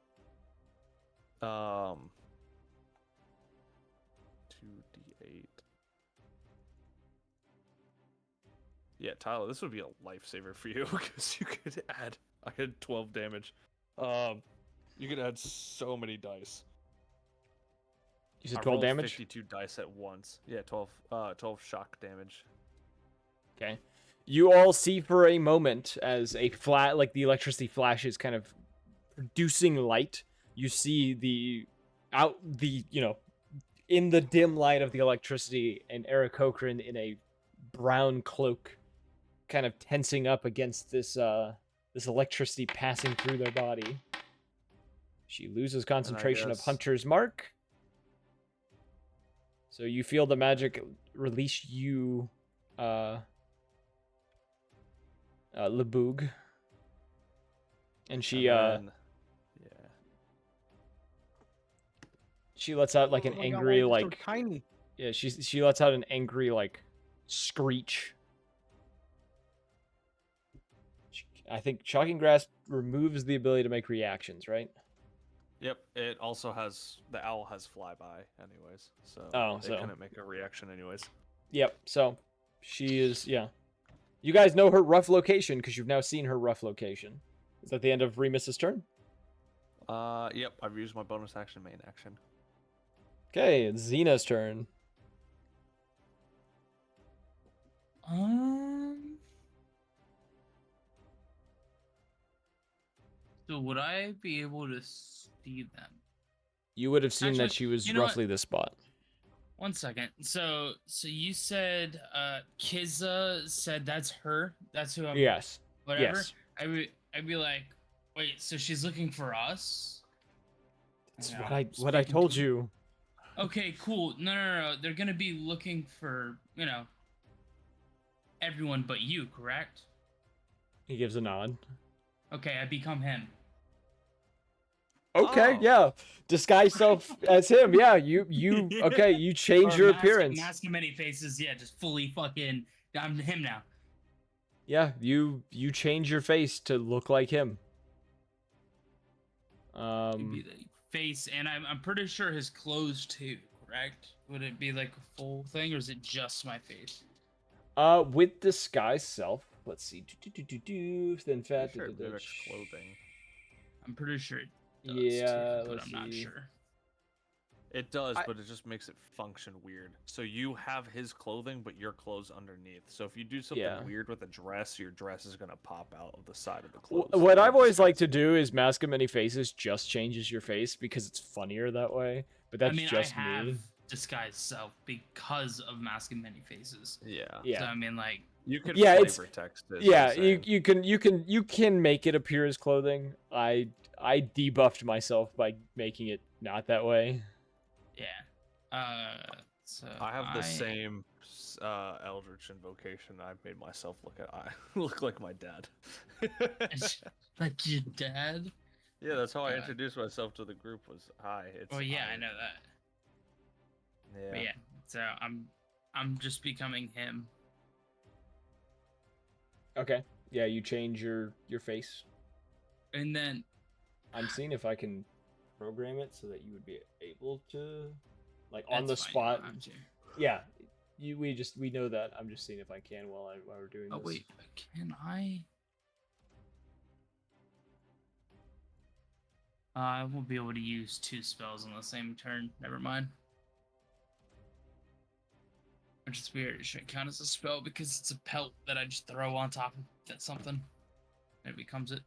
2d8. Yeah, Tyler, this would be a lifesaver for you because you could add. I had 12 damage. You could add so many dice. You said I 12 rolled damage? 52 dice at once. Yeah, 12 shock damage. Okay. You all see for a moment as a flat, like the electricity flashes, kind of producing light. You see in the dim light of the electricity, and Eric Cochran in a brown cloak, kind of tensing up against this electricity passing through their body. She loses concentration of guess- Hunter's Mark. So you feel the magic release you, Lebug. And she, And then, yeah. she lets out like an Oh my God, angry, why is it so like, tiny. yeah, she lets out an angry, like, screech. I think Shocking Grasp removes the ability to make reactions, right? Yep, it also has, the owl has flyby anyways, so it so- couldn't make a reaction anyways. Yep, so she is, yeah. You guys know her rough location because you've now seen her rough location. Is that the end of Remus's turn? Yep, I've used my bonus action, main action. Okay, it's Xena's turn. So would I be able to see them? You would have seen that Actually, she was you know what? roughly this spot. 1 second. So you said Kizza said that's her. That's who I'm. Yes. Whatever. Yes. I'd be like, wait. So she's looking for us? That's Yeah, what I speaking told to- you. Okay, cool. No. They're gonna be looking for everyone but you, correct? He gives a nod. Okay, I become him. Okay, Oh. yeah. Disguise self as him. Yeah, you okay, you change Or your mask- appearance. Mask of many faces. Yeah, just fully fucking. I'm him now. Yeah, you change your face to look like him. It'd be the face, and I'm pretty sure his clothes too. Correct? Would it be like a full thing, or is it just my face? With disguise self. Let's see. Thin fat. Sure, it mimics clothing. I'm pretty sure it does Yeah, too, but let's I'm not see. sure. It does, but it just makes it function weird. So you have his clothing, but your clothes underneath. So if you do something Yeah. weird with a dress, your dress is gonna pop out of the side of the Wh- clothes. What I've always liked to Disguise. do is Mask of Many Faces just changes your face because it's funnier that way. But that's I mean, just I have me. disguised self because of Mask of Many Faces. Yeah. Yeah. So I mean, like, You can Yeah, it's- flavor text it. Yeah, you're you saying. you can make it appear as clothing. I debuffed myself by making it not that way. yeah. So I have the same Eldritch invocation. I made myself look like my dad. like your dad. Yeah, that's how I Uh, introduced myself to the group. Was hi. It's Oh yeah, I know that. Yeah. But yeah, so I'm just becoming him. Okay. Yeah, you change your face. And then I'm seeing if I can program it so that you would be able to, like, on the that's fine, you don't spot. have to. Yeah, we know that. I'm just seeing if I can while we're doing Oh this. wait, can I? I won't be able to use 2 spells on the same turn. Never mind. Which is weird. It shouldn't count as a spell because it's a pelt that I just throw on top of that something. And it becomes it.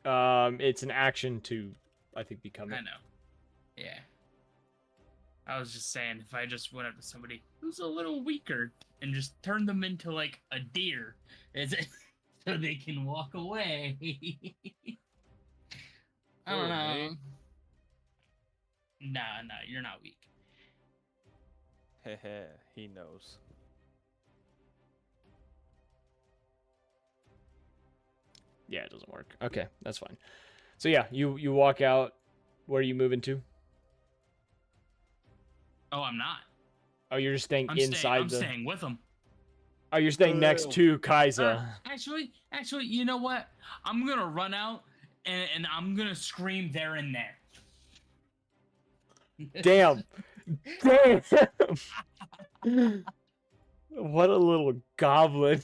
It's an action to, I think, become it. I know. Yeah. I was just saying, if I just went up to somebody who's a little weaker and just turned them into like a deer, is it so they can walk away? I don't Who, know. me? Nah, you're not weak. Heh, he knows. Yeah, it doesn't work. Okay, that's fine. So yeah, you walk out. Where are you moving to? Oh, I'm not. Oh, you're just staying I'm inside staying with them. Oh, you're staying next to Kaiza. Actually, you know what? I'm gonna run out and I'm gonna scream there and there. Damn. Damn. What a little goblin.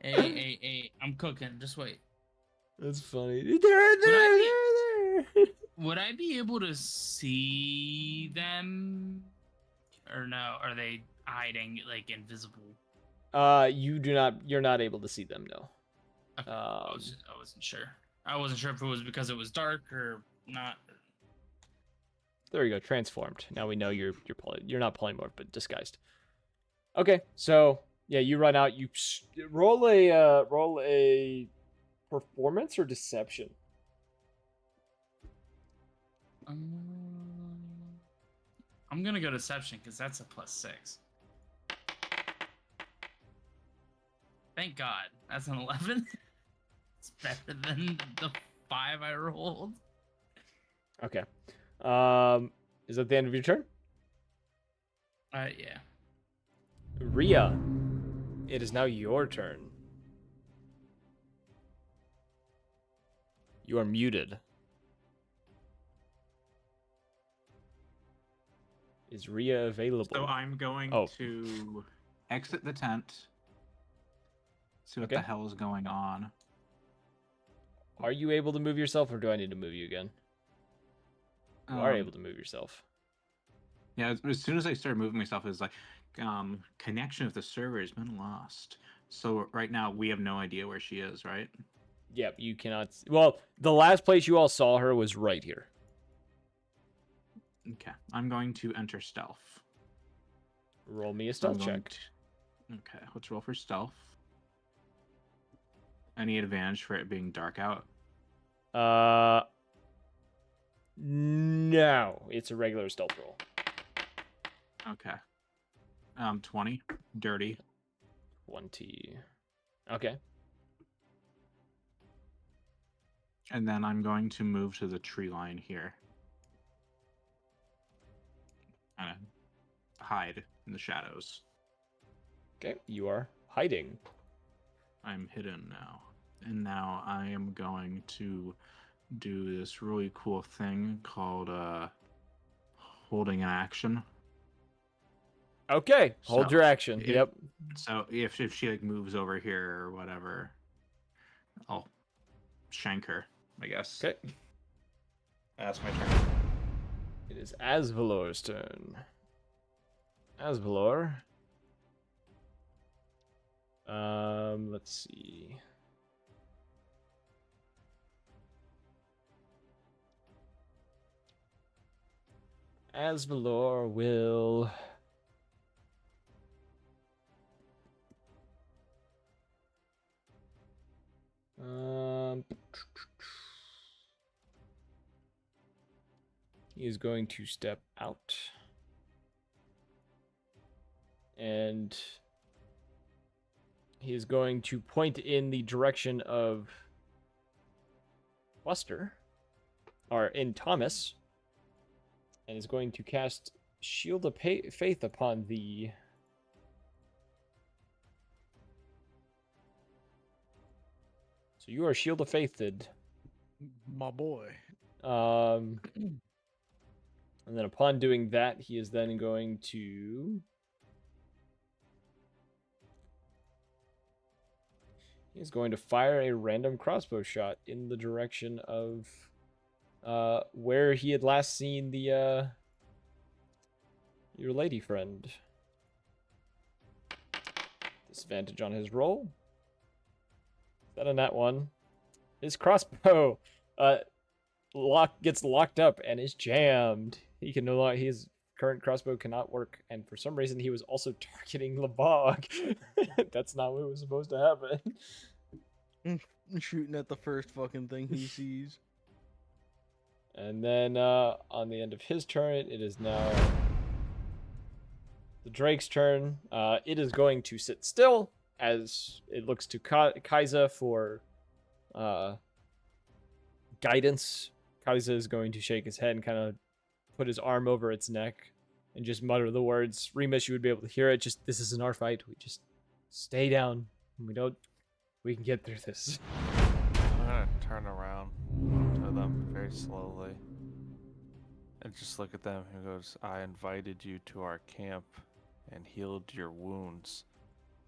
Hey, I'm cooking. Just wait. That's funny. There. Would I be able to see them, or no? Are they hiding, like invisible? You're not able to see them, no. Okay. I wasn't sure. I wasn't sure if it was because it was dark or not. There you go, transformed. Now we know you're not polymorph, but disguised. Okay, so yeah, you run out. You roll a performance or deception. I'm gonna go deception because that's a +6. Thank God, that's an 11. It's better than the 5 I rolled. Okay. Is that the end of your turn? Yeah. Rhea, it is now your turn. You are muted. Is Rhea available? So I'm going to exit the tent. See what the hell is going on. Are you able to move yourself, or do I need to move you again? You are able to move yourself. Yeah, as soon as I started moving myself, it was like, connection with the server has been lost. So right now, we have no idea where she is, right? Yep, you cannot... Well, the last place you all saw her was right here. Okay, I'm going to enter stealth. Roll me a stealth check. Okay, let's roll for stealth. Any advantage for it being dark out? No. It's a regular stealth roll. Okay. 20. Dirty. 20. Okay. And then I'm going to move to the tree line here. Hide in the shadows. Okay, you are hiding. I'm hidden now. And now I am going to do this really cool thing called holding an action. Okay, hold your action. Yep. So if she like moves over here or whatever, I'll shank her, I guess. Okay. That's my turn. It is Asvalor's turn. Asvalor. Let's see. Asvalor will... he is going to step out. And he is going to point in the direction of Buster, or in Thomas, and is going to cast Shield of Faith upon the... So you are Shield of Faithed. My boy. And then upon doing that, he is then going to... He's going to fire a random crossbow shot in the direction of where he had last seen the your lady friend. Disadvantage on his roll. Is that a nat one? His crossbow gets locked up and is jammed. He can no longer... His current crossbow cannot work, and for some reason he was also targeting Lebog. That's not what was supposed to happen. Shooting at the first fucking thing he sees. And then on the end of his turn, it is now the Drake's turn. It is going to sit still as it looks to Kaiza for guidance. Kaiza is going to shake his head and kind of put his arm over its neck and just mutter the words. Remus, you would be able to hear it. Just, this isn't our fight. We just stay down. We can get through this. I'm gonna turn around to them very slowly and just look at them. He goes, I invited you to our camp and healed your wounds.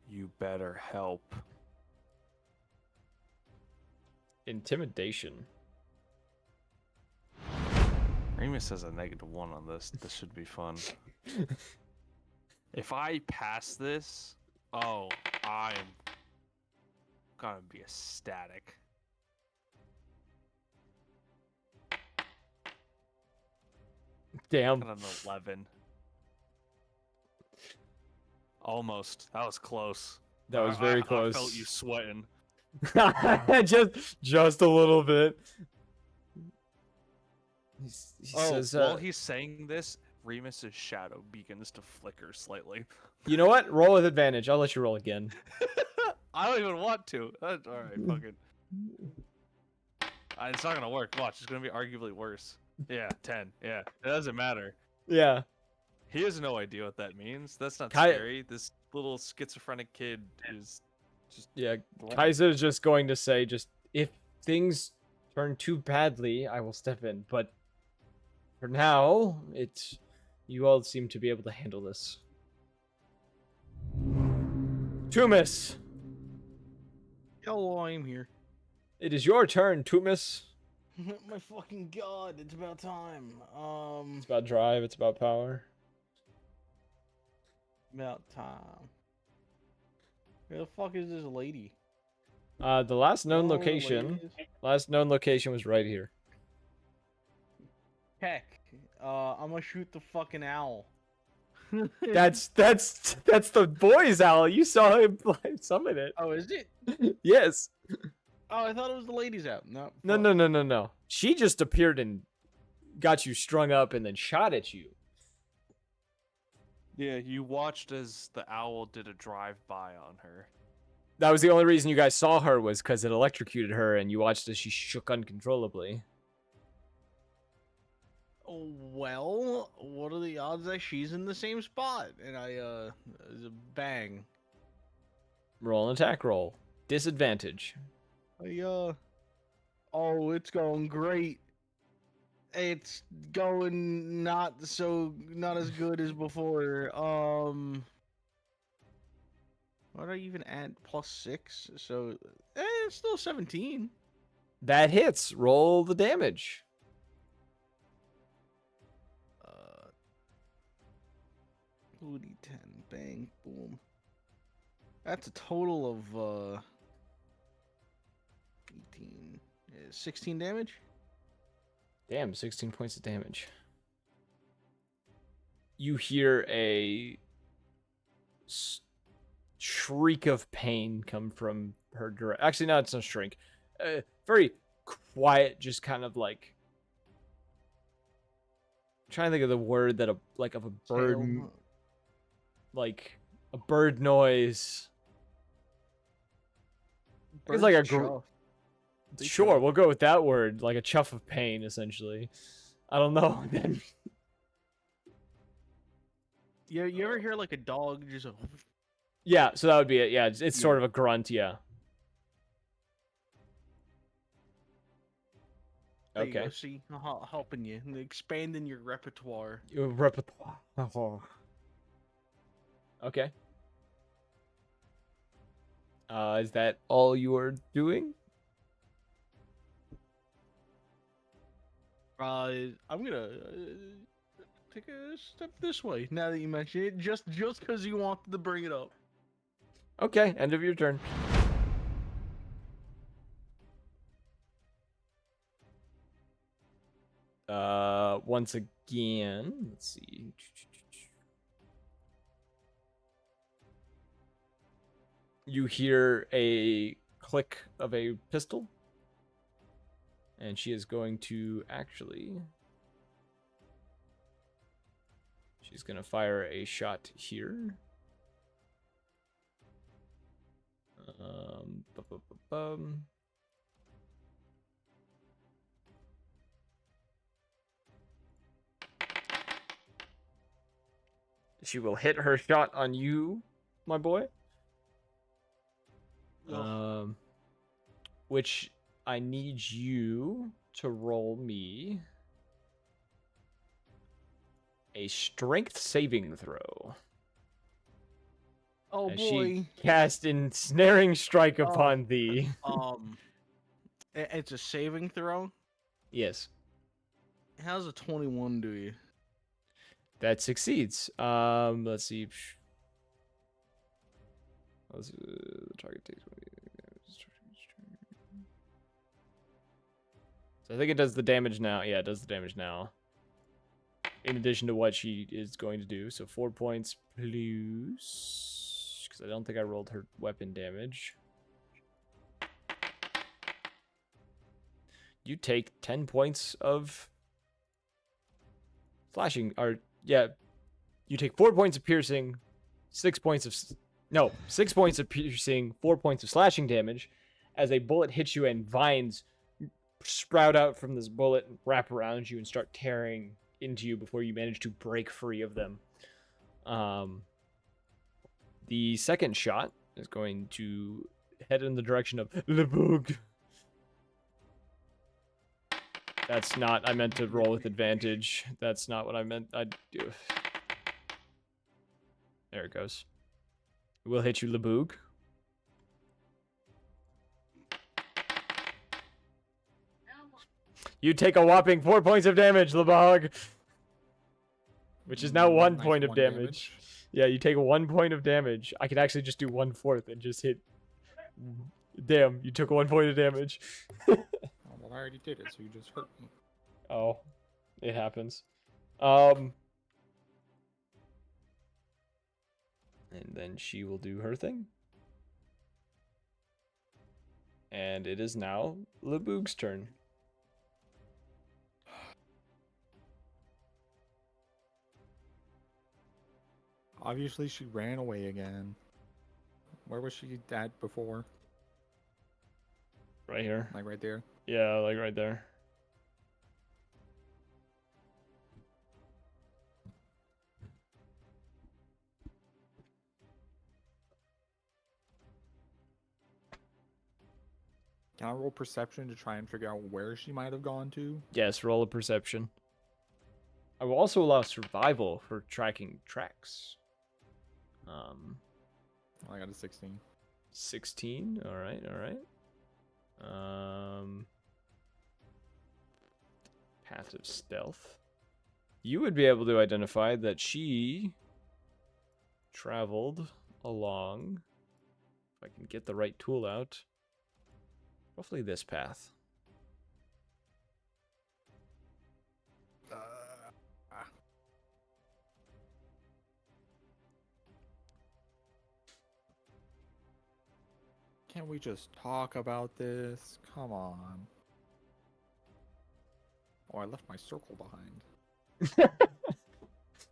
You better help. Intimidation. Remus has a -1 on this. This should be fun. If I pass this, oh, I'm gonna be ecstatic. Damn. Got an 11. Almost. That was close. That was very close. I felt you sweating. just a little bit. He Oh, says, while he's saying this, Remus's shadow begins to flicker slightly. you know what? Roll with advantage. I'll let you roll again. I don't even want to. All right, fuck it. It's not gonna work. Watch, it's gonna be arguably worse. Yeah, 10. Yeah, it doesn't matter. Yeah. He has no idea what that means. That's not Kai- scary. This little schizophrenic kid is just Yeah. blind. Kaiser is just going to say, just if things turn too badly, I will step in. But for now, you all seem to be able to handle this. Tumis, Hello, I'm here. it is your turn, Tumis. My fucking god, it's about time. It's about drive. It's about power. About time. Where the fuck is this lady? The last known Oh, location. ladies. Last known location was right here. Heck, I'm gonna shoot the fucking owl. That's the boy's owl. You saw him summon it. Oh, is it? Yes. Oh, I thought it was the ladies out. No. No, fuck. no, no, no, no. She just appeared and got you strung up and then shot at you. Yeah, you watched as the owl did a drive-by on her. That was the only reason you guys saw her, was because it electrocuted her and you watched as she shook uncontrollably. Well, what are the odds that she's in the same spot? And bang. Roll an attack roll. Disadvantage. Oh, it's going great. It's going not as good as before. What did I even add? +6, so it's still 17. That hits. Roll the damage. 2d10, bang, boom. That's a total of 18, 16 damage. Damn, 16 points of damage. You hear a shriek of pain come from her direct. Actually, no, it's no shriek. Very quiet, just kind of like. I'm trying to think of the word that of a bird, Tail. like a bird noise. It's like a Sure, we'll go with that word, like a chuff of pain, essentially. I don't know. Yeah, you ever hear like a dog just a... Yeah, so that would be it. Yeah, it's sort of a grunt. Yeah. There you Okay. go, see, helping you, and expanding your repertoire. Your repertoire. Okay. Is that all you are doing? I'm gonna take a step this way now that you mention it, just because you wanted to bring it up. Okay, end of your turn. Once again, let's see. You hear a click of a pistol. And she is going to she's going to fire a shot here. She will hit her shot on you, my boy. Which I need you to roll me a strength saving throw. Oh as boy! She cast ensnaring strike upon thee. It's a saving throw. Yes. How's a 21 do you? That succeeds. Let's see. The target takes 1 So I think it does the damage now. Yeah, it does the damage now. In addition to what she is going to do. So 4 points plus... Because I don't think I rolled her weapon damage. You take 10 points of... slashing. Or, yeah. You take 4 points of piercing. 6 points of... No, 6 points of piercing. 4 points of slashing damage. As a bullet hits you and vines sprout out from this bullet and wrap around you and start tearing into you before you manage to break free of them. The second shot is going to head in the direction of Lebug. That's not, I meant to roll with advantage. That's not what I meant I'd do. There it goes. It will hit you, Lebug. You take a whopping 4 points of damage, Lebog. Which is now 1 Nice point of one damage. Yeah, you take 1 point of damage. I could actually just do 1/4 and just hit. Damn, you took 1 point of damage. Oh, well, I already did it, so you just hurt me. Oh, it happens. And then she will do her thing. And it is now Lebug's turn. Obviously, she ran away again. Where was she at before? Right here. Like right there? Yeah, like right there. Can I roll perception to try and figure out where she might have gone to? Yes, roll a perception. I will also allow survival for tracking tracks. I got a 16. 16. All right, all right. Path of stealth. You would be able to identify that she traveled along, if I can get the right tool out, roughly this path. Can't we just talk about this? Come on. Oh, I left my circle behind.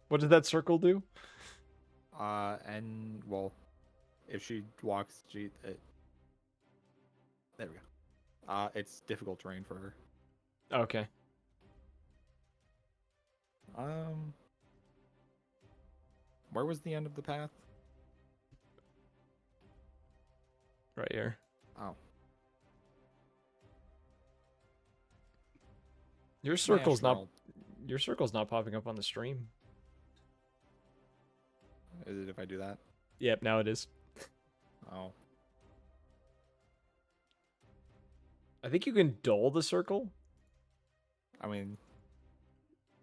What did that circle do? And, well, if she walks, there we go. It's difficult terrain for her. Okay. Where was the end of the path? Right here. Oh. Your circle's not Well, your circle's not popping up on the stream. is it if I do that? Yep, now it is. Oh. I think you can dull the circle. I mean,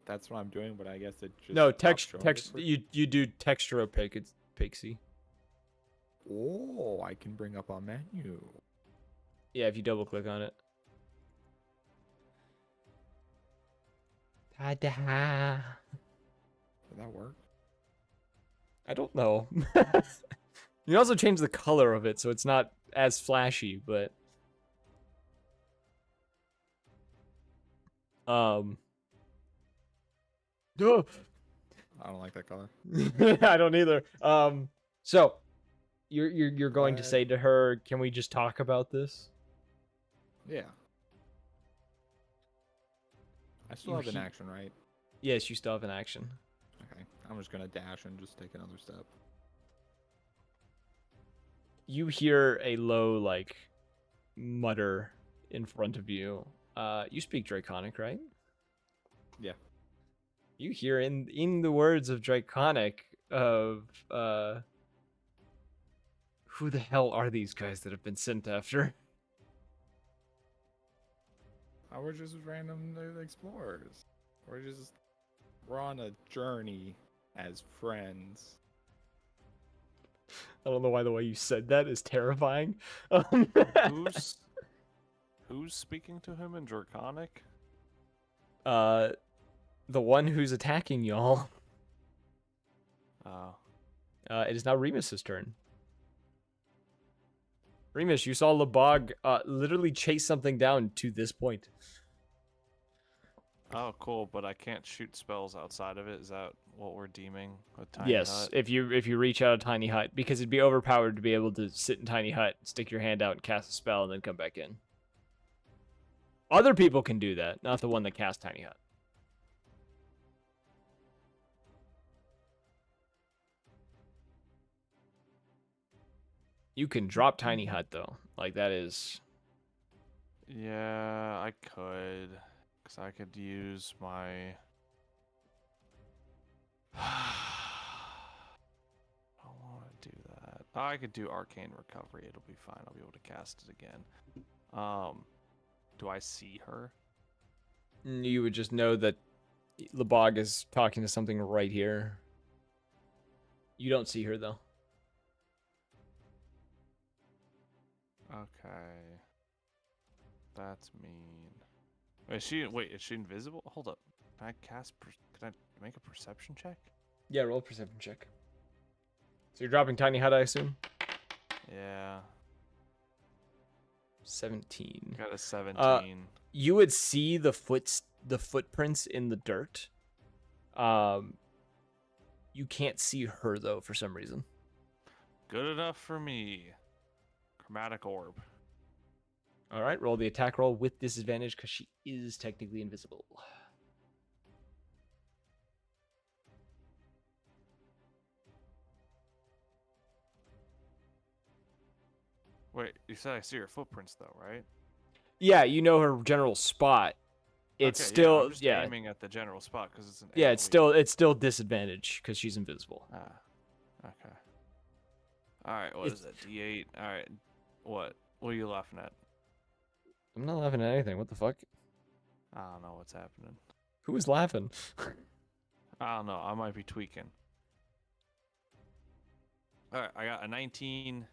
that's what I'm doing, but I guess it just No, stops showing text the you do texture opaquency. Oh, I can bring up a menu. Yeah, if you double click on it. Ta-da. Did that work? I don't know. You can also change the color of it so it's not as flashy, but Duh. I don't like that color. I don't either. So you're going to say to her, "Can we just talk about this?" Yeah. I still have an action, right? Yes, you still have an action. Okay. I'm just gonna dash and just take another step. You hear a low, like, mutter in front of you. You speak Draconic, right? Yeah. You hear in the words of Draconic of who the hell are these guys that have been sent after? I was just random explorers. We're on a journey as friends. I don't know why the way you said that is terrifying. Who's speaking to him in Draconic? The one who's attacking y'all. Oh. It is now Remus's turn. Remus, you saw Lebog literally chase something down to this point. Oh, cool, but I can't shoot spells outside of it. Is that what we're deeming with Tiny Yes, Hut? if you reach out a tiny hut, because it'd be overpowered to be able to sit in tiny hut, stick your hand out and cast a spell, and then come back in. Other people can do that, not the one that cast tiny hut. You can drop tiny hut though, like that is. Yeah, I could, cause I could use my. I don't want to do that. I could do Arcane Recovery. It'll be fine. I'll be able to cast it again. Do I see her? You would just know that Lebog is talking to something right here. You don't see her though. Okay. That's mean. Wait, is she invisible? Hold up. Can I can I make a perception check? Yeah, roll a perception check. So you're dropping tiny hut, I assume? Yeah. 17. Got a 17. You would see the footprints in the dirt. You can't see her though for some reason. Good enough for me. Chromatic orb. All right, roll the attack roll with disadvantage because she is technically invisible. Wait, you said I see her footprints though, right? Yeah, you know her general spot. It's Okay, still I'm just aiming at the general spot because it's an yeah, AoE. it's still disadvantage because she's invisible. Okay. All right, what is that? D8. All right. What are you laughing at? I'm not laughing at anything. What the fuck? I don't know what's happening. Who was laughing? I don't know. I might be tweaking. All right, I got a 19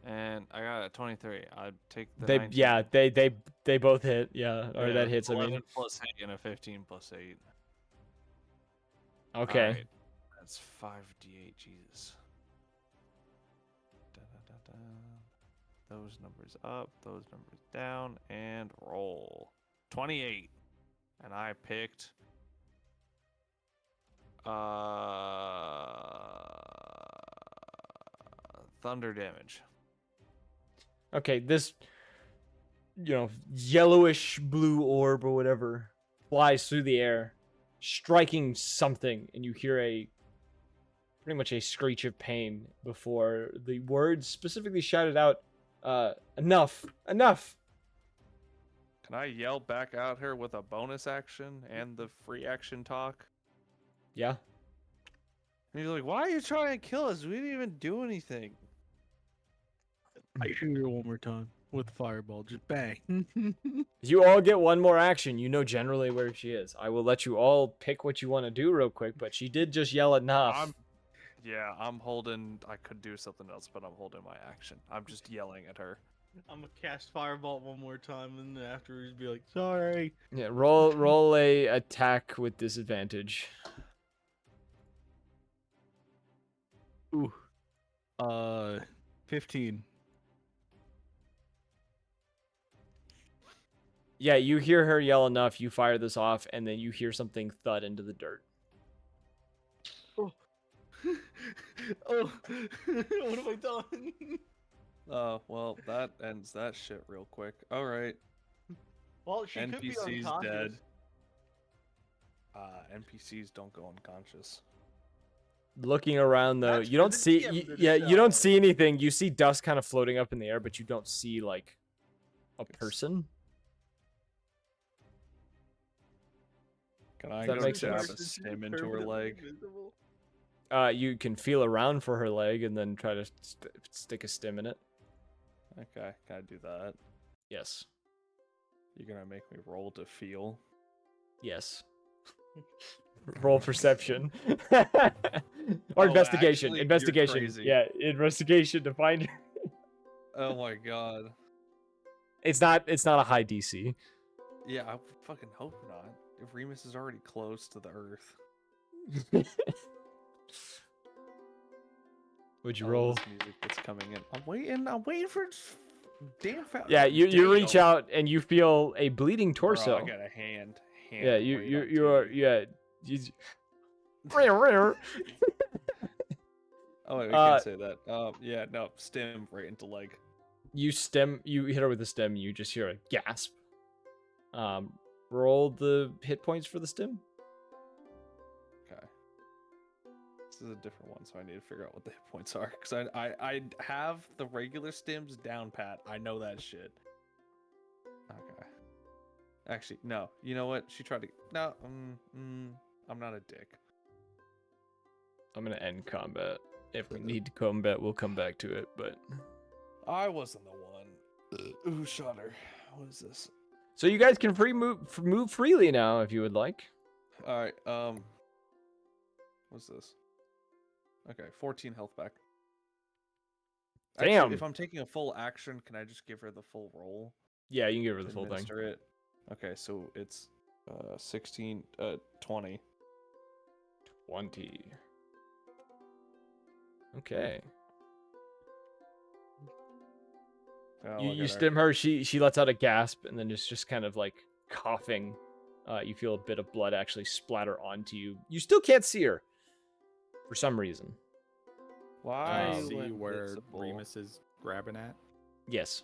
and I got a 23. I'd take the 19. Yeah, they both hit. Yeah, or that hits. 11 I mean, plus 8 and a 15 plus 8. okay. All right, that's 5d8. Jesus. Those numbers up, those numbers down, and roll. 28. And I picked thunder damage. Okay, this yellowish blue orb or whatever flies through the air, striking something, and you hear pretty much a screech of pain before the words specifically shouted out, enough. Can I yell back out here with a bonus action and the free action talk? Yeah. And he's like, why are you trying to kill us? We didn't even do anything. I shoot her one more time with fireball. Just bang. You all get one more action. You know generally where she is. I will let you all pick what you want to do real quick, but she did just yell enough. I'm holding. I could do something else, but I'm holding my action. I'm just yelling at her. I'm gonna cast Firebolt one more time, and then afterwards be like, sorry. Yeah, roll a attack with disadvantage. Ooh. 15. Yeah, you hear her yell enough, you fire this off, and then you hear something thud into the dirt. Oh. Oh. What have I done? Oh, well, that ends that shit real quick. All right. Well, she could be NPC's unconscious. dead. NPCs don't go unconscious. Looking around though, That's you for don't the see DM to you don't decide. see anything. You see dust kind of floating up in the air, but you don't see like a person. Can I That go makes jab sense. a stim into her leg? You can feel around for her leg and then try to stick a stim in it. Okay, can I do that? Yes. You're gonna make me roll to feel? Yes. Roll perception. Or Oh, investigation. actually, you're Investigation. crazy. Yeah, investigation to find. Oh my god. It's not a high DC. Yeah, I fucking hope not. If Remus is already close to the Earth. Would you Oh, roll? this music that's coming in. I'm waiting for damn fast. Yeah, you reach out and you feel a bleeding torso. I got a hand. Yeah, right you on are TV. yeah. You, Oh wait, we can't say that. Yeah, no, stem right into leg. you hit her with the stem. You just hear a gasp. Roll the hit points for the stem. Okay. This is a different one, so I need to figure out what the hit points are. Because I have the regular stems down pat. I know that shit. Okay. Actually, no. You know what? She tried to. No. I'm not a dick. I'm gonna end combat. If we need to combat, we'll come back to it. But I wasn't the one who shot her. What is this? so you guys can move freely now if you would like. All right. What's this? Okay, 14 health back. Damn. Actually, if I'm taking a full action, can I just give her the full roll? Yeah, you can give her the to full thing. administer it? Okay, so it's 16, 20. 20. Okay. Oh, You look you at her. stim her. She lets out a gasp and then just kind of like coughing. You feel a bit of blood actually splatter onto you. You still can't see her for some reason. Why? I are you see where invincible? Remus is grabbing at. Yes.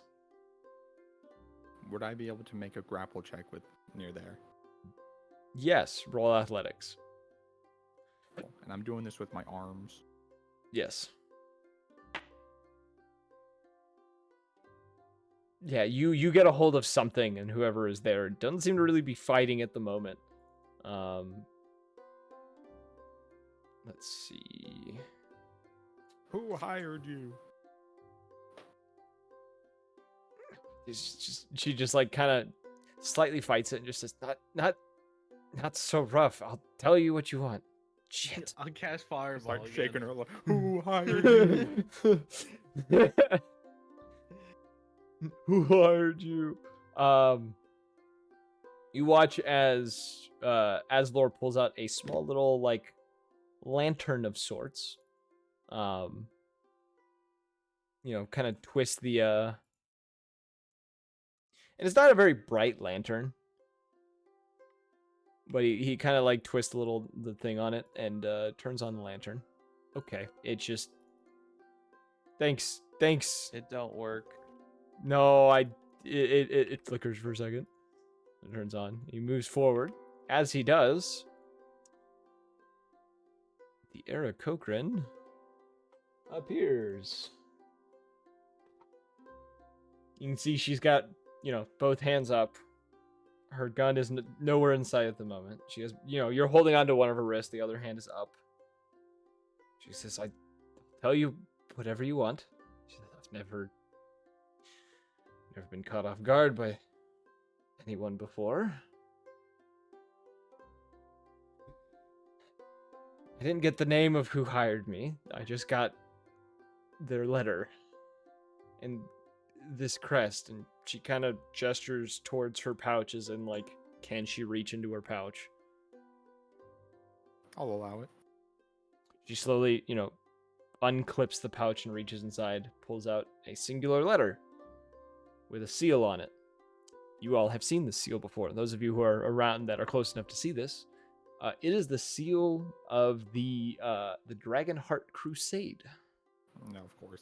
Would I be able to make a grapple check with near there? Yes. Roll athletics. Cool. And I'm doing this with my arms. Yes. Yeah, you get a hold of something, and whoever is there doesn't seem to really be fighting at the moment. Let's see. Who hired you? She just like kind of slightly fights it and just says, not so rough. I'll tell you what you want. Shit. I'll cast fireball. Start again. shaking her like, who hired you? Who hired you? You watch as Lore pulls out a small little like lantern of sorts. Kind of twist the and it's not a very bright lantern. But he kind of like twists the thing on it and turns on the lantern. Okay, it just thanks. It don't work. No, it flickers for a second. It turns on. He moves forward. As he does, the Era Cochrane appears. You can see she's got, both hands up. Her gun is nowhere in sight at the moment. She has, you're holding onto one of her wrists. The other hand is up. She says, "I tell you whatever you want." She says, "I've never been caught off guard by anyone before. I didn't get the name of who hired me. I just got their letter and this crest." And she kind of gestures towards her pouches and like, can she reach into her pouch? I'll allow it. She slowly, unclips the pouch and reaches inside, pulls out a singular letter with a seal on it. You all have seen this seal before. Those of you who are around that are close enough to see this, it is the seal of the Dragonheart Crusade. No, of course.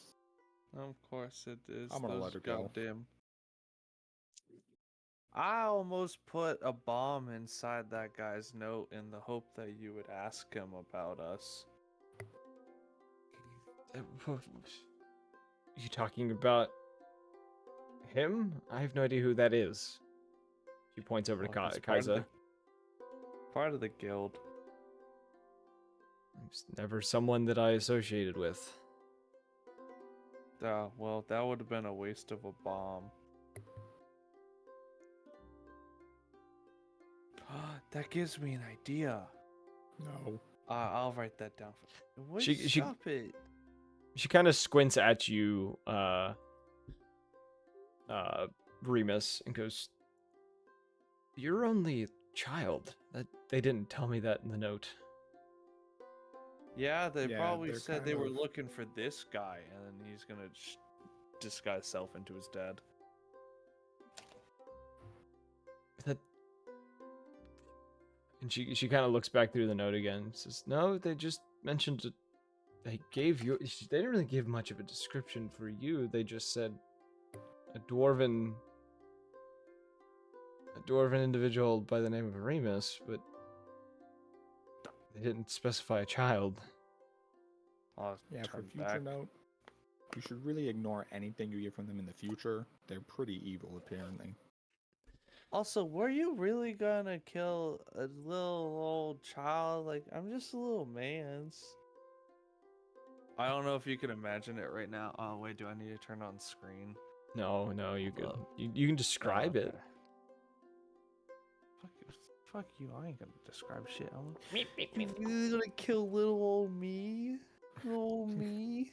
Of course it is. I'm gonna let her go. Goddamn. I almost put a bomb inside that guy's note in the hope that you would ask him about us. You talking about him? I have no idea who that is. She points over to Well, he's part of Kaiser. Part of the guild. It's never someone that I associated with. Well, that would have been a waste of a bomb. That gives me an idea. No. I'll write that down. Wait, She- stop it. She kind of squints at you, Remus, and goes, "You're only a child. That they didn't tell me that in the note." Yeah, they Yeah, probably they're said kind they were of- looking for this guy, and then he's gonna disguise self into his dad. That. And she kind of looks back through the note again. And says, "No, they just mentioned it. They gave you. They didn't really give much of a description for you. They just said a dwarven individual by the name of Remus, but they didn't specify a child." I'll Yeah, for turn future back. note, you should really ignore anything you hear from them in the future. They're pretty evil, apparently. Also, were you really gonna kill a little old child? Like, I'm just a little man's. I don't know if you can imagine it right now. Oh wait, do I need to turn on screen? No, you Hold good. up. You can describe it. Fuck you! I ain't gonna describe shit. You really gonna kill little old me? Little old me?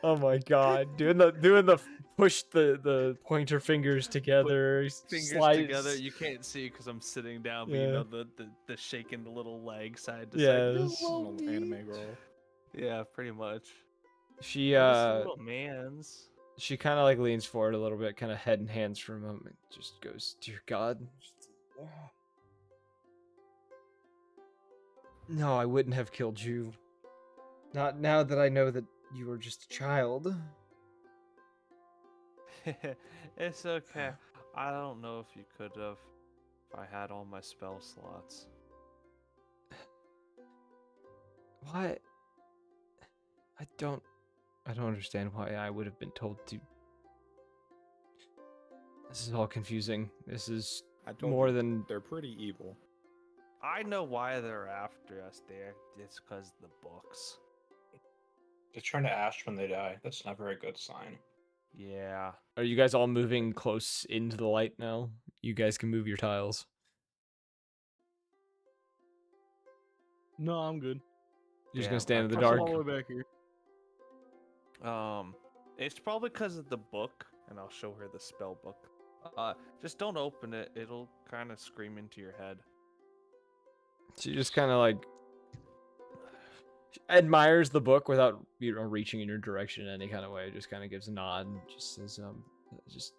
Oh my god, doing the push the pointer fingers together, Fingers slide together. You can't see because I'm sitting down, but you Yeah. know the shaking the little leg side to side. Yes. Little old Little me. anime girl. Yeah, pretty much. She I'm just a little man's. she kind of like leans forward a little bit, kind of head and hands for a moment, just goes, "Dear God." No, I wouldn't have killed you. Not now that I know that you were just a child. It's okay. I don't know if you could have if I had all my spell slots. Why? I don't understand why I would have been told to. This is all confusing. This is I told more you, than they're pretty evil. I know why they're after us there. It's because the books. They turn to ash when they die. That's never a good sign. Yeah. Are you guys all moving close into the light now? You guys can move your tiles. No, I'm good. You're just Yeah, gonna stand in the I'm dark. all the way back here. It's probably because of the book, and I'll show her the spell book. Just don't open it. It'll kind of scream into your head. She just kind of like admires the book without reaching in your direction in any kind of way. Just kind of gives a nod and just says, just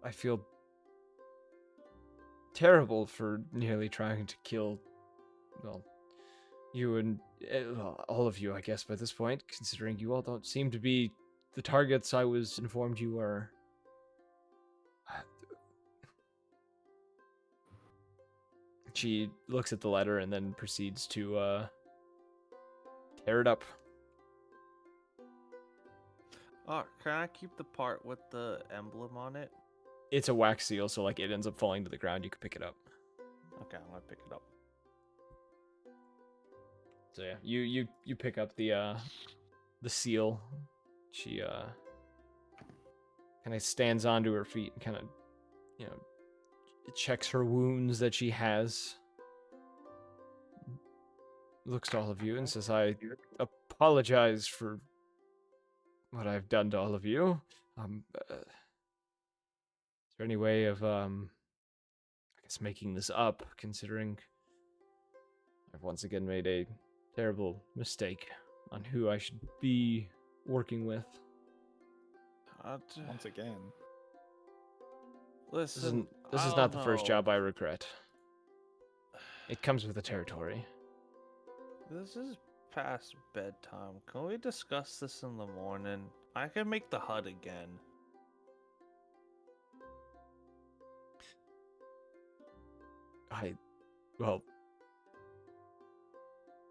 I feel terrible for nearly trying to kill, well, you and well, all of you, I guess, by this point, considering you all don't seem to be the targets I was informed you were. She looks at the letter and then proceeds to tear it up. Oh, can I keep the part with the emblem on it? It's a wax seal, so like it ends up falling to the ground. You can pick it up. Okay, I'm gonna pick it up. So yeah, you pick up the seal. She kind of stands onto her feet and kind of, checks her wounds that she has. Looks to all of you and says, "I apologize for what I've done to all of you. Is there any way of I guess making this up, considering I've once again made a terrible mistake on who I should be working with?" Once again. Listen, This is not the first job I regret. It comes with the territory. This is past bedtime. Can we discuss this in the morning? I can make the hut again. Well,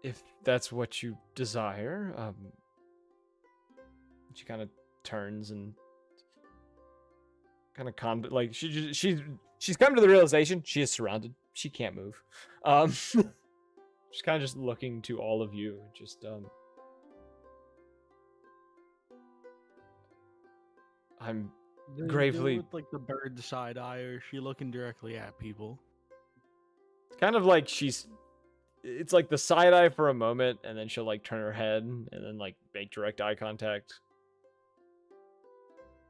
if that's what you desire, she kind of turns and kind of like she's come to the realization she is surrounded. She can't move. She's kind of just looking to all of you. Just I'm Does she do it gravely. with like the bird side eye, or is she looking directly at people? kind of like it's like the side eye for a moment, and then she'll like turn her head and then like make direct eye contact.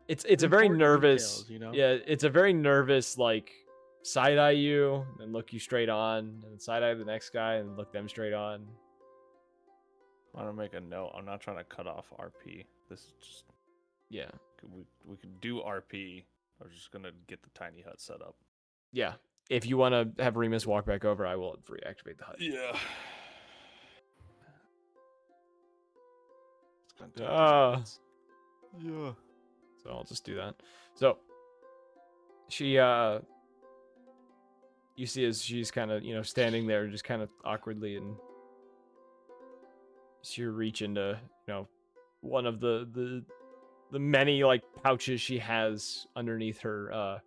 It's a very Important nervous, details, you know? yeah, it's a very nervous like side eye you, and look you straight on, and side eye the next guy and look them straight on. I want to make a note. I'm not trying to cut off RP. This is just Yeah, we could do RP. I'm just gonna get the tiny hut set up. yeah. If you want to have Remus walk back over, I will reactivate the hut. Yeah. It's gonna take 10 Ah. minutes. Yeah. So I'll just do that. So she you see as she's kind of, standing there just kind of awkwardly, and she reach into, one of the many like pouches she has underneath her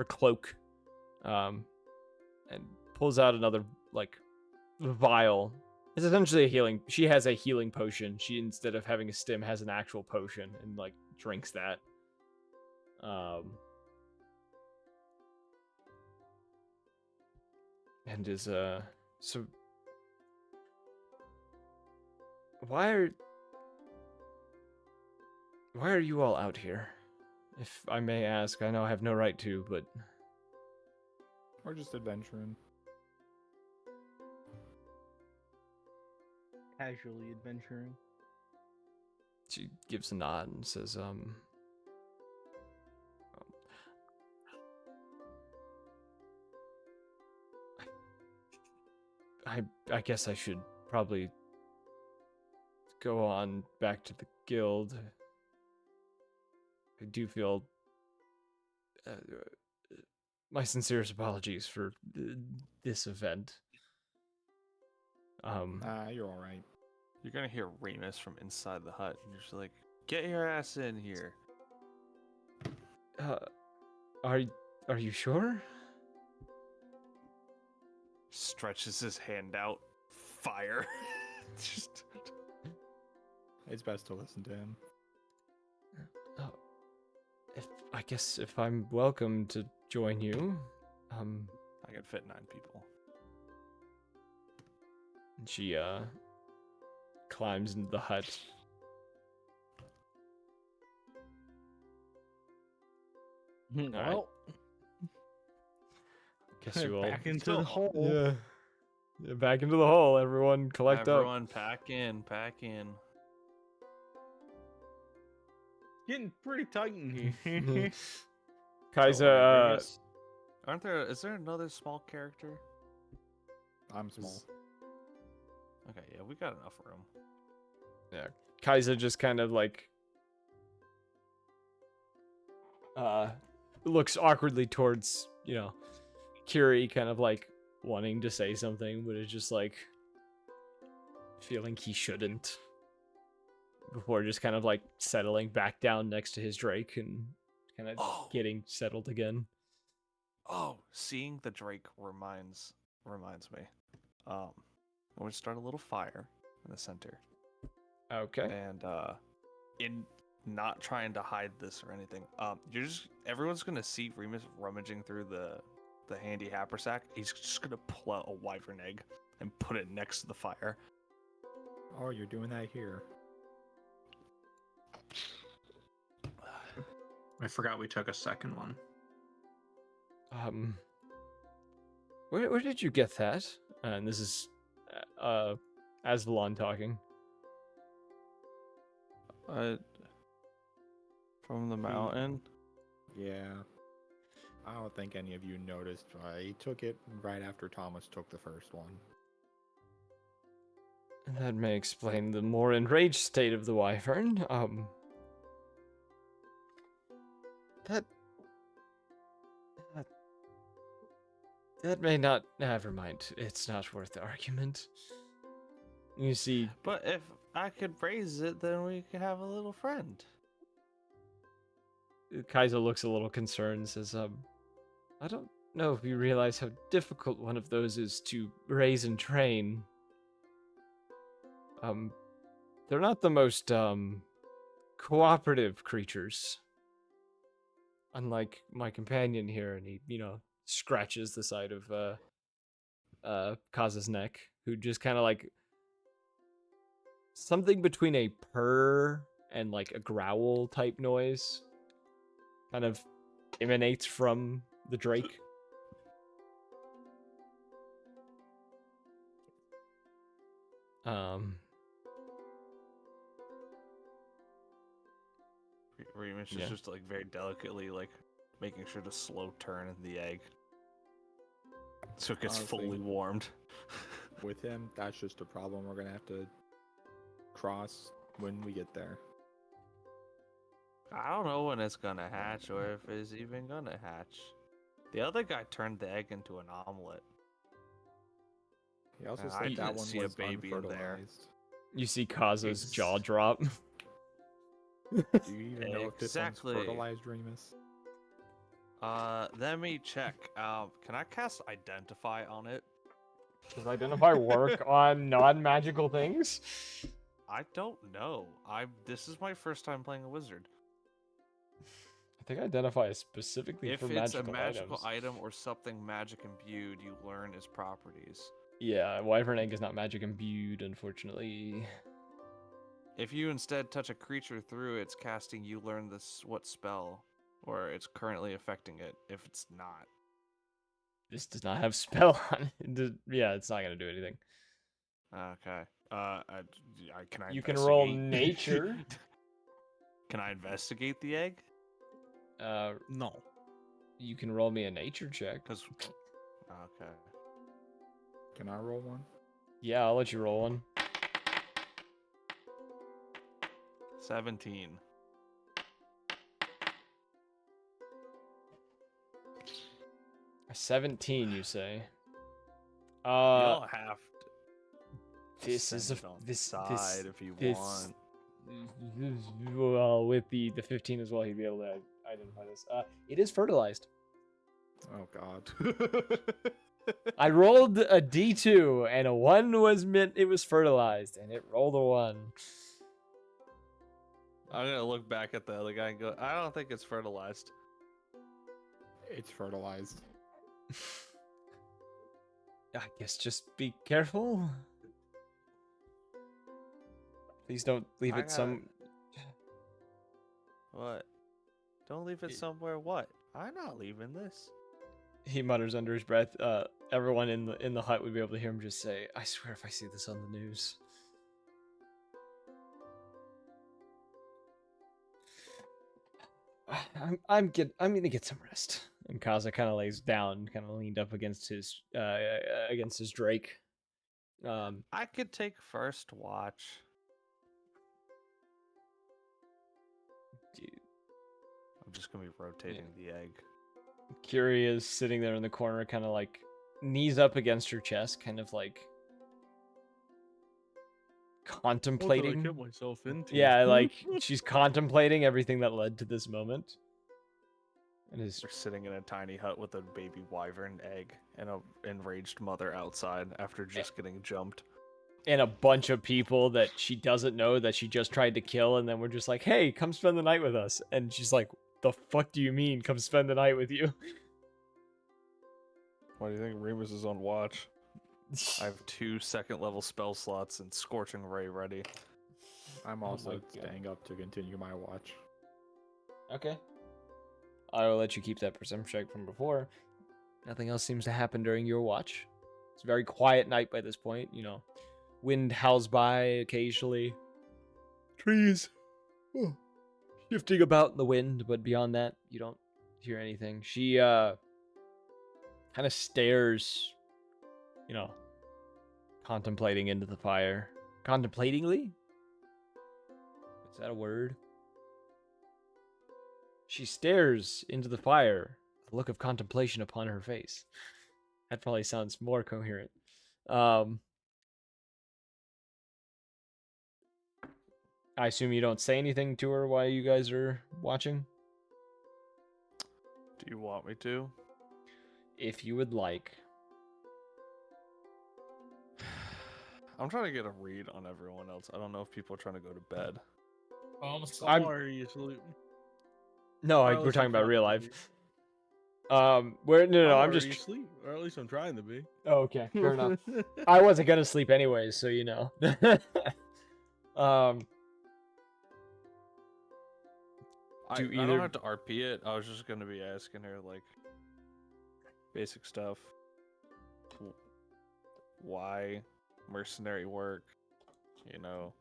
cloak, and pulls out another like vial. It's essentially a healing. She has a healing potion. She, instead of having a stim, has an actual potion and like drinks that. And is so why are you all out here? If I may ask, I know I have no right to, but We're just adventuring. Casually adventuring. she gives a nod and says, I guess I should probably go on back to the guild. I do feel my sincerest apologies for this event. You're all right. You're gonna hear Remus from inside the hut, and you're just like, "Get your ass in here." Are you sure? Stretches his hand out. Fire. Just. It's best to listen to him. I guess if I'm welcome to join you, I can fit 9 people. and she climbs into the hut. Well, Guess you all back into the hole. Yeah, back into the hole. Everyone collect Everyone, pack in, pack in. Getting pretty tight in here. up. Kaiser, Remus, is there another small character? I'm small. Okay, yeah, we got enough room. Kaiser just kind of like looks awkwardly towards, Kiri, kind of like wanting to say something, but is just like feeling he shouldn't, before just kind of like settling back down next to his Drake and kind of getting settled again. Oh, seeing the Drake reminds me. I'm gonna start a little fire in the center. Okay. And in not trying to hide this or anything, everyone's gonna see Remus rummaging through the handy haversack. He's just gonna pull out a wyvern egg and put it next to the fire. Oh, you're doing that here. I forgot we took a second one. Where did you get that? And this is Asvalon talking. From the mountain. Yeah. I don't think any of you noticed. I took it right after Thomas took the first one. That may explain the more enraged state of the wyvern. That may not. Never mind. It's not worth the argument. You see, But if I could raise it, then we could have a little friend. Kaiser looks a little concerned. Says, I don't know if you realize how difficult one of those is to raise and train. They're not the most cooperative creatures. Unlike my companion here, and he, scratches the side of Kaz's neck, who just kind of like something between a purr and like a growl type noise kind of emanates from the Drake. Remus Yeah. is just like very delicately like making sure to slow turn the egg so it gets Honestly, fully warmed. With him, that's just a problem we're gonna have to cross when we get there. I don't know when it's gonna hatch or if it's even gonna hatch. The other guy turned the egg into an omelet. He also I said that didn't one see a was baby in there. unfertilized. You see Kaza's Ex- jaw drop. Do you even know if this one's Exactly. fertilized, Remus? Let me check. Can I cast Identify on it? Does Identify work on non-magical things? I don't know. This is my first time playing a wizard. I think Identify is specifically If for it's a magical magical items. item or something magic imbued, you learn its properties. Yeah, Wyvern Egg is not magic imbued, unfortunately. If you instead touch a creature through its casting, you learn what spell, or it's currently affecting it. If it's not, This does not have spell on it. Yeah, it's not gonna do anything. okay. Can I? You can roll investigate? nature. Can I investigate the egg? No. You can roll me a nature check. Cause, okay. Can I roll one? Yeah, I'll let you roll one. 17. A 17, you say? You'll have to. This is send a it on this side if you this want. well with the 15 as well, he'd be able to identify this. It is fertilized. Oh God. I rolled a D2 and a 1 was meant it was fertilized, and it rolled a 1. I'm gonna look back at the other guy and go, I don't think it's fertilized. It's fertilized. I guess just be careful. Please don't leave it some. What? Don't leave it somewhere. What? I'm not leaving this. He mutters under his breath. Everyone in the hut would be able to hear him just say, "I swear, if I see this on the news." I'm gonna get some rest. And Kaza kind of lays down, kind of leaned up against his Drake. I could take first watch. Dude, I'm just gonna be rotating the egg. Curie is sitting there in the corner, kind of like knees up against her chest, kind of like contemplating. What did I get myself into? Yeah, like she's contemplating everything that led to this moment. And is We're sitting in a tiny hut with a baby wyvern egg and a enraged mother outside after just getting jumped. and a bunch of people that she doesn't know that she just tried to kill, and then we're just like, "Hey, come spend the night with us." And she's like, "The fuck do you mean, come spend the night with you?" Why do you think Remus is on watch? I have 2 second-level spell slots and Scorching Ray ready. I'm Oh also my God. staying up to continue my watch. Okay. I will let you keep that perception check from before. Nothing else seems to happen during your watch. It's a very quiet night by this point, you know. Wind howls by occasionally. Trees shifting about in the wind, but beyond that, you don't hear anything. She kind of stares, you know, contemplating into the fire. Contemplatingly? Is that a word? She stares into the fire, a look of contemplation upon her face. That probably sounds more coherent. I assume you don't say anything to her while you guys are watching? Do you want me to? If you would like. I'm trying to get a read on everyone else. I don't know if people are trying to go to bed. Oh, so I'm- Are you salute? No, Or we're else talking I'm about real not life. Where no, I'm already just. asleep, or at least I'm trying to be. Oh, okay, fair enough. I wasn't gonna sleep anyways, so you know. um, I Do don't either- have to RP it. I was just gonna be asking her like basic stuff. Why mercenary work? You know,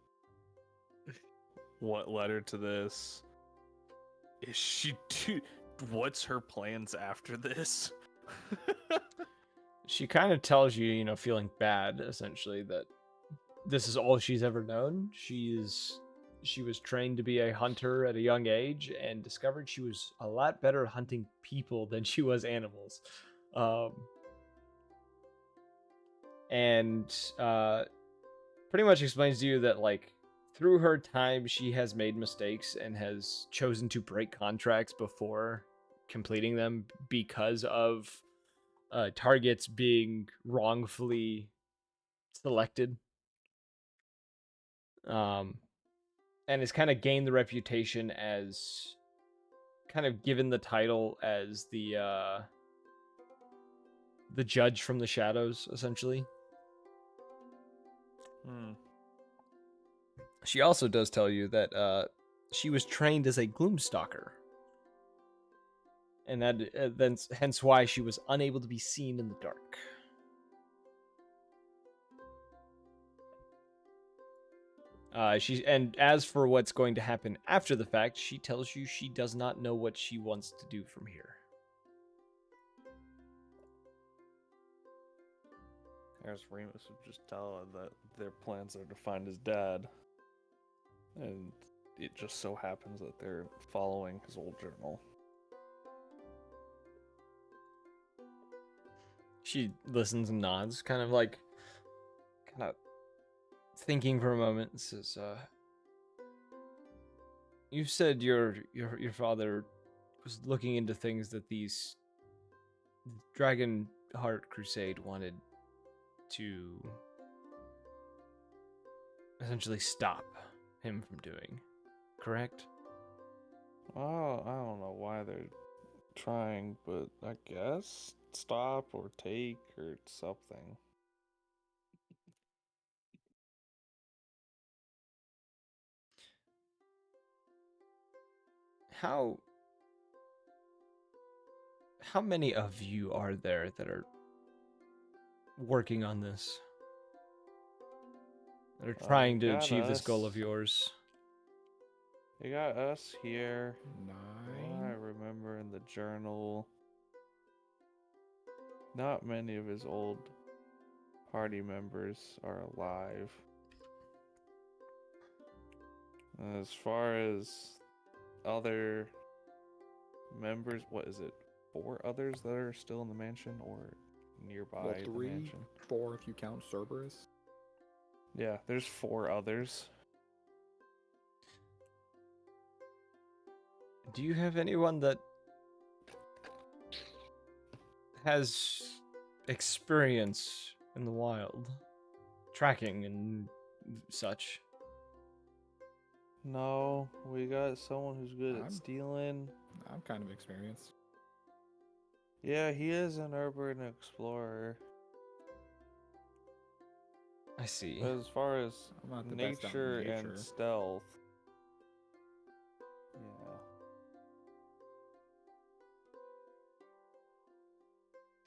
what led her to this? Is she what's her plans after this? she kind of tells you, you know, feeling bad, essentially, that this is all she's ever known. She was trained to be a hunter at a young age and discovered she was a lot better hunting people than she was animals. And pretty much explains to you that, like, through her time, she has made mistakes and has chosen to break contracts before completing them because of targets being wrongfully selected. And has kind of gained the reputation as kind of given the title as the judge from the shadows, essentially. She also does tell you that she was trained as a gloomstalker, and that then hence why she was unable to be seen in the dark. And as for what's going to happen after the fact, she tells you she does not know what she wants to do from here. As Remus would just tell her that their plans are to find his dad. And it just so happens that they're following his old journal. She listens and nods, kind of thinking for a moment, and says, you said your father was looking into things that these Dragon Heart Crusade wanted to essentially stop him from doing, correct? Oh, I don't know why they're trying, but I guess stop or take or something. How many of you are there that are working on this? That are trying to got achieve this goal of us. yours? You got us here. 9. I remember in the journal. Not many of his old party members are alive. As far as other members, what is it? 4 others that are still in the mansion or nearby Well, the 3, mansion? 4 if you count Cerberus. Yeah, there's 4 others. Do you have anyone that has experience in the wild, tracking and such? No, we got someone who's good I'm- at stealing. I'm kind of experienced. Yeah, he is an urban explorer. I see. But as far as I'm not the best out in nature nature. and stealth, yeah.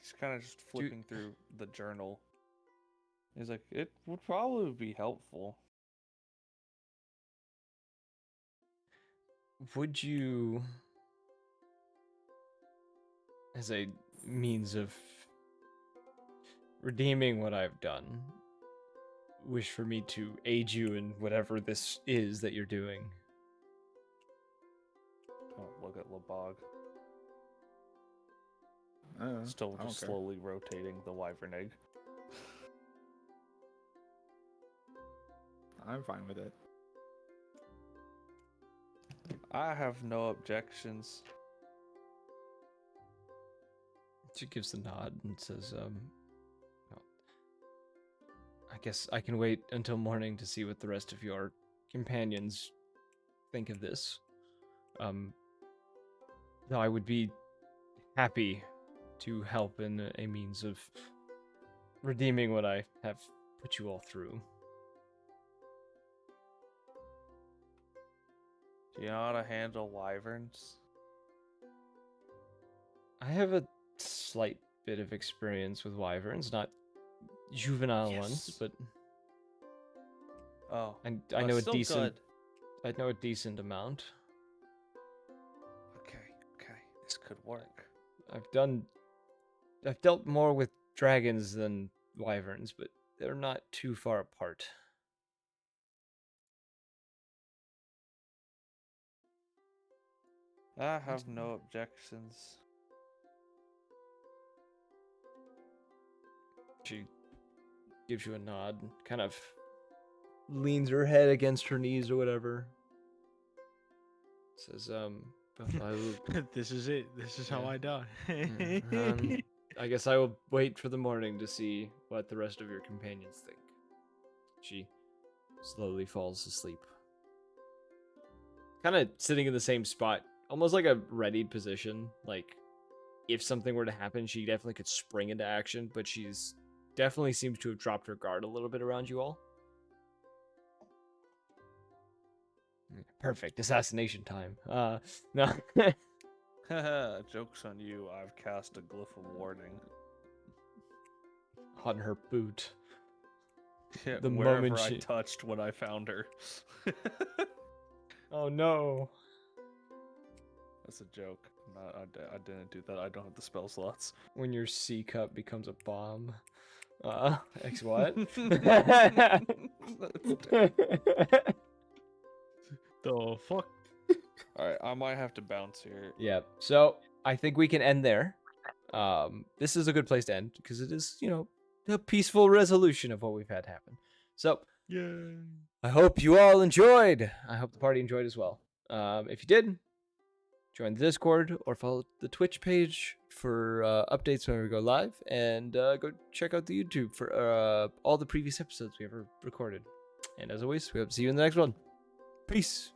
He's kind of just flipping through the journal. He's like, it would probably be helpful. Would you, as a means of redeeming what I've done, wish for me to aid you in whatever this is that you're doing? Oh, look at Lebog. Still I don't just care. slowly rotating the wyvern egg. I'm fine with it. I have no objections. She gives a nod and says, well, I guess I can wait until morning to see what the rest of your companions think of this. Though I would be happy to help in a means of redeeming what I have put you all through. Do you know how to handle wyverns? I have a slight bit of experience with wyverns, not juvenile ones, Yes. but Oh, I know a still decent. good. I know a decent amount. Okay, this could work. I've dealt more with dragons than wyverns, but they're not too far apart. I have no objections. She gives you a nod, kind of leans her head against her knees or whatever. Says, but I will, This is it. This is how Yeah. I die. I guess I will wait for the morning to see what the rest of your companions think. She slowly falls asleep. Kind of sitting in the same spot, almost like a readied position. Like, if something were to happen, she definitely could spring into action, but she's definitely seems to have dropped her guard a little bit around you all. Perfect. Assassination time. No. Joke's on you, I've cast a glyph of warning. On her boot. Yeah, The wherever moment I she- touched when I found her. Oh no. That's a joke. I didn't do that. I don't have the spell slots. When your C cup becomes a bomb. X what? The fuck? Alright, I might have to bounce here. Yeah. So I think we can end there. This is a good place to end because it is, a peaceful resolution of what we've had happen. So Yeah. I hope you all enjoyed. I hope the party enjoyed as well. If you did, join the Discord or follow the Twitch page for updates when we go live, and go check out the YouTube for all the previous episodes we ever recorded. And as always, we hope to see you in the next one. Peace.